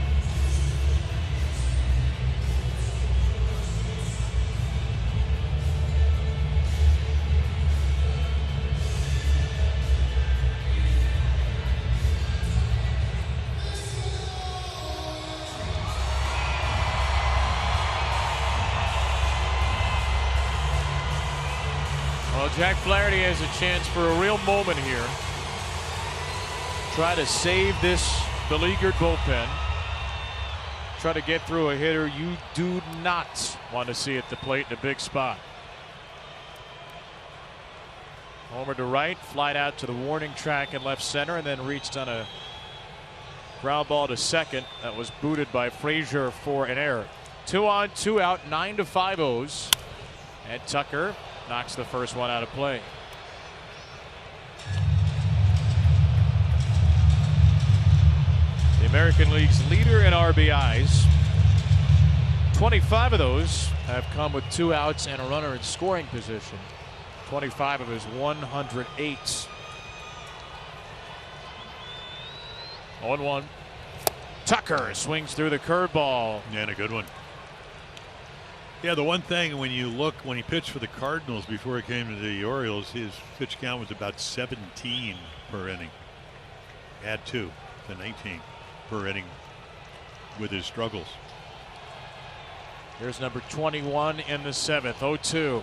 Well, Jack Flaherty has a chance for a real moment here. Try to save this beleaguered bullpen. Try to get through a hitter you do not want to see at the plate in a big spot. Homer to right, flied out to the warning track in left center, and then reached on a ground ball to second. That was booted by Frazier for an error. 2 on, 2 out, 9-5 O's. And Tucker knocks the first one out of play. The American League's leader in RBIs. 25 of those have come with 2 outs and a runner in scoring position. 25 of his 108. 0-1. Tucker swings through the curveball. Yeah, and a good one. Yeah, the one thing when you look, when he pitched for the Cardinals before he came to the Orioles, his pitch count was about 17 per inning. Add 2 to 19 per inning with his struggles. Here's number 21 in the 7th. 0-2.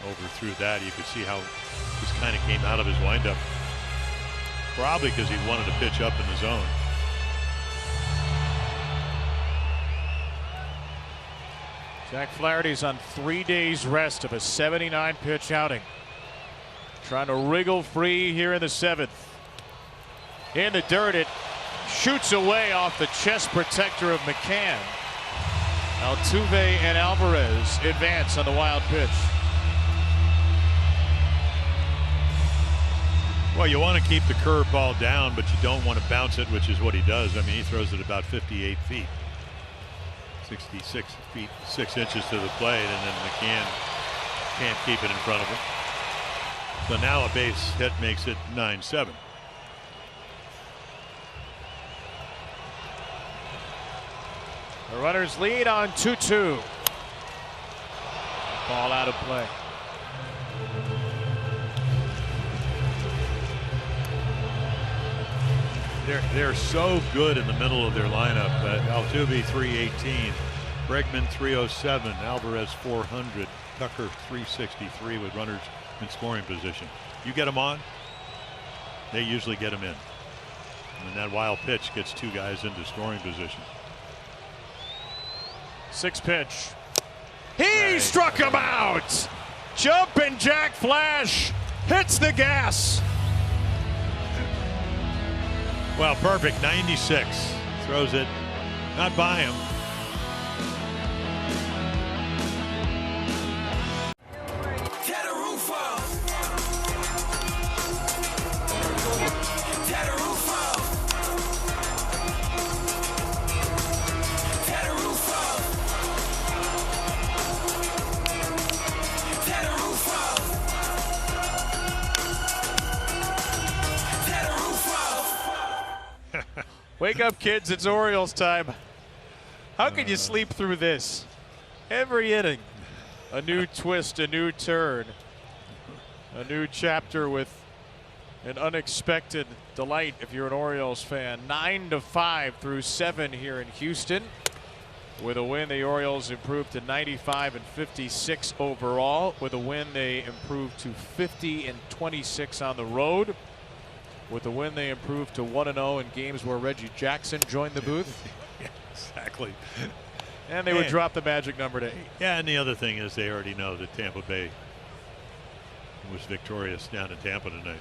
Overthrew that. You could see how this kind of came out of his windup. Probably because he wanted to pitch up in the zone. Jack Flaherty's on 3 days rest of a 79 pitch outing. Trying to wriggle free here in the 7th. In the dirt, it shoots away off the chest protector of McCann. Altuve and Alvarez advance on the wild pitch. Well, you want to keep the curveball down, but you don't want to bounce it, which is what he does. I mean, he throws it about 58 feet. 66 feet 6 inches to the plate, and then McCann can't keep it in front of him. So now a base hit makes it 9-7. The runners lead on 2-2. Ball out of play. They're so good in the middle of their lineup. Altuve 318, Bregman 307, Alvarez 400, Tucker 363 with runners in scoring position. You get them on, they usually get them in. And that wild pitch gets 2 guys into scoring position. 6 pitch. He struck him out. Jumping Jack Flash hits the gas. Well, perfect. 96. Throws it not by him. Wake up, kids. It's Orioles time. How can you sleep through this? Every inning, a new twist, a new turn, a new chapter with an unexpected delight if you're an Orioles fan. 9-5 through 7 here in Houston. With a win, the Orioles improved to 95-56 overall. With a win, they improved to 50-26 on the road. With the win, they improved to 1-0 in games where Reggie Jackson joined the booth. Yeah, exactly. And they would drop the magic number to 8. Yeah, and the other thing is they already know that Tampa Bay was victorious down in Tampa tonight.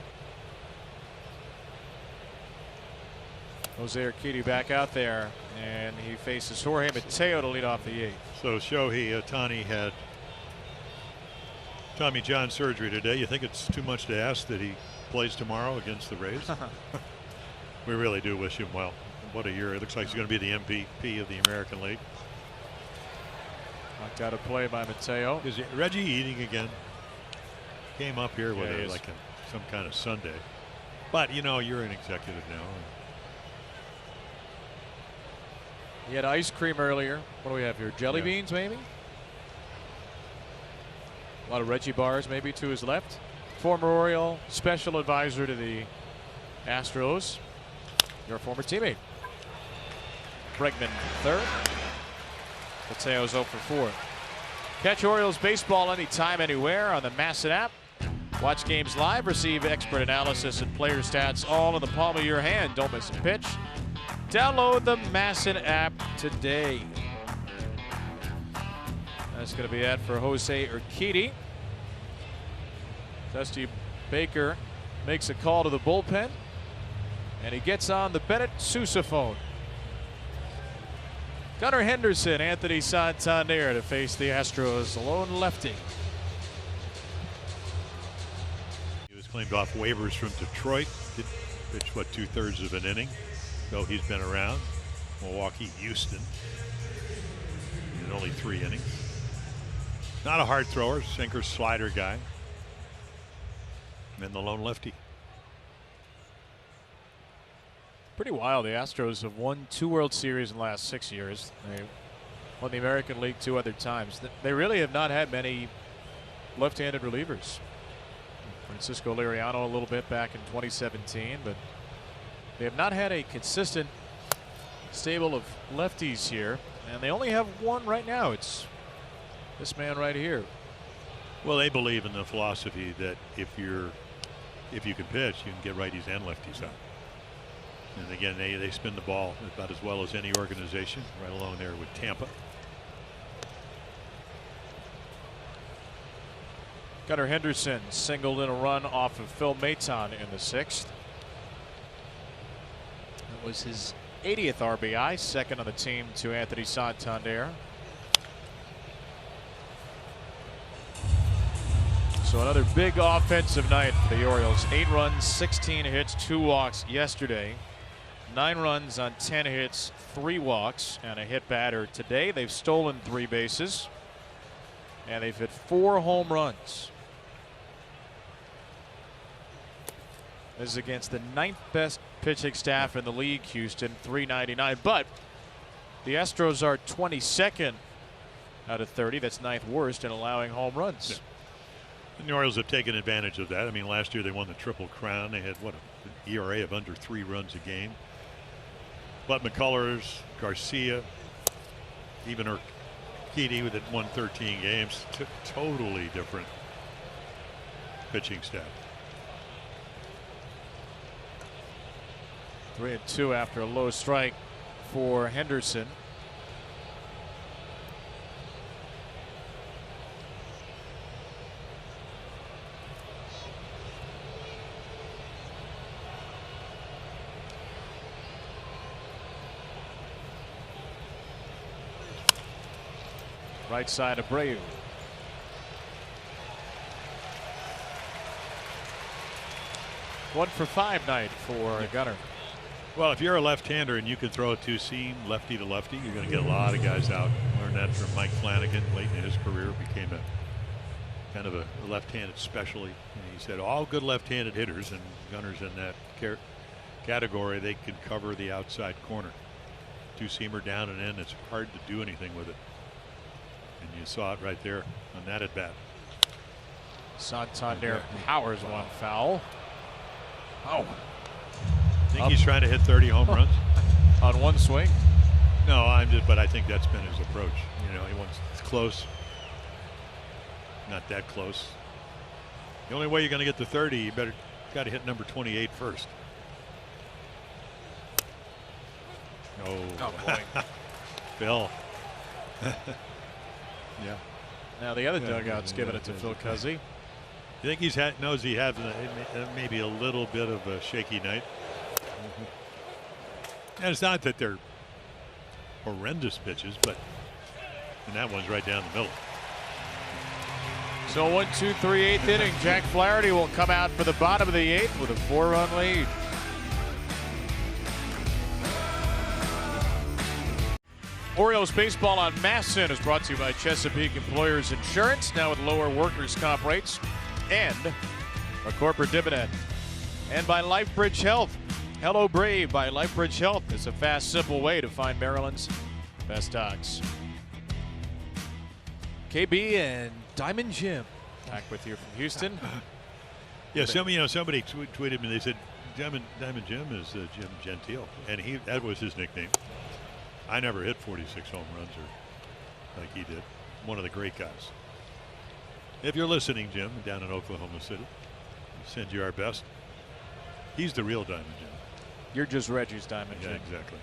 Jose Urquidy back out there, and he faces Jorge Mateo to lead off the 8th. So Shohei Ohtani had Tommy John surgery today. You think it's too much to ask that he plays tomorrow against the Rays? We really do wish him well. What a year. It looks like he's going to be the MVP of the American League. Knocked out a play by Mateo. Is Reggie eating again? Came up here with like some kind of Sunday. But, you know, you're an executive now. He had ice cream earlier. What do we have here? Jelly beans, maybe? A lot of Reggie bars, maybe, to his left. Former Oriole, special advisor to the Astros. Your former teammate. Bregman third. Mateo's 0 for 4. Catch Orioles baseball anytime, anywhere on the MASN app. Watch games live, receive expert analysis and player stats all in the palm of your hand. Don't miss a pitch. Download the MASN app today. That's going to be it for Jose Urquidy. Dusty Baker makes a call to the bullpen, and he gets on the Bennett sousaphone. Gunnar Henderson, Anthony Santander to face the Astros, lone lefty. He was claimed off waivers from Detroit. Did pitch, what, 2/3 of an inning, though he's been around. Milwaukee, Houston, in only 3 innings. Not a hard thrower, sinker, slider guy. And the lone lefty. Pretty wild. The Astros have won 2 World Series in the last 6 years. They won the American League 2 other times. They really have not had many left-handed relievers. Francisco Liriano a little bit back in 2017, but they have not had a consistent stable of lefties here, and they only have one right now. It's this man right here. Well, they believe in the philosophy that if you can pitch, you can get righties and lefties out. And again, they spin the ball about as well as any organization, right along there with Tampa. Gunnar Henderson singled in a run off of Phil Maton in the 6th. That was his 80th RBI, second on the team to Anthony Santander. So another big offensive night for the Orioles. 8 runs, 16 hits, 2 walks yesterday. 9 runs on 10 hits, 3 walks, and a hit batter today. They've stolen 3 bases, and they've hit 4 home runs. This is against the 9th best pitching staff in the league, Houston, 399. But the Astros are 22nd out of 30. That's 9th worst in allowing home runs. Yeah. And the Orioles have taken advantage of that. I mean, last year they won the Triple Crown. They had, what, an ERA of under 3 runs a game. But McCullers, Garcia, even Urquidy with it won 13 games. Totally different pitching staff. 3-2 after a low strike for Henderson. Right side of Abreu. One for 5 night for Gunnar. Well, if you're a left-hander and you can throw a 2-seam lefty to lefty, you're going to get a lot of guys out. Learned that from Mike Flanagan late in his career. Became a kind of a left-handed specialty. And he said all good left-handed hitters, and Gunnar's in that category, they can cover the outside corner. 2-seamer down and in. It's hard to do anything with it. And you saw it right there on that at bat. Santander powers one foul. Oh. Think he's trying to hit 30 home runs on one swing. No, but I think that's been his approach. You know, he wants close, not that close. The only way you're going to get to 30, you got to hit number 28 first. Oh boy. Phil. Yeah. Now the other dugout's giving it to Phil Cuzzy. You think knows he has maybe a little bit of a shaky night? And it's not that they're horrendous pitches, but and that one's right down the middle. So 1-2-3 8th inning. Jack Flaherty will come out for the bottom of the 8th with a 4-run lead. Orioles baseball on MASN is brought to you by Chesapeake Employers Insurance, now with lower workers' comp rates and a corporate dividend. And by LifeBridge Health. Hello Brave by LifeBridge Health is a fast, simple way to find Maryland's best docs. KB and Diamond Jim back with you from Houston. Yeah, somebody tweeted me. They said Diamond Jim is Jim Gentile, and that was his nickname. I never hit 46 home runs or like he did. one of the great guys. If you're listening, Jim, down in Oklahoma City, we send you our best. He's the real Diamond Jim. You're just Reggie's Diamond Yeah, Jim. exactly.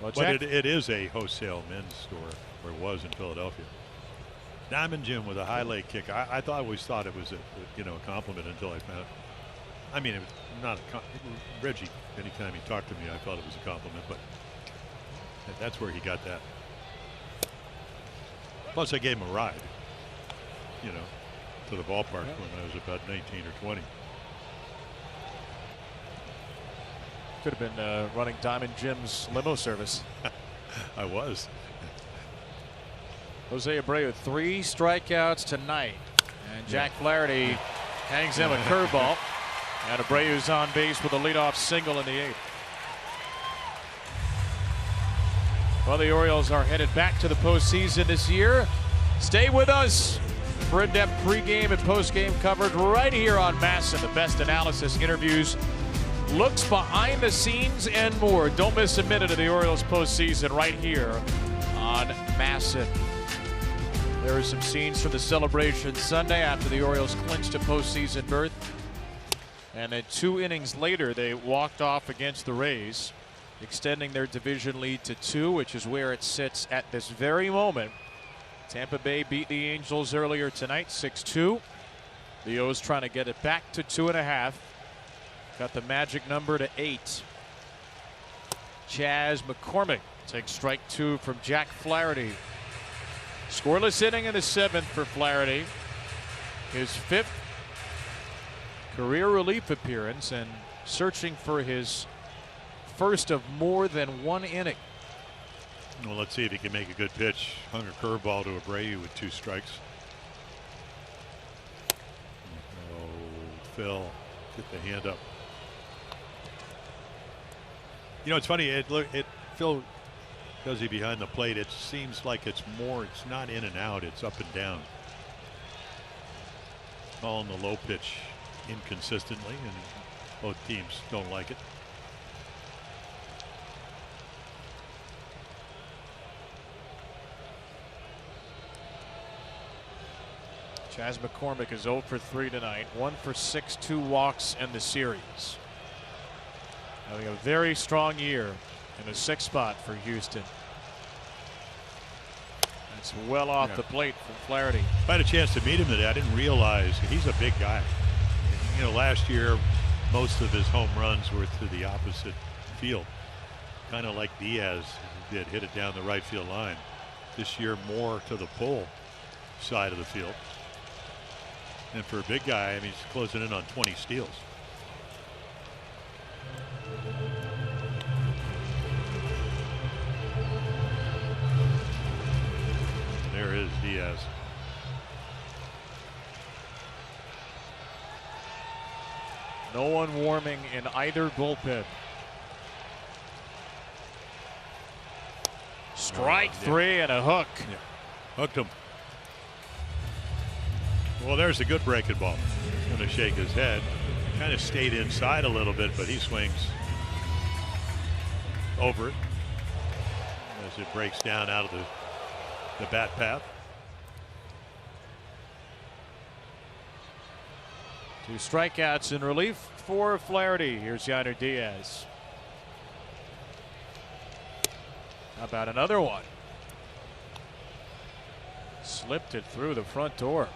Well, But it is a wholesale men's store, or it was in Philadelphia. Diamond Jim with a high leg kick. I always thought it was a compliment until I found. I mean, it was not Reggie. Anytime he talked to me, I thought it was a compliment, but that's where he got that. Plus, I gave him a ride, to the ballpark when I was about 19 or 20. Could have been running Diamond Jim's limo service. I was. Jose Abreu, 3 strikeouts tonight. And Jack Flaherty hangs him a curveball. And Abreu's on base with a leadoff single in the 8th. Well, the Orioles are headed back to the postseason this year. Stay with us for in-depth pregame and postgame coverage right here on MASN. The best analysis, interviews, looks behind the scenes, and more. Don't miss a minute of the Orioles postseason right here on MASN. There are some scenes from the celebration Sunday after the Orioles clinched a postseason berth. And then 2 innings later, they walked off against the Rays, extending their division lead to 2, which is where it sits at this very moment. Tampa Bay beat the Angels earlier tonight, 6-2. The O's trying to get it back to 2.5. Got the magic number to 8. Chas McCormick takes strike 2 from Jack Flaherty. Scoreless inning in the 7th for Flaherty. His 5th career relief appearance and searching for his first of more than 1 inning. Well, let's see if he can make a good pitch. Hung a curveball to Abreu with 2 strikes. Oh, Phil, get the hand up. It's funny. Phil does he behind the plate. It seems like it's not in and out. It's up and down. Calling the low pitch inconsistently, and both teams don't like it. Chas McCormick is 0 for 3 tonight, 1 for 6, 2 walks in the series. Having a very strong year in the 6th spot for Houston. That's well off the plate from Flaherty. I had a chance to meet him today. I didn't realize he's a big guy. Last year, most of his home runs were to the opposite field, kind of like Diaz did, hit it down the right field line. This year, more to the pull side of the field. And for a big guy, he's closing in on 20 steals. There is Diaz. No one warming in either bullpen. Strike 3 and a hook. Yeah. Hooked him. Well, there's a good breaking ball. He's going to shake his head. Kind of stayed inside a little bit, but he swings over it as it breaks down out of the bat path. 2 strikeouts in relief for Flaherty. Here's Yainer Diaz. How about another one? Slipped it through the front door.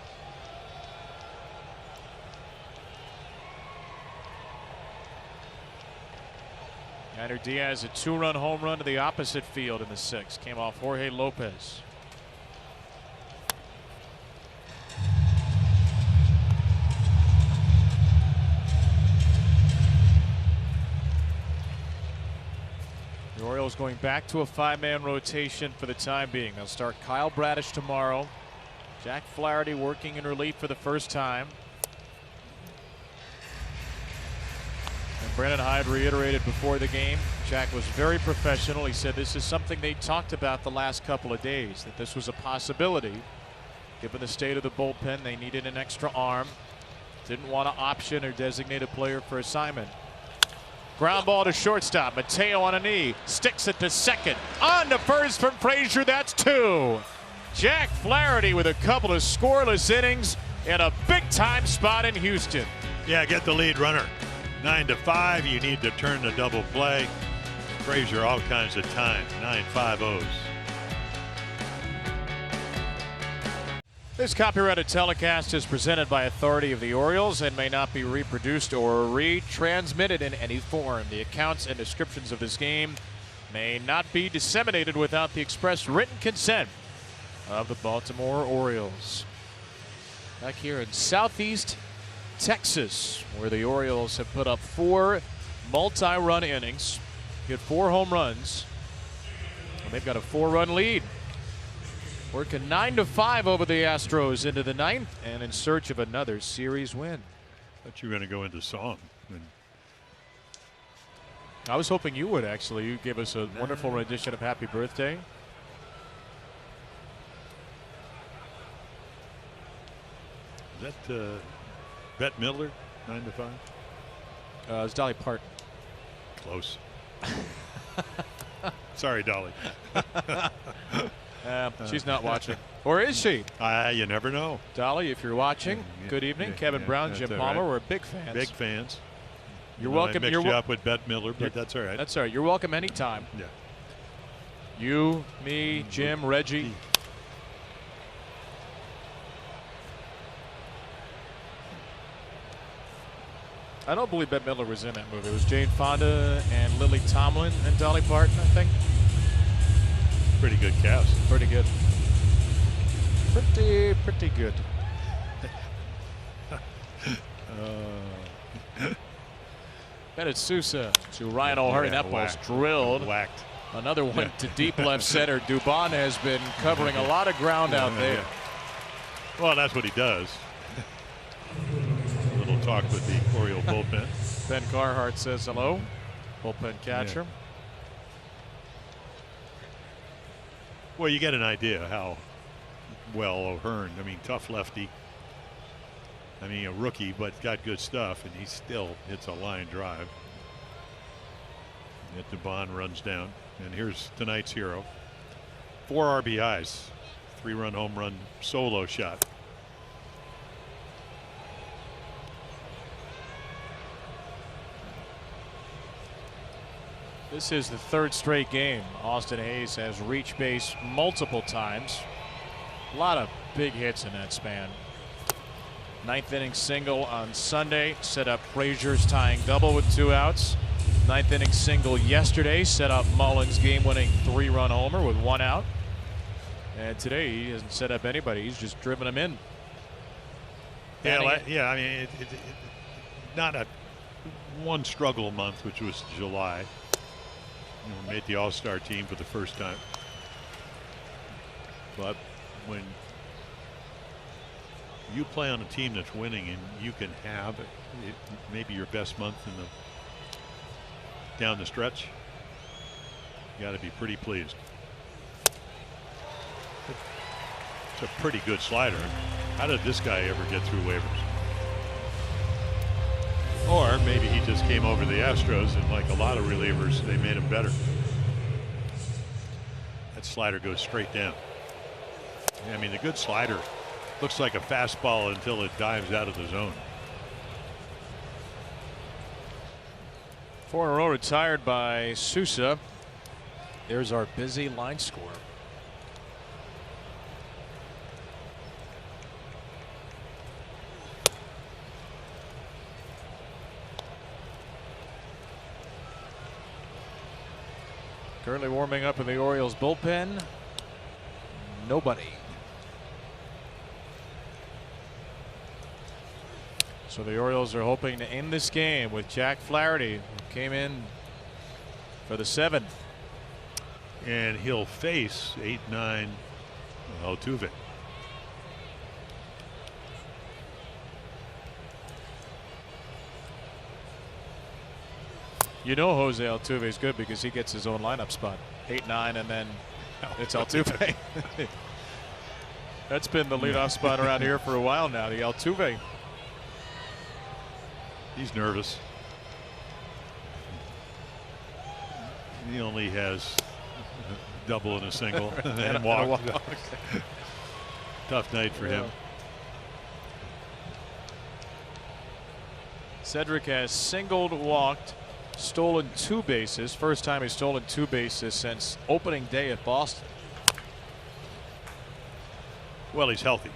Yainer Diaz, a 2-run home run to the opposite field in the 6th. Came off Jorge Lopez. The Orioles going back to a 5-man rotation for the time being. They'll start Kyle Bradish tomorrow. Jack Flaherty working in relief for the first time. And Brandon Hyde reiterated before the game, Jack was very professional. He said this is something they talked about the last couple of days, that this was a possibility. Given the state of the bullpen, they needed an extra arm. Didn't want to option or designate a player for assignment. Ground ball to shortstop. Mateo on a knee. Sticks it to second. On to first from Frazier. That's 2. Jack Flaherty with a couple of scoreless innings and a big-time spot in Houston. Yeah, get the lead runner. 9-5. You need to turn the double play. Frazier all kinds of time. 9-5-0s. This copyrighted telecast is presented by authority of the Orioles and may not be reproduced or retransmitted in any form. The accounts and descriptions of this game may not be disseminated without the express written consent of the Baltimore Orioles. Back here in Southeast Texas, where the Orioles have put up 4 multi-run innings, hit 4 home runs, and they've got a 4-run lead. Working 9-5 over the Astros into the 9th and in search of another series win. Thought you were going to go into song. I was hoping you would, actually. You gave us a wonderful rendition of Happy Birthday. Is that Bette Midler, 9-5? It's Dolly Parton. Close. Sorry, Dolly. She's not watching. Or is she? You never know. Dolly, if you're watching, good evening. Kevin Brown, Jim Palmer, right. we're big fans. Big fans. You're welcome. I mixed you up with Bette Midler, but that's all right. That's all right. You're welcome anytime. Yeah. You, me, Jim, Reggie. I don't believe Bette Midler was in that movie. It was Jane Fonda and Lily Tomlin and Dolly Parton, I think. Pretty good cast. Pretty good. Pretty good. Bennett Sousa to Ryan O'Hearn. That ball's drilled. Whacked. Another one to deep left center. Dubon has been covering a lot of ground out there. Well, that's what he does. A little talk with the Oriole bullpen. Ben Carhart says hello. Bullpen catcher. Yeah. Well, you get an idea how well O'Hearn, I mean, tough lefty. I mean, a rookie, but got good stuff, and he still hits a line drive. And Dubon runs down, and here's tonight's hero. 4 RBIs, 3-run home run solo shot. This is the 3rd straight game. Austin Hayes has reached base multiple times. A lot of big hits in that span. 9th inning single on Sunday set up Frazier's tying double with 2 outs. 9th inning single yesterday set up Mullins' game-winning 3-run homer with 1 out. And today he hasn't set up anybody. He's just driven them in. Yeah, I mean, not a one struggle month, which was July. Made the All-Star team for the first time. But when you play on a team that's winning and you can have maybe your best month in the down the stretch, you got to be pretty pleased. It's a pretty good slider. How did this guy ever get through waivers? Or maybe he just came over the Astros and, like a lot of relievers, they made him better. That slider goes straight down. I mean, the good slider looks like a fastball until it dives out of the zone. 4 in a row retired by Sousa. There's our busy line score. Currently warming up in the Orioles bullpen. Nobody. So the Orioles are hoping to end this game with Jack Flaherty, who came in for the 7th. And he'll face 8-9 Altuve. You know Jose Altuve is good because he gets his own lineup spot. 8-9 and then it's Altuve. That's been the leadoff spot around here for a while now, the Altuve. He's nervous. He only has double and a single and walk. Tough night for him. Cedric has singled, walked, stolen 2 bases. First time he's stolen 2 bases since opening day at Boston. Well, he's healthy.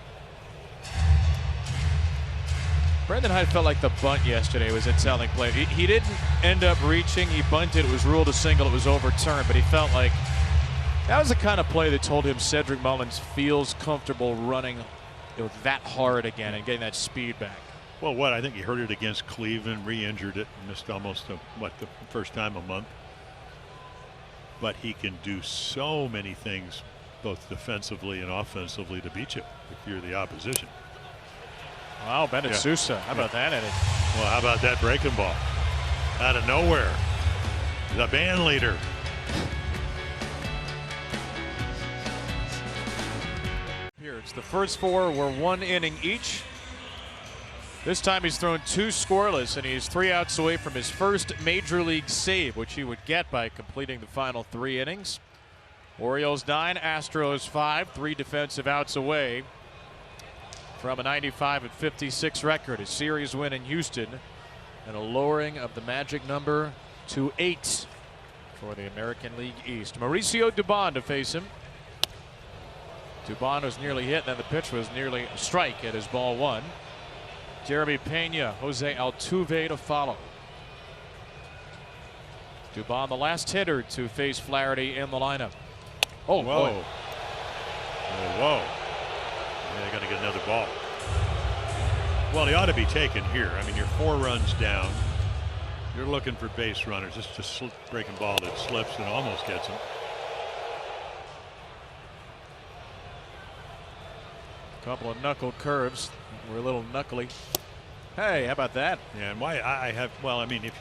Brandon Hyde felt like the bunt yesterday was a telling play. He didn't end up reaching. He bunted. It was ruled a single. It was overturned. But he felt like that was the kind of play that told him Cedric Mullins feels comfortable running that hard again and getting that speed back. Well, I think he hurt it against Cleveland, re-injured it, missed almost the first time a month. But he can do so many things, both defensively and offensively, to beat you if you're the opposition. Wow, Bennett Sousa. How about that inning? Well, how about that breaking ball? Out of nowhere. The band leader. It's the first 4 were 1 inning each. This time he's thrown 2 scoreless, and he's 3 outs away from his first major league save, which he would get by completing the final 3 innings. Orioles 9, Astros 5, 3 defensive outs away from a 95-56 record, a series win in Houston, and a lowering of the magic number to 8 for the American League East. Mauricio Dubon to face him. Dubon was nearly hit, and then the pitch was nearly a strike at his ball 1. Jeremy Pena, Jose Altuve to follow. Dubon, the last hitter to face Flaherty in the lineup. Oh, whoa. Boy. Whoa. Yeah, they got to get another ball. Well, he ought to be taken here. I mean, you're 4 runs down. You're looking for base runners. It's just a breaking ball that slips and almost gets him. Couple of knuckle curves were a little knuckly. Hey, how about that? Yeah, and why I have, well, I mean, if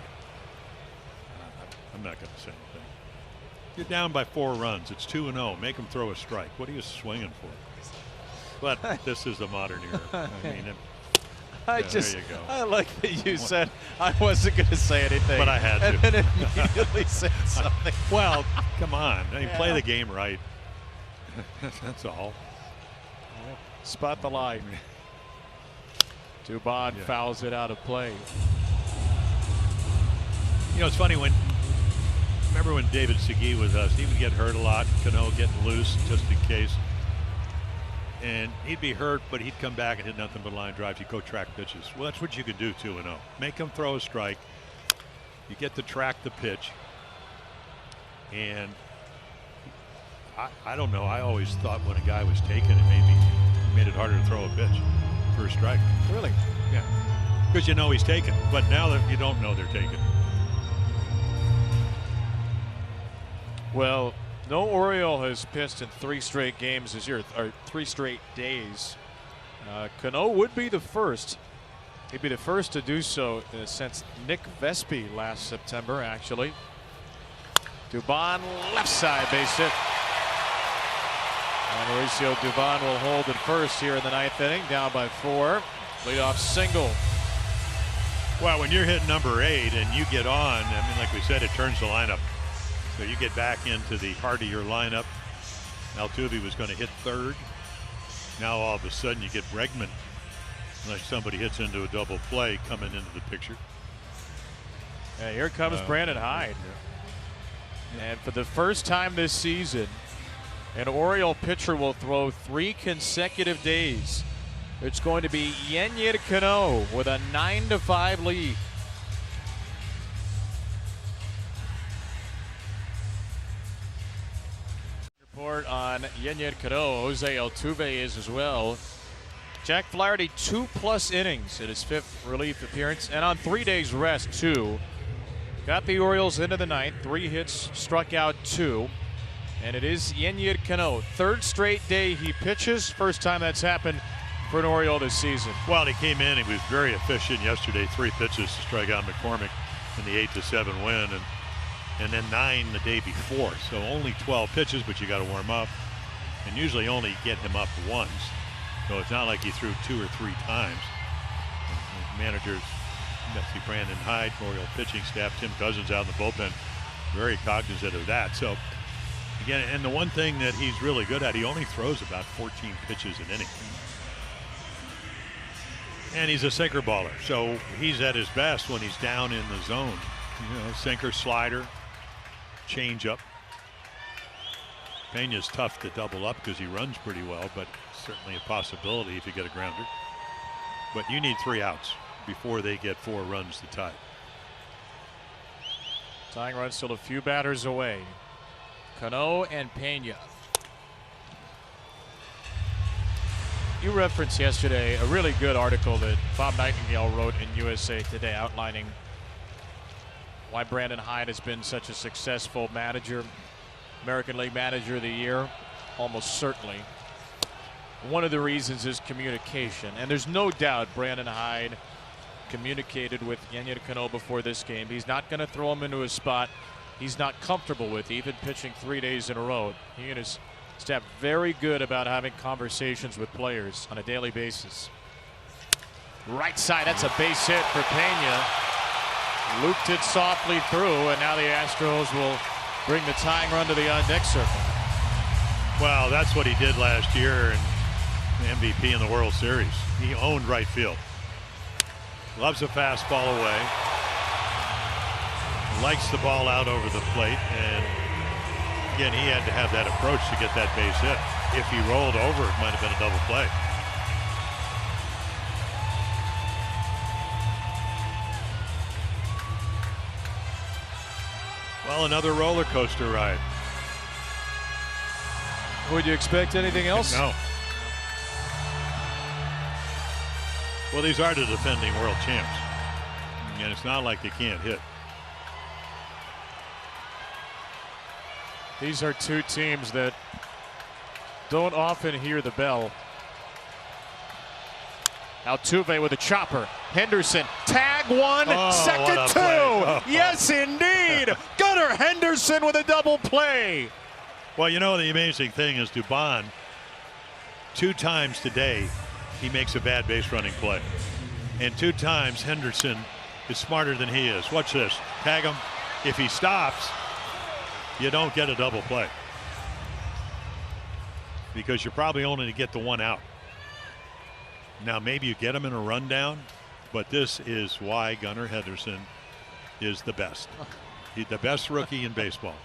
I'm not going to say anything. You're down by 4 runs. It's 2-0. Make him throw a strike. What are you swinging for? But this is a modern era. I mean, there you go. I like that you said I wasn't going to say anything. But I had to. And then immediately said something. Well, come on. I mean, play the game right. That's all. Spot the line. Dubon fouls it out of play. You know, it's funny remember when David Segui was us, he would get hurt a lot, Cano getting loose just in case. And he'd be hurt, but he'd come back and hit nothing but line drives. He'd go track pitches. Well, that's what you can do 2-0. Make him throw a strike. You get to track the pitch. And I don't know. I always thought when a guy was taken, it made it harder to throw a pitch for a strike. Really? Yeah. Because you know he's taken. But now that you don't know they're taken. Well, no Oriole has pitched in 3 straight games this year, or 3 straight days. Cano would be the first. He'd be the first to do so since Nick Vespi last September, actually. Dubon, left side base hit. And Mauricio Dubon will hold at first here in the 9th inning, down by 4. Leadoff single. Well, when you're hitting number 8 and you get on, I mean, like we said, it turns the lineup. So you get back into the heart of your lineup. Altuve was going to hit 3rd. Now all of a sudden you get Bregman, unless somebody hits into a double play, coming into the picture. And here comes Brandon Hyde. And for the first time this season, an Oriole pitcher will throw 3 consecutive days. It's going to be Yennier Cano with a 9-5 lead. Report on Yennier Cano. Jose Altuve is as well. Jack Flaherty 2+ innings in his 5th relief appearance, and on 3 days rest too. Got the Orioles into the 9th. 3 hits, struck out 2. And it is Yennier Cano. 3rd straight day he pitches. First time that's happened for an Oriole this season. Well, he came in. He was very efficient yesterday. 3 pitches to strike out McCormick in the 8-7 win, and then 9 the day before. So only 12 pitches, but you got to warm up, and usually only get him up once. So it's not like he threw 2 or 3 times. Managers, Messi, Brandon Hyde, Oriole pitching staff, Tim Cousins out in the bullpen, very cognizant of that. So Again, and the one thing that he's really good at, he only throws about 14 pitches an inning. And he's a sinker baller, so he's at his best when he's down in the zone. Sinker, slider, changeup. Pena's tough to double up because he runs pretty well, but certainly a possibility if you get a grounder. But you need 3 outs before they get 4 runs to tie. Tying run still a few batters away. Cano and Pena. You referenced yesterday a really good article that Bob Nightingale wrote in USA Today outlining why Brandon Hyde has been such a successful manager. American League Manager of the Year, almost certainly. One of the reasons is communication, and there's no doubt Brandon Hyde communicated with Yennier Cano before this game. He's not going to throw him into a spot he's not comfortable with, even pitching 3 days in a row. He and his staff very good about having conversations with players on a daily basis. Right side, that's a base hit for Pena. Looped it softly through, and now the Astros will bring the tying run to the on-deck circle. Well, that's what he did last year, and MVP in the World Series. He owned right field. Loves a fastball away. Likes the ball out over the plate, and again, he had to have that approach to get that base hit. If he rolled over, it might have been a double play. Well, another roller coaster ride. Would you expect anything else? No. Well, these are the defending world champs, and it's not like they can't hit. These are two teams that don't often hear the bell. Altuve with a chopper. Henderson, tag one, second two. Oh. Yes, indeed. Gunnar Henderson with a double play. Well, you know, the amazing thing is Dubon, 2 times today, he makes a bad base running play. And 2 times Henderson is smarter than he is. Watch this. Tag him. If he stops, you don't get a double play, because you're probably only to get the 1 out. Now, maybe you get him in a rundown, but this is why Gunnar Henderson is the best. He's the best rookie in baseball.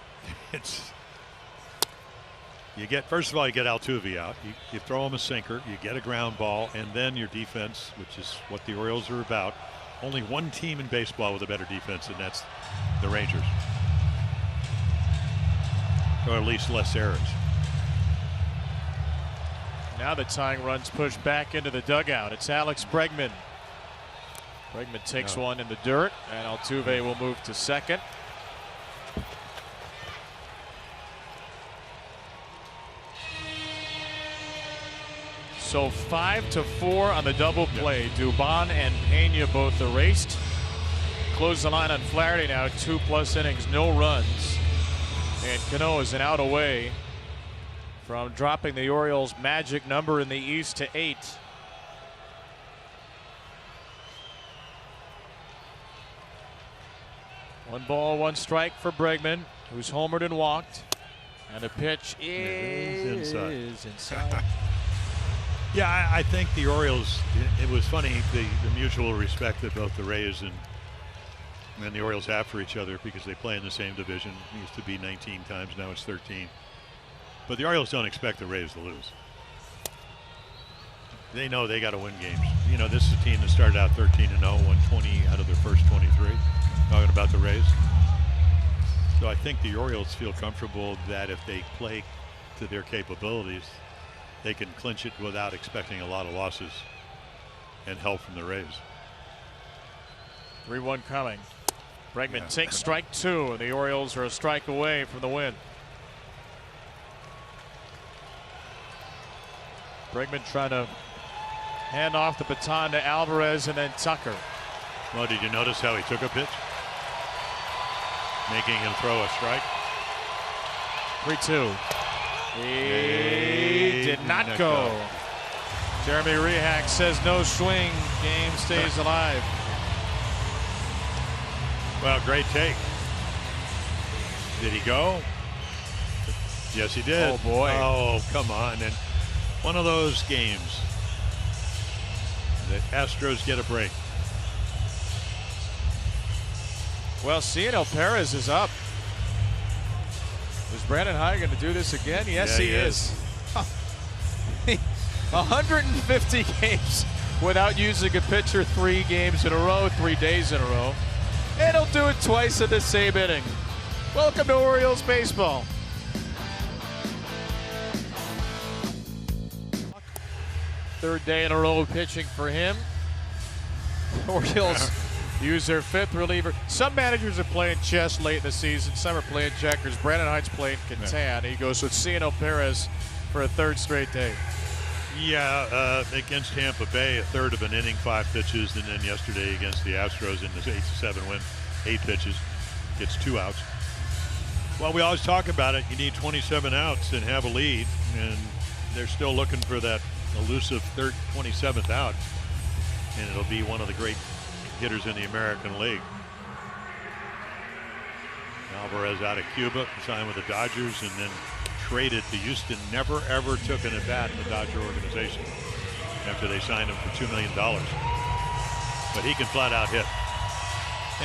First of all, you get Altuve out. You throw him a sinker, you get a ground ball, and then your defense, which is what the Orioles are about. Only one team in baseball with a better defense, and that's the Rangers. Or at least less errors. Now the tying run's pushed back into the dugout. It's Alex Bregman. Bregman takes one in the dirt, and Altuve will move to second. So 5-4 on the double play. Dubon and Pena both erased. Close the line on Flaherty now. 2+ innings, no runs. And Cano is an out away from dropping the Orioles' magic number in the East to 8. One ball, 1 strike for Bregman, who's homered and walked. And the pitch is inside. Yeah, I think the Orioles, it was funny, the mutual respect that both the Rays and the Orioles have for each other, because they play in the same division. It used to be 19 times, now it's 13. But the Orioles don't expect the Rays to lose. They know they got to win games. You know, this is a team that started out 13-0, won 20 out of their first 23. Talking about the Rays. So I think the Orioles feel comfortable that if they play to their capabilities, they can clinch it without expecting a lot of losses and help from the Rays. 3-1 coming. Bregman takes strike 2, and the Orioles are a strike away from the win. Bregman trying to hand off the baton to Alvarez and then Tucker. Well, did you notice how he took a pitch? Making him throw a strike. 3-2. He did not go. Jeremy Rehak says no swing. Game stays alive. Well, great take. Did he go? Yes, he did. Oh, boy. Oh, come on. And one of those games the Astros get a break. Well, Cianel Perez is up. Is Brandon Hyde going to do this again? Yes, Yeah, he he is. 150 games without using a pitcher 3 games in a row, 3 days in a row. And he'll do it twice in the same inning. Welcome to Orioles baseball. Third day in a row pitching for him. Orioles use their 5th reliever. Some managers are playing chess late in the season. Some are playing checkers. Brandon Hyde's playing Catan. He goes with Cianel Perez for a 3rd straight day. Yeah, against Tampa Bay, a 1/3 of an inning, 5 pitches, and then yesterday against the Astros in the 8-7 win, 8 pitches, gets 2 outs. Well, we always talk about it. You need 27 outs and have a lead, and they're still looking for that elusive 27th out, and it'll be one of the great hitters in the American League. Alvarez out of Cuba, signed with the Dodgers, and then traded to Houston. Never ever took an at-bat in the Dodger organization after they signed him for $2 million. But he can flat out hit.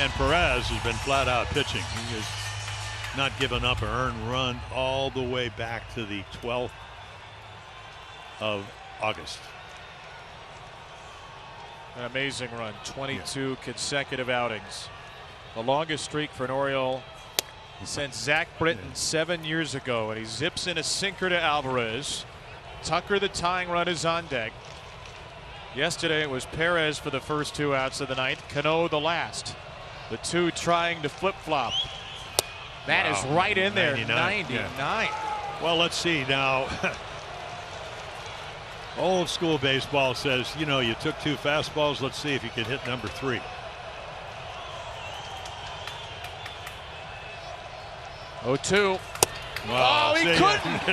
And Perez has been flat out pitching. He has not given up an earned run all the way back to the 12th of August. An amazing run, 22 consecutive outings. The longest streak for an Oriole since Zach Britton 7 years ago, and he zips in a sinker to Alvarez. Tucker, the tying run, is on deck. Yesterday it was Perez for the first 2 outs of the ninth, Cano the last. The 2 trying to flip-flop. That is right in there, 99. Yeah. Well, let's see now. Old school baseball says, you know, you took 2 fastballs. Let's see if you can hit number 3. Oh, 2. Wow, Oh, he couldn't.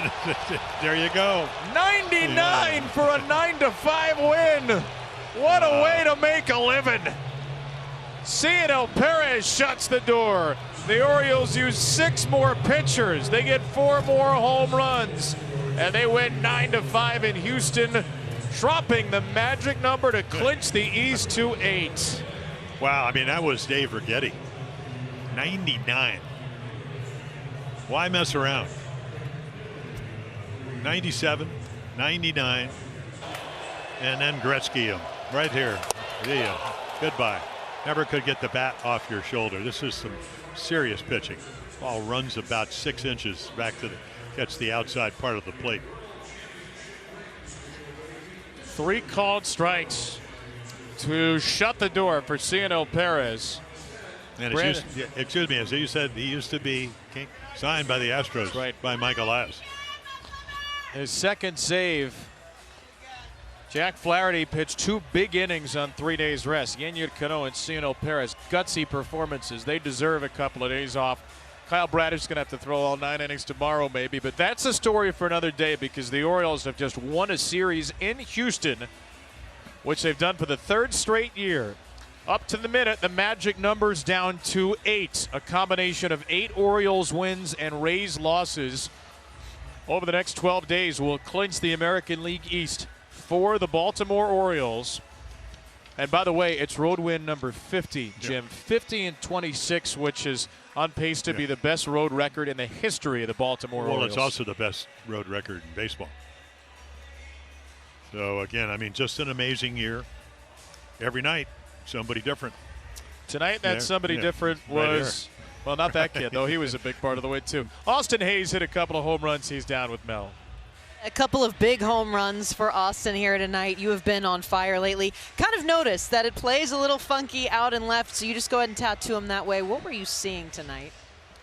There you go. 99 for a 9-5 win. What a way to make a living. Cianel Perez shuts the door. The Orioles use 6 more pitchers. They get 4 more home runs. And they win 9-5 in Houston, dropping the magic number to clinch the East to 8. Wow, I mean, that was Dave Righetti. 99. Why mess around? 97, 99, and then Gretzky him right here. See ya. Goodbye. Never could get the bat off your shoulder. This is some serious pitching. Ball runs about 6 inches back to catch the outside part of the plate. 3 called strikes to shut the door for Cianel Perez. And excuse me, as you said, he used to be signed by the Astros, right, by Mike Elias. His 2nd save. Jack Flaherty pitched 2 big innings on 3 days rest. Yennier Cano and Cianel Perez, gutsy performances. They deserve a couple of days off. Kyle Bradish is going to have to throw all 9 innings tomorrow maybe, but that's a story for another day because the Orioles have just won a series in Houston, which they've done for the 3rd straight year. Up to the minute, the magic number's down to 8. A combination of 8 Orioles wins and Rays losses over the next 12 days will clinch the American League East for the Baltimore Orioles. And by the way, it's road win number 50, Jim. 50-26, which is on pace to be the best road record in the history of the Baltimore Orioles. Well, it's also the best road record in baseball. So, again, I mean, just an amazing year. Every night, somebody different. Tonight, that somebody different was, well, not that kid, though. He was a big part of the win, too. Austin Hayes hit a couple of home runs. He's down with Mel. A couple of big home runs for Austin here tonight. You have been on fire lately. Kind of noticed that it plays a little funky out and left, so you just go ahead and tattoo him that way. What were you seeing tonight?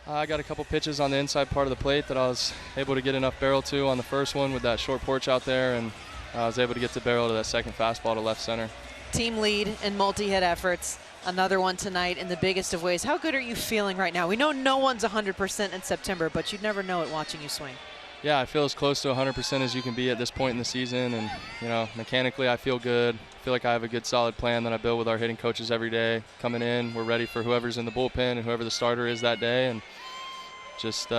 I got a couple pitches on the inside part of the plate that I was able to get enough barrel to on the first one with that short porch out there, and I was able to get the barrel to that 2nd fastball to left center. Team lead in multi-hit efforts. Another one tonight in the biggest of ways. How good are you feeling right now? We know no one's 100% in September, but you'd never know it watching you swing. Yeah, I feel as close to 100% as you can be at this point in the season, and you know, mechanically I feel good. I feel like I have a good solid plan that I build with our hitting coaches every day. Coming in, we're ready for whoever's in the bullpen and whoever the starter is that day, and just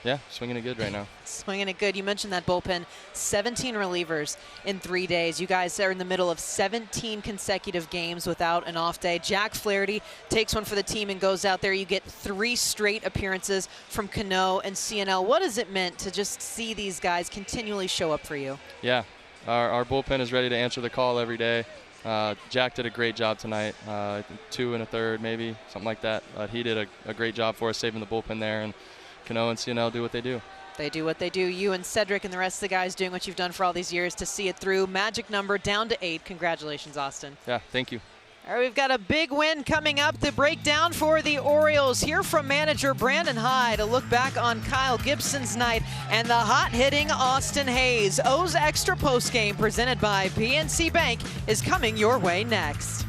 Yeah, swinging it good right now. Swinging it good. You mentioned that bullpen, 17 relievers in 3 days. You guys are in the middle of 17 consecutive games without an off day. Jack Flaherty takes one for the team and goes out there. You get 3 straight appearances from Cano and CNL. What has it meant to just see these guys continually show up for you? Yeah, our bullpen is ready to answer the call every day. Jack did a great job tonight, I think 2 1/3 maybe, something like that. He did a great job for us saving the bullpen there, and Cano and CNL do what they do. They do what they do. You and Cedric and the rest of the guys doing what you've done for all these years to see it through. Magic number down to 8. Congratulations, Austin. Yeah, thank you. All right, we've got a big win coming up. The breakdown for the Orioles. Hear from manager Brandon Hyde. A look back on Kyle Gibson's night and the hot-hitting Austin Hayes. O's Extra Postgame presented by PNC Bank is coming your way next.